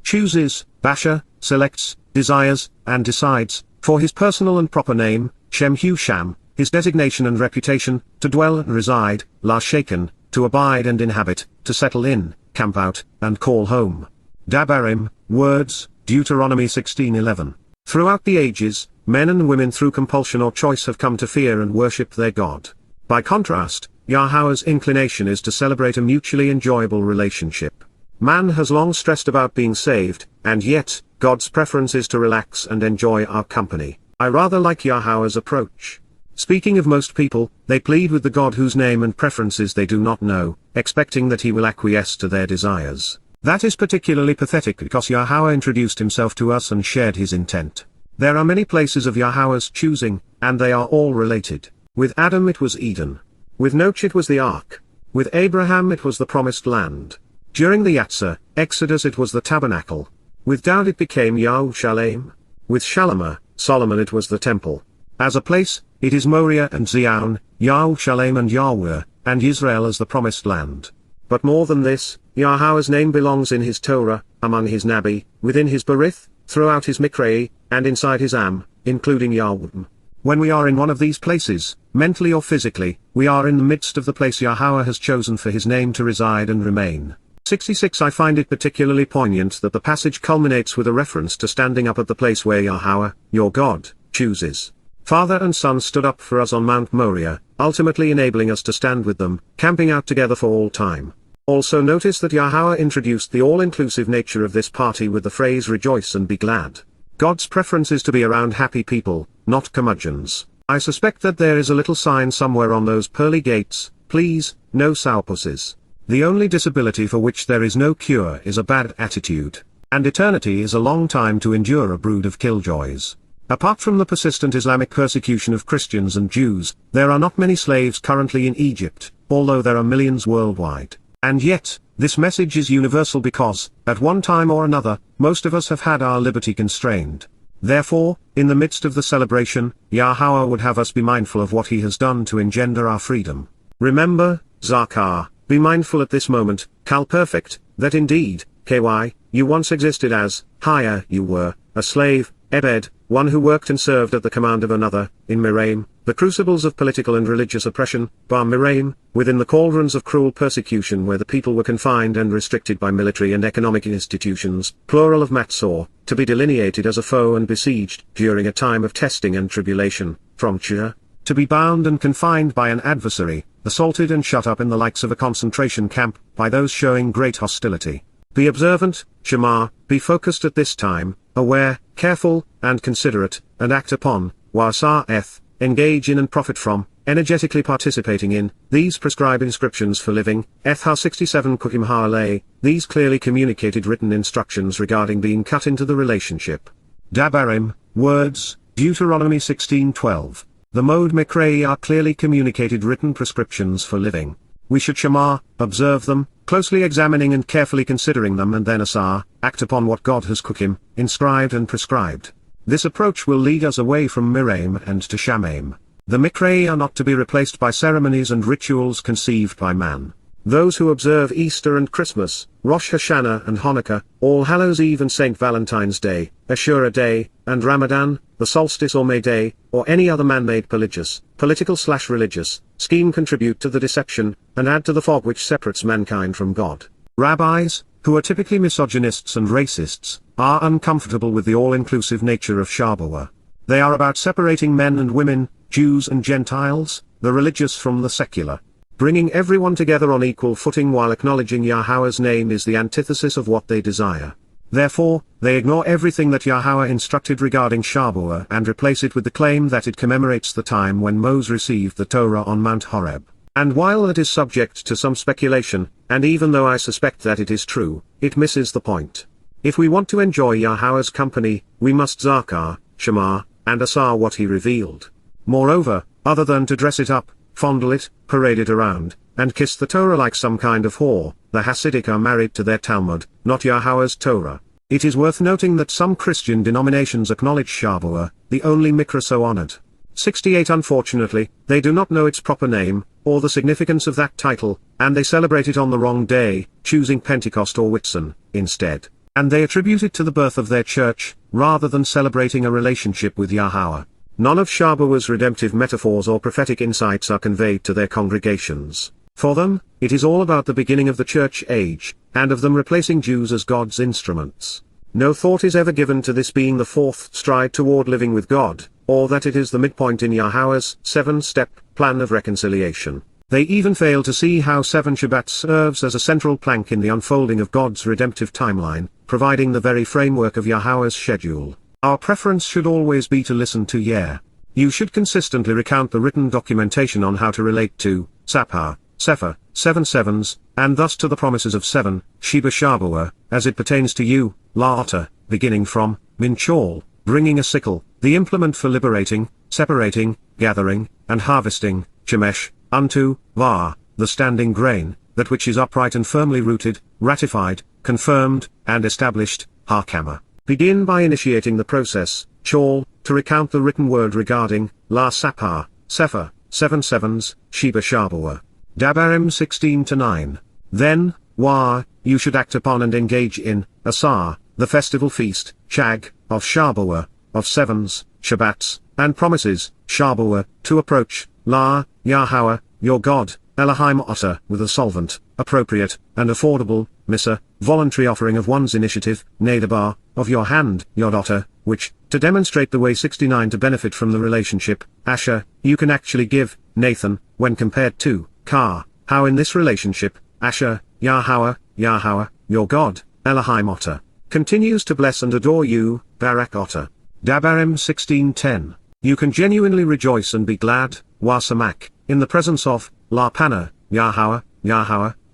Chooses, Basher, selects, desires, and decides, for His personal and proper name, Shem Hu Sham, His designation and reputation, to dwell and reside, La Shaken, to abide and inhabit, to settle in, camp out, and call home. Dabarim, words, Deuteronomy 16:11. Throughout the ages, men and women through compulsion or choice have come to fear and worship their God. By contrast, Yahowah's inclination is to celebrate a mutually enjoyable relationship. Man has long stressed about being saved, and yet, God's preference is to relax and enjoy our company. I rather like Yahowah's approach. Speaking of most people, they plead with the God whose name and preferences they do not know, expecting that He will acquiesce to their desires. That is particularly pathetic because Yahowah introduced Himself to us and shared His intent. There are many places of Yahowah's choosing, and they are all related. With Adam it was Eden. With Noach it was the ark. With Abraham it was the promised land. During the Qatsyr, Exodus it was the tabernacle. With Daud it became Yerushalayim. With Shalomah, Solomon it was the temple. As a place, it is Moriah and Zion, Yerushalayim and Yahweh, and Israel as the promised land. But more than this, Yahowah's name belongs in His Torah, among His Nabi, within His Berith, throughout His Mikrei, and inside His Am, including Yahweh. When we are in one of these places, mentally or physically, we are in the midst of the place Yahowah has chosen for His name to reside and remain. 66 I find it particularly poignant that the passage culminates with a reference to standing up at the place where Yahowah, your God, chooses. Father and Son stood up for us on Mount Moriah, ultimately enabling us to stand with them, camping out together for all time. Also notice that Yahowah introduced the all-inclusive nature of this party with the phrase rejoice and be glad. God's preference is to be around happy people, not curmudgeons. I suspect that there is a little sign somewhere on those pearly gates, please, no sourpusses. The only disability for which there is no cure is a bad attitude, and eternity is a long time to endure a brood of killjoys. Apart from the persistent Islamic persecution of Christians and Jews, there are not many slaves currently in Egypt, although there are millions worldwide. And yet, this message is universal because, at one time or another, most of us have had our liberty constrained. Therefore, in the midst of the celebration, Yahowah would have us be mindful of what He has done to engender our freedom. Remember, Zakar, be mindful at this moment, Kal Perfect, that indeed, KY, you once existed as, higher you were, a slave, Ebed, one who worked and served at the command of another, in Miraim, the crucibles of political and religious oppression, Bar Miraim, within the cauldrons of cruel persecution where the people were confined and restricted by military and economic institutions, plural of Matsor, to be delineated as a foe and besieged, during a time of testing and tribulation, from Qatsyr, to be bound and confined by an adversary, assaulted and shut up in the likes of a concentration camp, by those showing great hostility. Be observant, Shema, be focused at this time, aware, careful, and considerate, and act upon, Wasa'eth, engage in and profit from, energetically participating in, these prescribed inscriptions for living, Ethar 67 Kukim Ha'aleh, these clearly communicated written instructions regarding being cut into the relationship. Dabarim, words, Deuteronomy 16:12. The Mod Mikrei are clearly communicated written prescriptions for living. We should Shema, observe them, closely examining and carefully considering them, and then Asar, act upon what God has Kukim, inscribed and prescribed. This approach will lead us away from Miraim and to Shamaim. The Mikrei are not to be replaced by ceremonies and rituals conceived by man. Those who observe Easter and Christmas, Rosh Hashanah and Hanukkah, All Hallows Eve and St. Valentine's Day, Ashura Day, and Ramadan, the solstice or May Day, or any other man-made political/religious, scheme contribute to the deception, and add to the fog which separates mankind from God. Rabbis, who are typically misogynists and racists, are uncomfortable with the all-inclusive nature of Shabuw'ah. They are about separating men and women, Jews and Gentiles, the religious from the secular. Bringing everyone together on equal footing while acknowledging Yahweh's name is the antithesis of what they desire. Therefore, they ignore everything that Yahweh instructed regarding Shabuw'ah and replace it with the claim that it commemorates the time when Moses received the Torah on Mount Horeb. And while that is subject to some speculation, and even though I suspect that it is true, it misses the point. If we want to enjoy Yahweh's company, we must Zakar, Shema, and Asar what he revealed. Moreover, other than to dress it up, fondle it, parade it around, and kiss the Torah like some kind of whore, the Hasidic are married to their Talmud, not Yahweh's Torah. It is worth noting that some Christian denominations acknowledge Shabuw'ah, the only Mikra so honored. 68 Unfortunately, they do not know its proper name, or the significance of that title, and they celebrate it on the wrong day, choosing Pentecost or Whitsun, instead. And they attribute it to the birth of their church, rather than celebrating a relationship with Yahweh. None of Shabuw'ah's redemptive metaphors or prophetic insights are conveyed to their congregations. For them, it is all about the beginning of the church age, and of them replacing Jews as God's instruments. No thought is ever given to this being the fourth stride toward living with God, or that it is the midpoint in Yahweh's 7-step plan of reconciliation. They even fail to see how 7 Shabbat serves as a central plank in the unfolding of God's redemptive timeline, providing the very framework of Yahweh's schedule. Our preference should always be to listen to Yah. You should consistently recount the written documentation on how to relate to Sapar, Sefer, 7 sevens, and thus to the promises of 7, Sheba Shabuw'ah, as it pertains to you, La Otter, beginning from, Minchol, bringing a sickle, the implement for liberating, separating, gathering, and harvesting, Shemesh, unto, Va, the standing grain, that which is upright and firmly rooted, ratified, confirmed, and established, Hakama. Begin by initiating the process, Chol, to recount the written word regarding, La Sapar, Sefer, 7 sevens, Sheba Shabuw'ah. Dabarim 16-9. Then, Wah, you should act upon and engage in, Asar, the festival feast, Chag, of Shabuw'ah, of sevens, Shabbats, and promises, Shabuw'ah, to approach, La, Yahweh, your God, Elohim Otter, with a solvent, appropriate, and affordable, Missa, voluntary offering of one's initiative, Nadabar, of your hand, Yod Otter, which, to demonstrate the way 69 to benefit from the relationship, Asher, you can actually give, Nathan, when compared to, Qara, how in this relationship, Asher, Yahweh, your God, Elohim Otter, continues to bless and adore you, Barak Otter. Dabarim 16:10. You can genuinely rejoice and be glad, Wasamak, in the presence of, La Pana, Yahweh,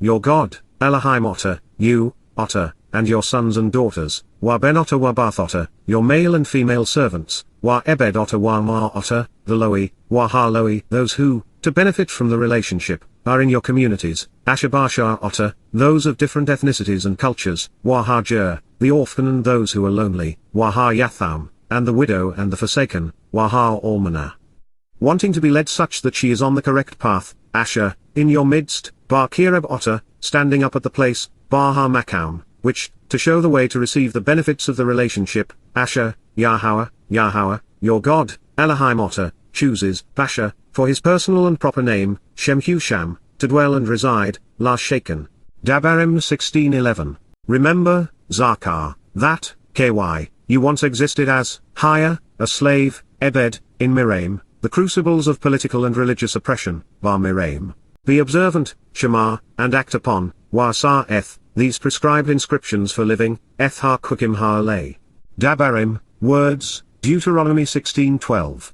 your God, Elohim Otter, you, Otter, and your sons and daughters, Wa Ben Otter Wa Bath Otter, your male and female servants, Wa Ebed Otter Wa Ma Otter, the Loi, Wa Ha Loi, those who, to benefit from the relationship, are in your communities, Ashabashar Otter, those of different ethnicities and cultures, Wa Ha Jer, the orphan and those who are lonely, Wa Ha Yatham, and the widow and the forsaken, Wa Ha Almanah. Wanting to be led such that she is on the correct path, Asher, in your midst, Bar Kireb Otter, standing up at the place, Bar Ha Makam, which, to show the way to receive the benefits of the relationship, Asher, Yahweh, your God, Elohim Otter, chooses, Basher, for his personal and proper name, Shem Husham, to dwell and reside, La Shaken. Dabarim 16:11. Remember, Zakar, that, KY, you once existed as, hire, a slave, Ebed, in Miraim, the crucibles of political and religious oppression, Bar Miraim. Be observant, Shema, and act upon, Wasar Eth, these prescribed inscriptions for living, Eth Ha Kukim Ha'aleh. Dabarim, words, Deuteronomy 16:12.